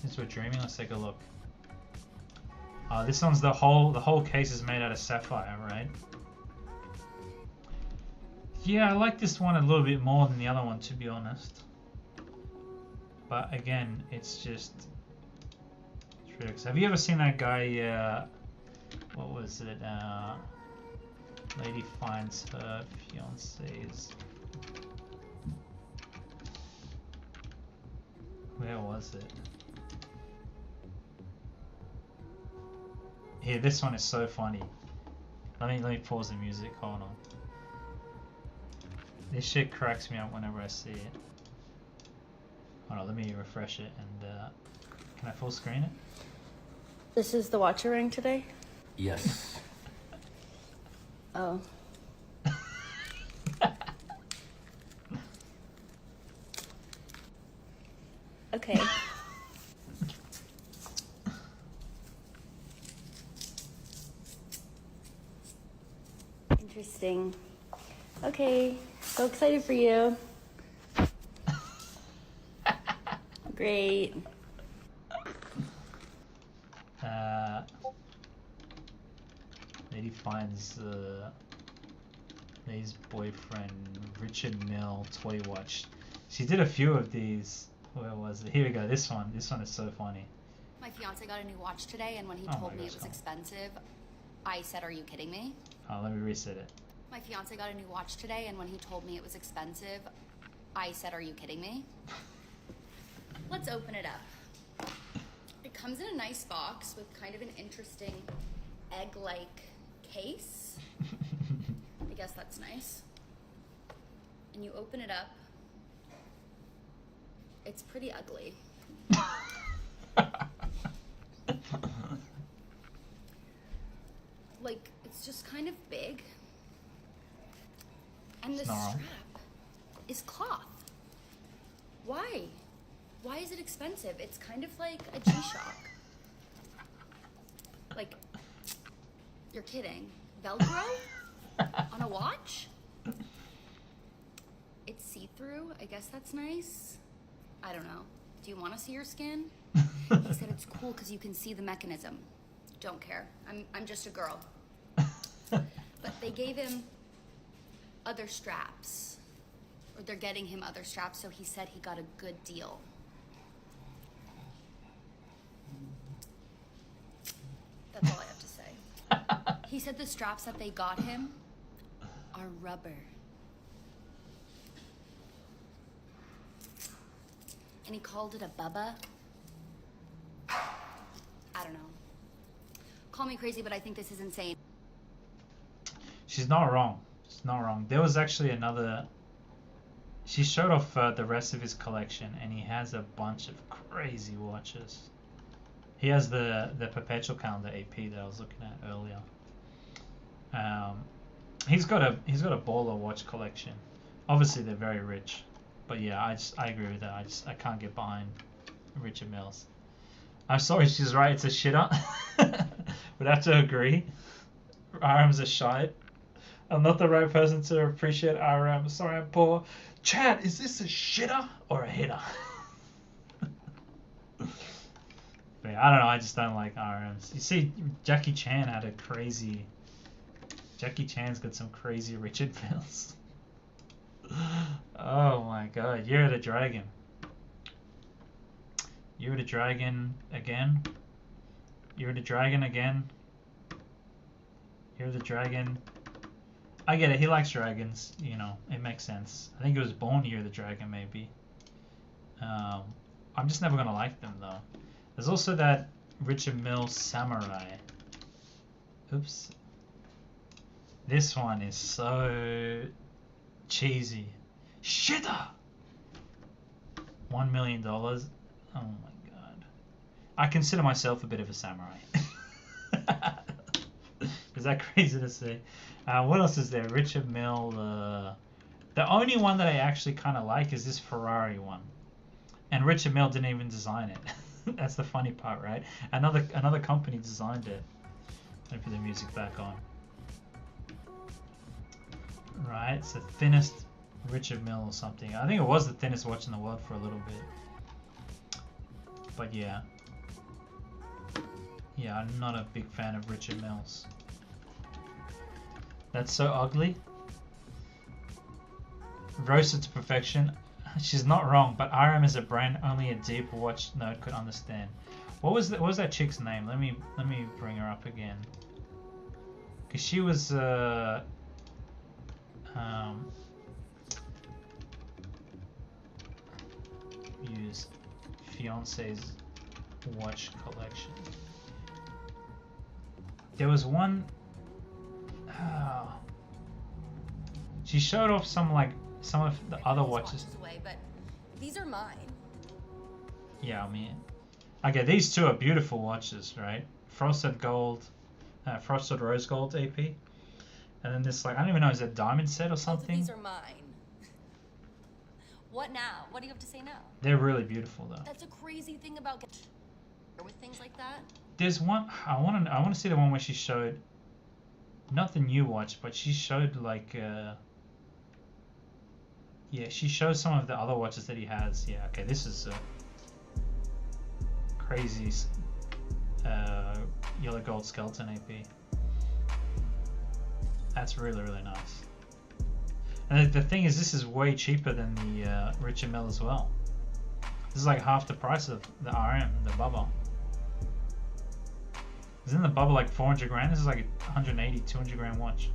Since we're dreaming, let's take a look. This one's the whole case is made out of sapphire, right? Yeah, I like this one a little bit more than the other one, to be honest. But again, it's just tricks. Have you ever seen that guy? What was it? Lady finds her fiance's. Where was it? Here, this one is so funny. Let me pause the music. Hold on. This shit cracks me up whenever I see it. Hold on, let me refresh it and can I full screen it? This is the watch you're wearing today? Yes. Oh. Okay. Interesting. Okay, so excited for you. Great. Lady finds lady's boyfriend Richard Mille toy watch. She did a few of these. Where was it? Here we go. This one is so funny. My fiance got a new watch today, and when he told me it was expensive, I said, "Are you kidding me?" Oh, let me reset it. My fiance got a new watch today, and when he told me it was expensive, I said, "Are you kidding me?" Let's open it up. It comes in a nice box with kind of an interesting egg-like case. I guess that's nice. And you open it up. It's pretty ugly. Like, it's just kind of big. And the strap is cloth. Why? Why is it expensive? It's kind of like a G-Shock. Like, you're kidding. Velcro? On a watch? It's see-through. I guess that's nice. I don't know. Do you want to see your skin? He said it's cool because you can see the mechanism. Don't care. I'm just a girl. But they gave him other straps. Or they're getting him other straps, so he said he got a good deal. That's all I have to say. He said the straps that they got him are rubber. And he called it a bubba. I don't know. Call me crazy, but I think this is insane. She's not wrong. She's not wrong. There was actually another... She showed off the rest of his collection, and he has a bunch of crazy watches. He has the perpetual calendar AP that I was looking at earlier. He's got a baller watch collection. Obviously, they're very rich, but yeah, I agree with that. I can't get behind Richard Mille's. I'm sorry, she's right. It's a shitter. Would have to agree. RM's a shite. I'm not the right person to appreciate RM. Sorry, I'm poor. Chad, is this a shitter or a hitter? But yeah, I don't know. I just don't like RMs. You see, Jackie Chan had a crazy. Jackie Chan's got some crazy Richard Milles. Oh my god, Year of the Dragon. Year of the Dragon again. Year of the Dragon again. Year of the Dragon. I get it, he likes dragons, you know, it makes sense. I think it was Born Year of the Dragon, maybe. I'm just never gonna like them, though. There's also that Richard Mille Samurai. Oops. This one is so cheesy. Shitter! $1 million. Oh my god. I consider myself a bit of a samurai. Is that crazy to say? What else is there? Richard Mille. The only one that I actually kind of like is this Ferrari one. And Richard Mille didn't even design it. That's the funny part, right? Another company designed it. Let me put the music back on. Right, it's the thinnest Richard Mille or something. I think it was the thinnest watch in the world for a little bit. But yeah. Yeah, I'm not a big fan of Richard Mille's. That's so ugly. Roasted to perfection. She's not wrong, but RM is a brand only a deep watch nerd could understand. What was that chick's name? Let me bring her up again. Cause she was use fiance's watch collection. There was one. She showed off some of the other watches. Away, but these are mine. Yeah, I mean, okay, these two are beautiful watches, right? Frosted gold, frosted rose gold AP, and then this I don't even know, is it a diamond set or something? These are mine. What now? What do you have to say now? They're really beautiful though. That's a crazy thing about with things like that. There's one I want to see the one where she showed. Not the new watch, but she showed yeah, she shows some of the other watches that he has. Yeah, okay, this is crazy yellow gold skeleton AP. That's really, really nice. And the thing is, this is way cheaper than the Richard Mille as well. This is like half the price of the RM, the Bubba. Isn't the Bubba like 400 grand? This is like a 180, 200 grand watch.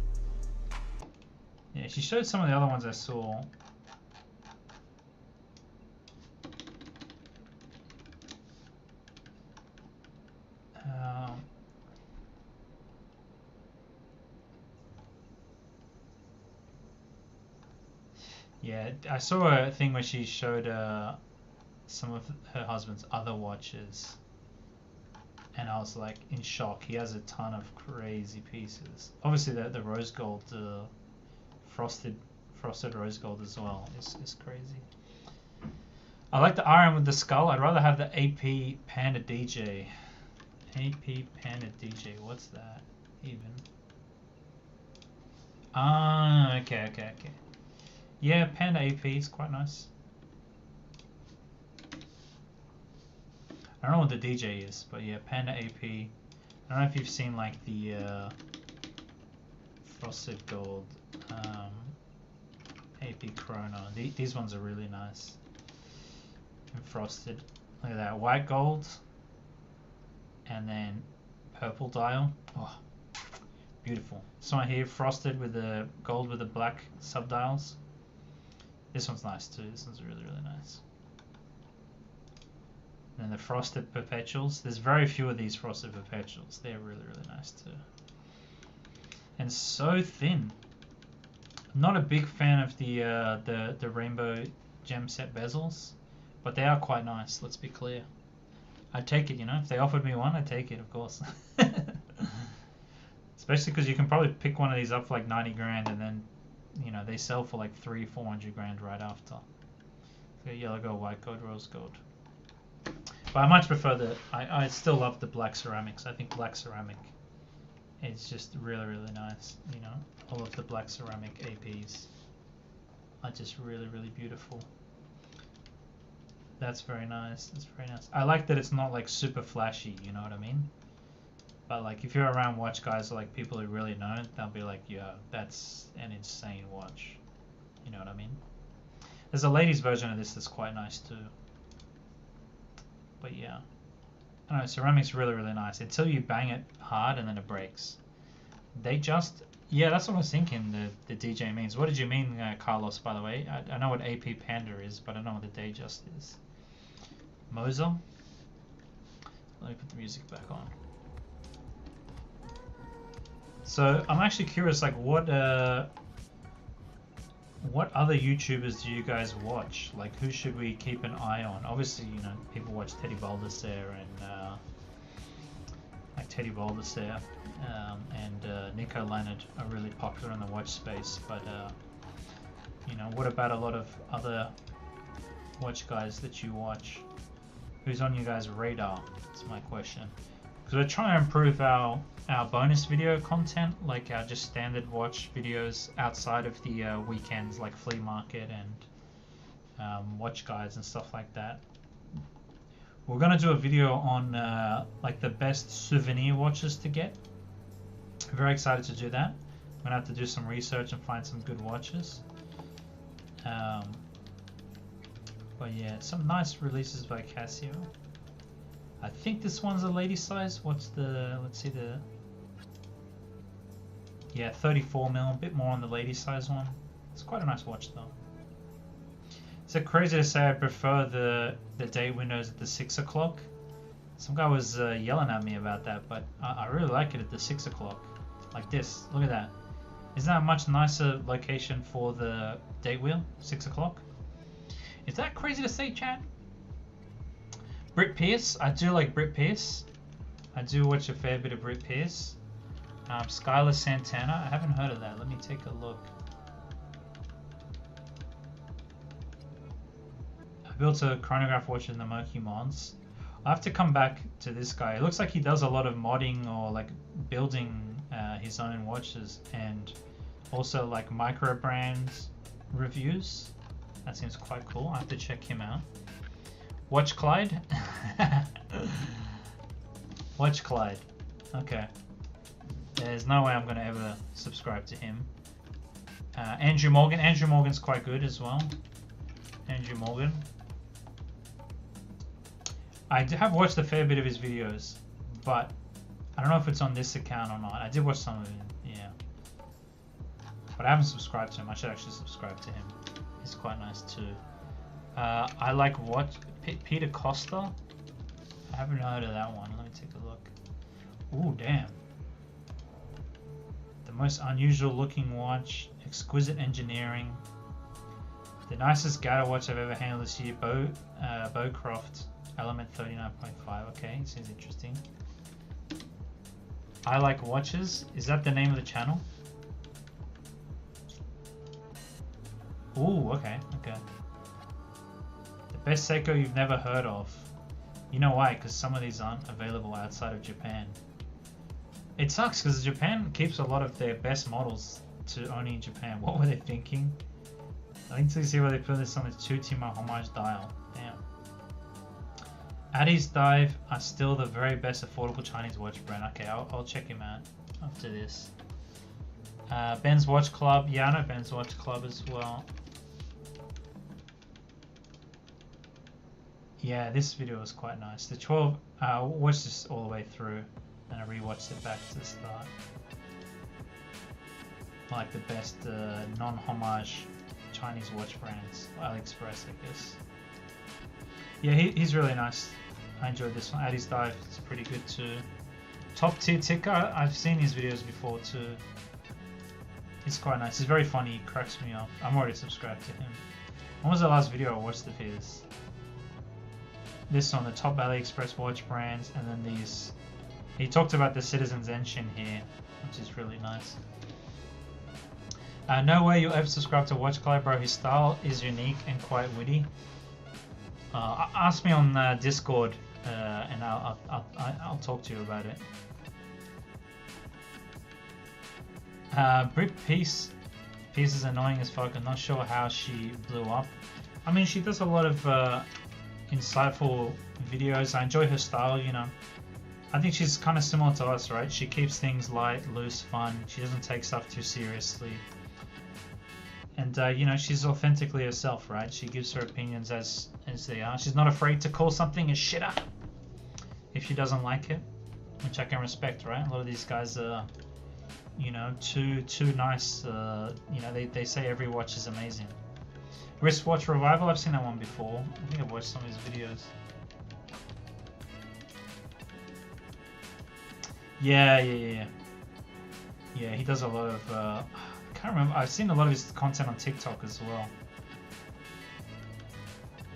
Yeah, she showed some of the other ones I saw. Yeah, I saw a thing where she showed some of her husband's other watches, and I was like in shock. He has a ton of crazy pieces. Obviously, the rose gold, frosted rose gold as well is crazy. I like the RM with the skull. I'd rather have the AP Panda DJ. AP Panda DJ. What's that even? Ah, okay. Yeah, Panda AP is quite nice. I don't know what the DJ is, but yeah, Panda AP. I don't know if you've seen like the frosted gold AP Chrono. These ones are really nice and frosted. Look at that, white gold and then purple dial. Oh, beautiful. This one here, frosted with the gold with the black subdials. This one's nice too. This one's really, really nice. And the frosted perpetuals. There's very few of these frosted perpetuals. They're really, really nice too. And so thin. Not a big fan of the rainbow gem set bezels, but they are quite nice. Let's be clear. I'd take it, you know. If they offered me one, I'd take it, of course. Especially because you can probably pick one of these up for like 90 grand, and then, you know, they sell for like 300-400 grand right after. So yellow gold, white gold, rose gold. But I much prefer I still love the black ceramics. I think black ceramic is just really, really nice. You know, all of the black ceramic APs are just really, really beautiful. That's very nice. That's very nice. I like that it's not like super flashy, you know what I mean? But like if you're around watch guys or like people who really know, they'll be like, yeah, that's an insane watch. You know what I mean? There's a ladies version of this that's quite nice too. But yeah. I don't know, ceramic's really, really nice. Until you bang it hard and then it breaks. They just... Yeah, that's what I was thinking the DJ means. What did you mean, Carlos, by the way? I know what AP Panda is, but I don't know what the day just is. Moser? Let me put the music back on. So I'm actually curious, like what other YouTubers do you guys watch? Like who should we keep an eye on? Obviously, you know, people watch Teddy Baldassare and like Teddy Baldassare and Nico Leonard are really popular in the watch space. But you know, what about a lot of other watch guys that you watch? Who's on you guys' radar? That's my question. Because we're trying to improve our bonus video content, like our just standard watch videos outside of the weekends, like flea market and watch guides and stuff like that. We're gonna do a video on like the best souvenir watches to get. I'm very excited to do that. I'm gonna have to do some research and find some good watches. But yeah, some nice releases by Casio. I think this one's a lady size. What's the, let's see the, yeah, 34 mil, a bit more on the lady size one. It's quite a nice watch though. Is it crazy to say I prefer the day windows at the 6 o'clock? Some guy was yelling at me about that, but I really like it at the 6 o'clock. Like this, look at that. Isn't that a much nicer location for the date wheel, 6 o'clock? Is that crazy to say, Chad? Britt Pierce, I do like Britt Pierce. I do watch a fair bit of Britt Pierce. Skylar Santana, I haven't heard of that. Let me take a look. I built a chronograph watch in the Moki mods. I have to come back to this guy. It looks like he does a lot of modding or like building his own watches and also like Microbrand reviews. That seems quite cool. I have to check him out. Watch Clyde? Watch Clyde. Okay. There's no way I'm going to ever subscribe to him. Andrew Morgan. Andrew Morgan's quite good as well. Andrew Morgan. I have watched a fair bit of his videos, but I don't know if it's on this account or not. I did watch some of it, yeah. But I haven't subscribed to him. I should actually subscribe to him. He's quite nice too. I like Peter Costa. I haven't heard of that one. Let me take a look. Ooh, damn. The most unusual looking watch. Exquisite engineering. The nicest Gata watch I've ever handled this year. Bowcroft Element 39.5. Okay, seems interesting. I like watches. Is that the name of the channel? Ooh, okay, okay. The best Seiko you've never heard of. You know why? Because some of these aren't available outside of Japan. It sucks because Japan keeps a lot of their best models to only in Japan. What were they thinking? I think to see why they put this on this 2-timmer homage dial. Damn. Addy's Dive are still the very best affordable Chinese watch brand. Okay, I'll check him out after this. Ben's Watch Club. Yeah, I know Ben's Watch Club as well. Yeah, this video was quite nice. The 12, I watched this all the way through and I rewatched it back to the start. Like the best non-homage Chinese watch brands. AliExpress, I guess. Yeah, he's really nice. I enjoyed this one. Addy's Dive is pretty good too. Top Tier Ticker, I've seen his videos before too. He's quite nice. He's very funny. He cracks me up. I'm already subscribed to him. When was the last video I watched of his? This on the top AliExpress watch brands, and then these. He talked about the Citizen Zenshin here, which is really nice. No way you'll ever subscribe to Watch Clyde, bro. His style is unique and quite witty. Ask me on Discord, and I'll talk to you about it. Brick Peace is annoying as fuck. I'm not sure how she blew up. I mean, she does a lot of insightful videos. I enjoy her style, you know. I think she's kind of similar to us, right? She keeps things light, loose, fun. She doesn't take stuff too seriously. And, you know, she's authentically herself, right? She gives her opinions as they are. She's not afraid to call something a shitter if she doesn't like it, which I can respect, right? A lot of these guys are, you know, too nice. You know, they say every watch is amazing. Wristwatch Revival, I've seen that one before. I think I've watched some of his videos. Yeah, he does a lot of, I can't remember, I've seen a lot of his content on TikTok as well.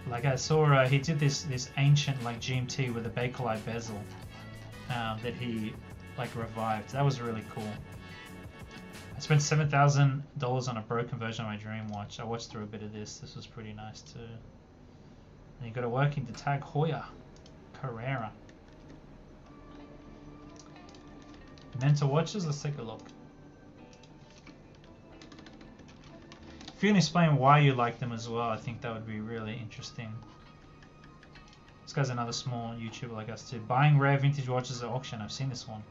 Like I saw, he did this ancient like GMT with a Bakelite bezel that he like revived. That was really cool. I spent $7,000 on a broken version of my dream watch. I watched through a bit of this. This was pretty nice too. And you got to working to tag Hoya Carrera. Mental watches, let's take a look. If you can explain why you like them as well, I think that would be really interesting. This guy's another small YouTuber like us too. Buying rare vintage watches at auction. I've seen this one.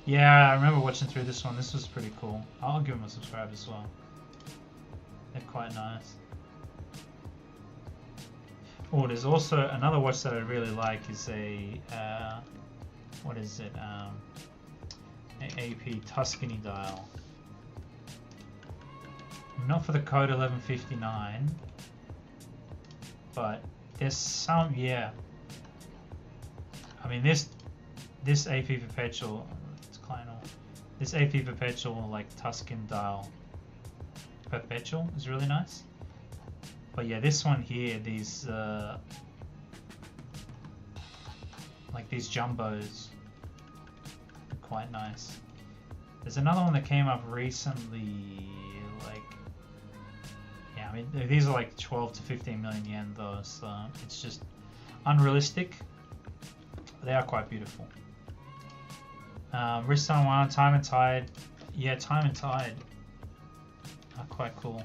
Yeah, I remember watching through this one. This was pretty cool. I'll give him a subscribe as well. They're quite nice. Oh, there's also another watch that I really like is a what is it? An AP Tuscany dial. Not for the code 1159, but there's some, yeah. I mean this AP Perpetual, it's Kleinel. This AP Perpetual like Tuscan dial Perpetual is really nice. But yeah, this one here, these like these jumbos, quite nice. There's another one that came up recently, like, yeah, I mean these are like 12 to 15 million yen though, so it's just unrealistic. They are quite beautiful. Wrist Unwound, Time and Tide. Yeah, Time and Tide are quite cool.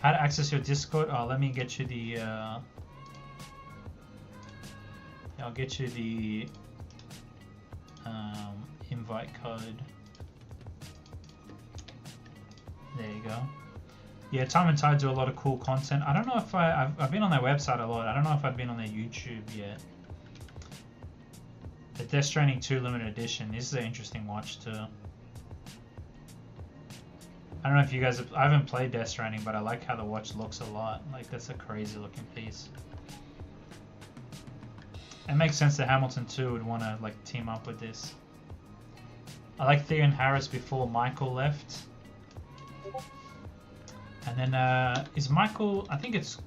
How to access your Discord? Oh, let me get you the I'll get you the invite code. There you go. Yeah, Time and Tide do a lot of cool content. I don't know if I've been on their website a lot. I don't know if I've been on their YouTube yet. The Death Stranding 2 limited edition. This is an interesting watch too. I don't know if you guys I haven't played Death Stranding, but I like how the watch looks a lot. Like, that's a crazy looking piece. It makes sense that Hamilton 2 would want to like team up with this. I like Theo Harris before Michael left. And then is Michael, I think it's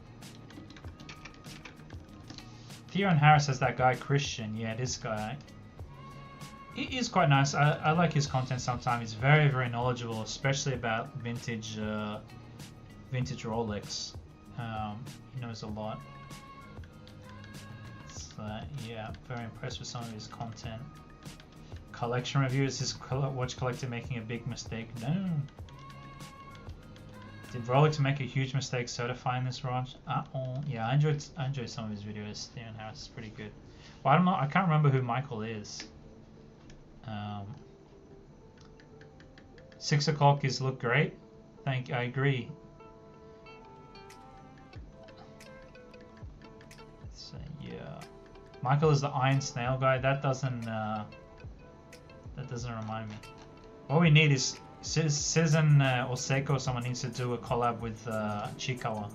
Theo Harris has that guy Christian. Yeah, this guy. He is quite nice. I like his content sometimes. He's very, very knowledgeable, especially about vintage Rolex. He knows a lot. So, yeah, very impressed with some of his content. Collection reviews. His watch collector making a big mistake? No. Did Rolex make a huge mistake certifying this watch? Yeah, I enjoyed some of his videos. Theo Harris is pretty good. Well, I don't know. I can't remember who Michael is. 6 o'clock is look great. I agree. So yeah, Michael is the Iron Snail guy. That doesn't remind me. What we need is Citizen or Seiko. Someone needs to do a collab with Chikawa.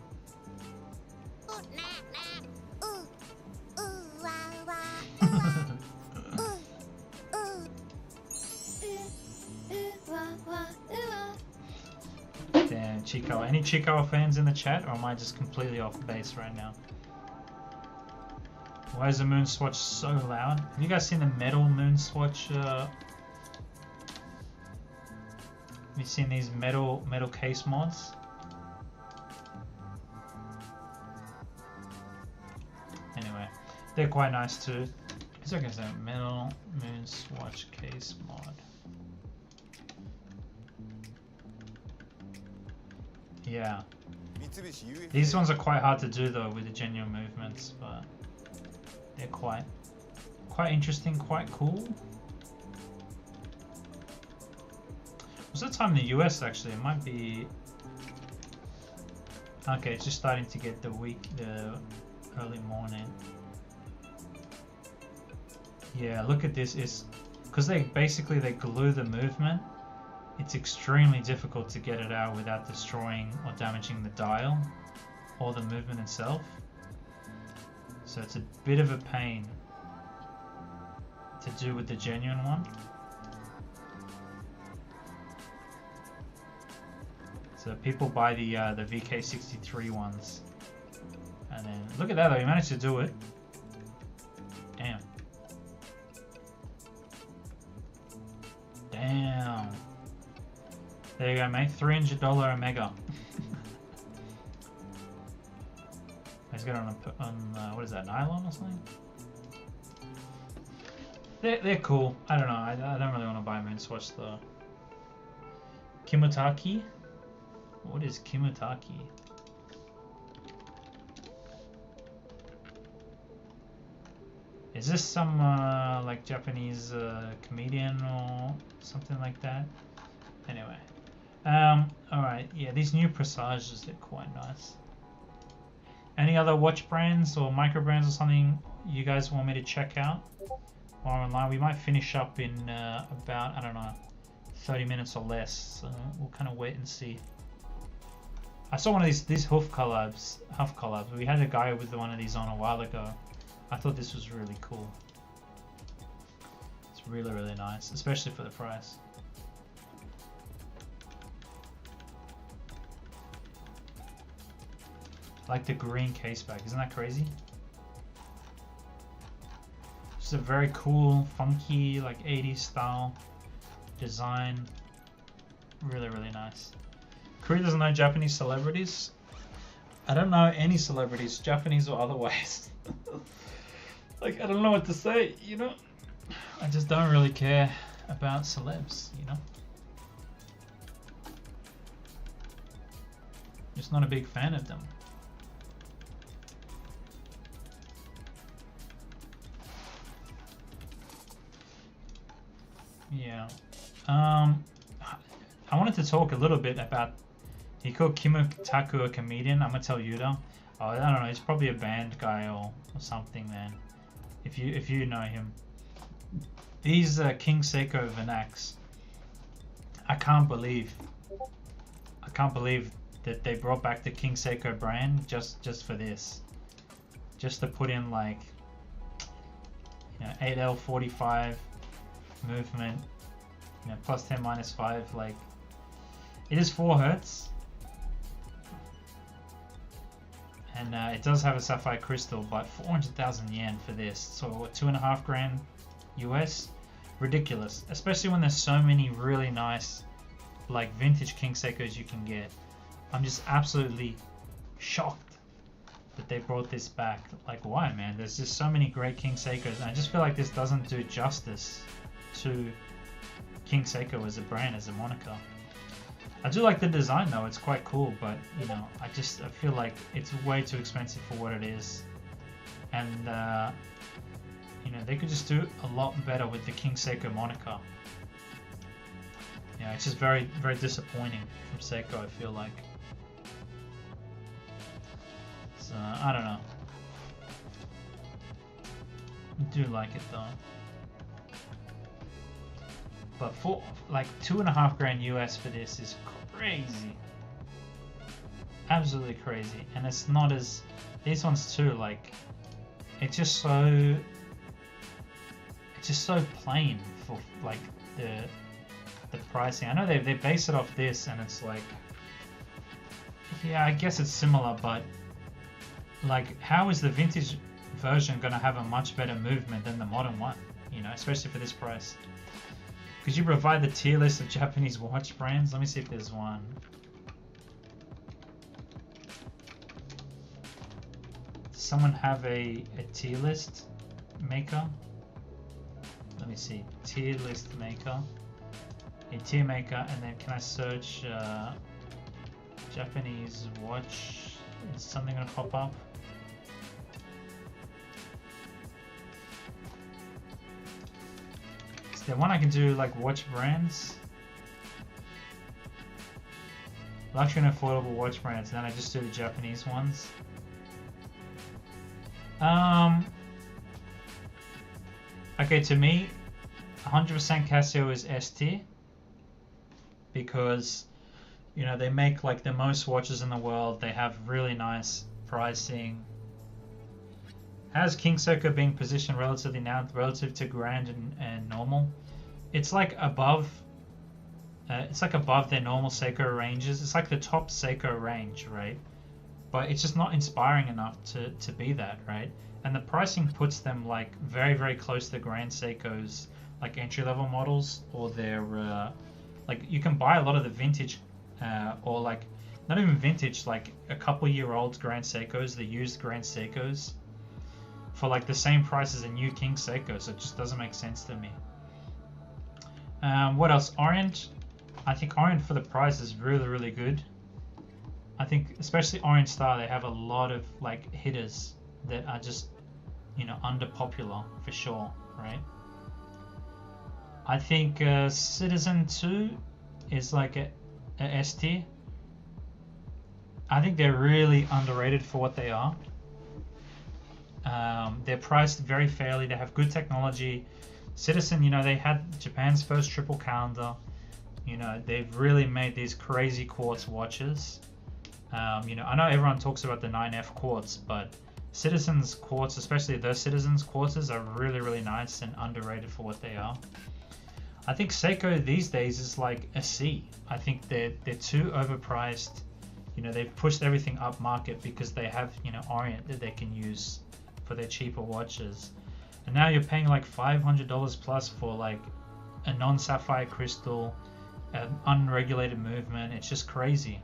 Damn, Chikawa. Any Chikawa fans in the chat, or am I just completely off base right now? Why is the moon swatch so loud? Have you guys seen the metal moon swatch? Have you seen these metal case mods? Anyway, they're quite nice too. It's like I said, metal moon swatch case mod. Yeah, these ones are quite hard to do though with the genuine movements, but they're quite interesting, quite cool. What's the time in the US actually? It might be okay. It's just starting to get the early morning. Yeah, look at this. It's because they glue the movement. It's extremely difficult to get it out without destroying or damaging the dial or the movement itself. So it's a bit of a pain to do with the genuine one. So people buy the VK63 ones, and then look at that though. You managed to do it. Damn. Damn. There you go, mate. $300 a mega. He's got it on what is that, nylon or something? They're cool. I don't know. I don't really want to buy a moon swatch though. Kimutaki. What is Kimutaki? Is this some like Japanese comedian or something like that? Anyway. Alright, yeah, these new Presages, they're quite nice. Any other watch brands or microbrands or something you guys want me to check out while we're online? We might finish up in about, I don't know, 30 minutes or less. So we'll kind of wait and see. I saw one of these Huff collabs. We had a guy with one of these on a while ago. I thought this was really cool. It's really, really nice, especially for the price. Like the green case back, isn't that crazy? Just a very cool, funky, like 80s style design. Really, really nice. Korea doesn't know Japanese celebrities. I don't know any celebrities, Japanese or otherwise. Like, I don't know what to say, you know? I just don't really care about celebs, you know? Just not a big fan of them. Yeah. I wanted to talk a little bit about. He called Kimutaku a comedian. I'm gonna tell you though. Oh, I don't know. He's probably a band guy or something, man. If you know him. These King Seiko Vinax. I can't believe that they brought back the King Seiko brand just for this. Just to put in like, you know, 8L45 movement, you know, plus 10 minus 5. Like, it is 4 hertz, and it does have a sapphire crystal, but 400,000 yen for this. So what, 2.5 grand US? Ridiculous, especially when there's so many really nice, like, vintage King Seikos you can get. I'm just absolutely shocked that they brought this back. Like, why, man? There's just so many great King Seikos, and I just feel like this doesn't do justice to King Seiko as a brand, as a moniker. I do like the design though, it's quite cool, but you know, I feel like it's way too expensive for what it is, and you know, they could just do a lot better with the King Seiko moniker. Yeah, it's just very, very disappointing from Seiko, I feel like. So, I don't know. I do like it though. But for like 2.5 grand US for this is crazy. Absolutely crazy. And it's not as, these ones too, like, it's just so plain for like the pricing. I know they base it off this, and it's like, yeah, I guess it's similar, but like, how is the vintage version gonna have a much better movement than the modern one? You know, especially for this price. Could you provide the tier list of Japanese watch brands? Let me see if there's one. Does someone have a tier list maker? Let me see. Tier list maker. A tier maker, and then can I search Japanese watch? Is something gonna pop up? The one I can do like watch brands, luxury and affordable watch brands, and then I just do the Japanese ones. Okay, to me, 100% Casio is S tier, because you know, they make like the most watches in the world. They have really nice pricing. How's King Seiko being positioned relatively now, relative to grand and normal? It's like above. It's like above their normal Seiko ranges. It's like the top Seiko range, right? But it's just not inspiring enough to be that, right? And the pricing puts them like very, very close to grand Seikos, like entry-level models, or their like, you can buy a lot of the vintage, or like not even vintage, like a couple-year-old grand Seikos, the used grand Seikos, for like the same price as a new King Seiko. So it just doesn't make sense to me. What else? Orient. I think Orient for the price is really, really good. I think especially Orient Star, they have a lot of like hitters that are just, you know, under popular for sure, right? I think Citizen 2 is like a S tier. I think they're really underrated for what they are. They're priced very fairly. They have good technology. Citizen, you know, they had Japan's first triple calendar. You know, they've really made these crazy quartz watches. You know, I know everyone talks about the 9F quartz, but Citizen's quartz, especially those Citizen's quartzes, are really, really nice and underrated for what they are. I think Seiko these days is like a C. I think they're too overpriced. You know, they've pushed everything up market because they have, you know, Orient that they can use for their cheaper watches. And now you're paying like $500 plus for like a non-sapphire crystal, an unregulated movement. It's just crazy.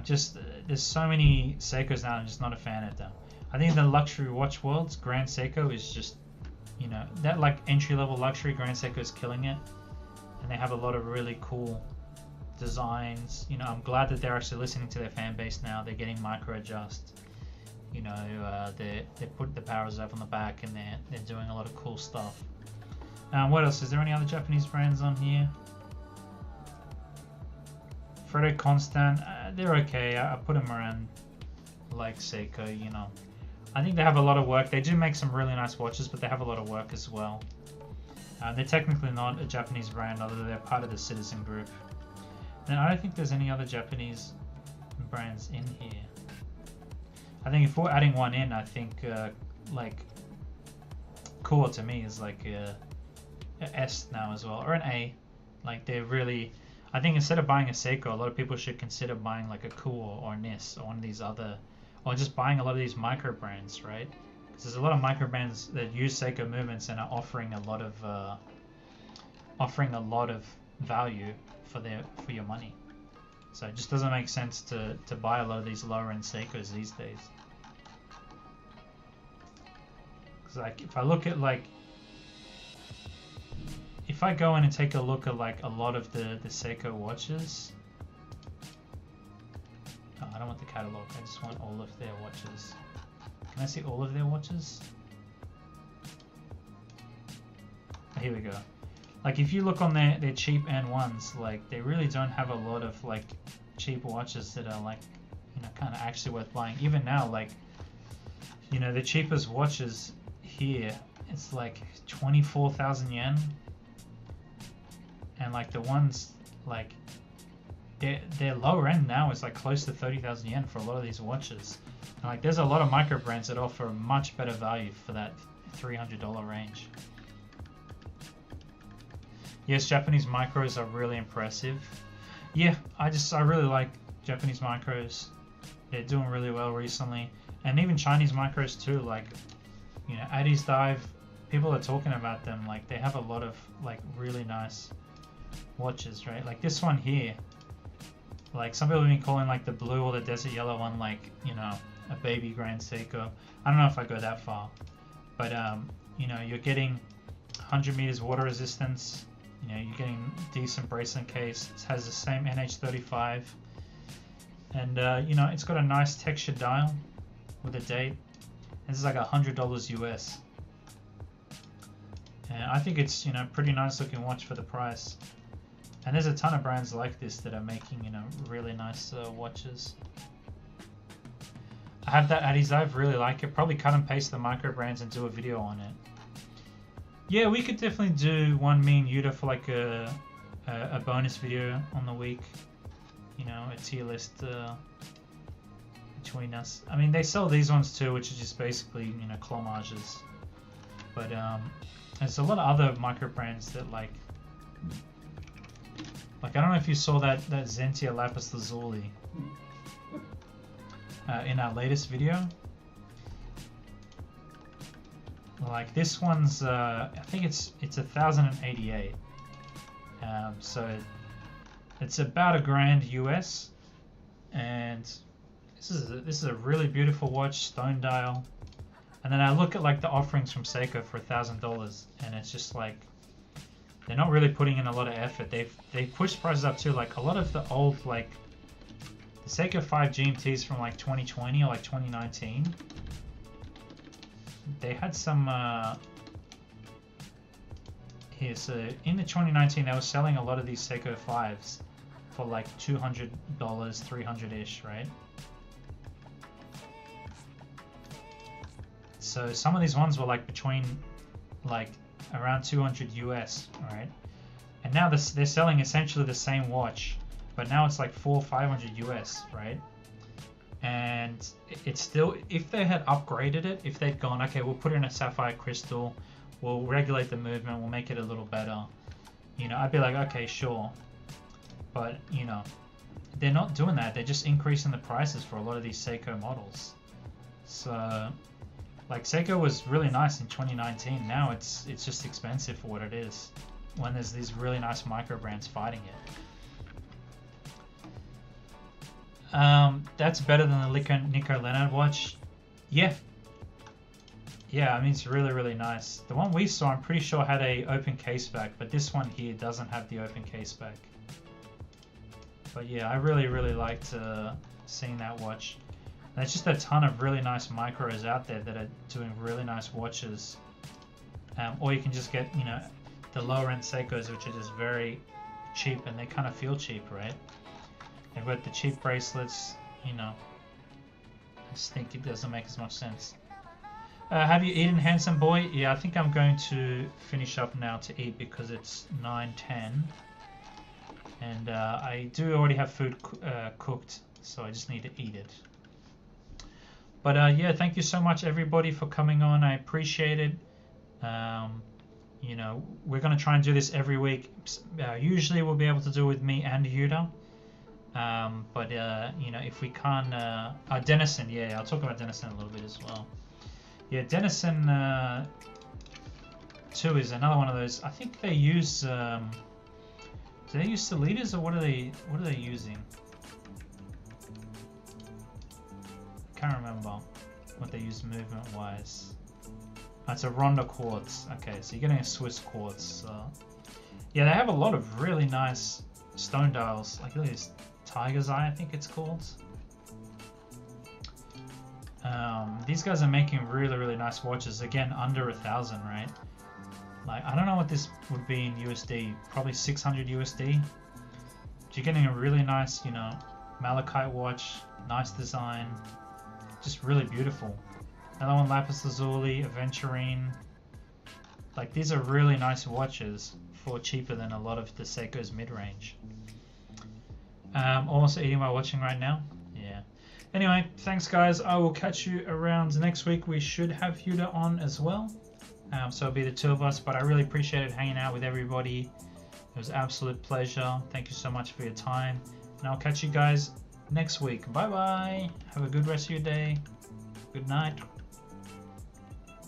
There's so many Seikos now, I'm just not a fan of them. I think the luxury watch world's Grand Seiko is just, you know, that like entry-level luxury Grand Seiko is killing it. And they have a lot of really cool designs. You know, I'm glad that they're actually listening to their fan base now. They're getting micro adjust. You know, they put the power reserve on the back, and they're doing a lot of cool stuff. What else? Is there any other Japanese brands on here? Vacheron Constantin, they're okay. I put them around like Seiko, you know. I think they have a lot of work. They do make some really nice watches, but they have a lot of work as well. They're technically not a Japanese brand, although they're part of the Citizen Group. And I don't think there's any other Japanese brands in here. I think if we're adding one in, I think like Koore to me is like a S now as well, or an A. Like they're really, I think instead of buying a Seiko, a lot of people should consider buying like a Koore or NIS or one of these other, or just buying a lot of these micro brands, right? Because there's a lot of micro brands that use Seiko movements and are offering a lot of value for your money. So it just doesn't make sense to buy a lot of these lower end Seikos these days. Because like if I look at like, if I go in and take a look at like a lot of the Seiko watches, oh, I don't want the catalog, I just want all of their watches. Can I see all of their watches? Oh, here we go. Like if you look on their cheap end ones, like they really don't have a lot of like cheap watches that are like, you know, kind of actually worth buying. Even now, like, you know, the cheapest watches here, it's like 24,000 yen. And like the ones like their lower end now is like close to 30,000 yen for a lot of these watches. And like there's a lot of micro brands that offer much better value for that $300 range. Yes, Japanese micros are really impressive. Yeah, I really like Japanese micros. They're doing really well recently. And even Chinese micros too, like, you know, Addy's Dive, people are talking about them. Like they have a lot of like really nice watches, right? Like this one here, like some people have been calling like the blue or the desert yellow one, like, you know, a baby Grand Seiko. I don't know if I go that far, but you know, you're getting 100 meters water resistance. You know, you're getting decent bracelet case. It has the same NH35, and you know, it's got a nice textured dial with a date. This is like $100 US, and I think it's, you know, pretty nice looking watch for the price. And there's a ton of brands like this that are making, you know, really nice watches. I have that Addy's Dive, really like it. Probably cut and paste the micro brands and do a video on it. Yeah, we could definitely do one, me and Yuta, for like a bonus video on the week. You know, a tier list between us. I mean, they sell these ones too, which is just basically, you know, clomages. But there's a lot of other micro brands that like I don't know if you saw that Zentia Lapis Lazuli in our latest video. Like this one's, I think it's 1,088. So it's about $1,000 US, and this is a really beautiful watch, stone dial. And then I look at like the offerings from Seiko for $1,000, and it's just like they're not really putting in a lot of effort. They've pushed prices up too. Like a lot of the old, like the Seiko 5 GMTs from like 2020 or like 2019. They had some here. So in the 2019, they were selling a lot of these Seiko 5s for like $200, 300-ish, right? So some of these ones were like between like around 200 US, right? And now they're selling essentially the same watch, but now it's like 400-500 US, right? And it's still, if they had upgraded it, if they'd gone, okay, we'll put in a sapphire crystal, we'll regulate the movement, we'll make it a little better, you know, I'd be like, okay, sure. But, you know, they're not doing that. They're just increasing the prices for a lot of these Seiko models. So, like, Seiko was really nice in 2019. Now it's just expensive for what it is, when there's these really nice micro brands fighting it. That's better than the Nico Leonard watch. Yeah, I mean, it's really, really nice. The one we saw, I'm pretty sure, had a open case back, but this one here doesn't have the open case back. But yeah, I really, really liked seeing that watch. There's just a ton of really nice micros out there that are doing really nice watches. Or you can just get, you know, the lower end Seikos, which are just very cheap, and they kind of feel cheap, right? They've got the cheap bracelets, you know. I just think it doesn't make as much sense. Have you eaten, handsome boy? Yeah, I think I'm going to finish up now to eat because it's 9:10. And I do already have food cooked, so I just need to eat it. But yeah, thank you so much everybody for coming on. I appreciate it. You know, we're going to try and do this every week. Usually we'll be able to do it with me and Yuda. But you know, if we can't... Denison, yeah, I'll talk about Denison a little bit as well. Yeah, Denison 2 is another one of those. I think they use... do they use Solitas, or what are they using? I can't remember what they use movement-wise. Oh, it's a Ronda Quartz. Okay, so you're getting a Swiss Quartz. Yeah, they have a lot of really nice stone dials. Like this Tiger's Eye, I think it's called. These guys are making really, really nice watches. Again, under 1,000, right? Like, I don't know what this would be in USD. Probably 600 USD. But you're getting a really nice, you know, malachite watch. Nice design. Just really beautiful. Another one, lapis lazuli, aventurine. Like, these are really nice watches for cheaper than a lot of the Seiko's mid-range. Also eating while watching right now. Yeah. Anyway, thanks guys. I will catch you around next week. We should have Yuda on as well. So it'll be the two of us, but I really appreciated hanging out with everybody. It was an absolute pleasure. Thank you so much for your time. And I'll catch you guys next week. Bye bye. Have a good rest of your day. Good night.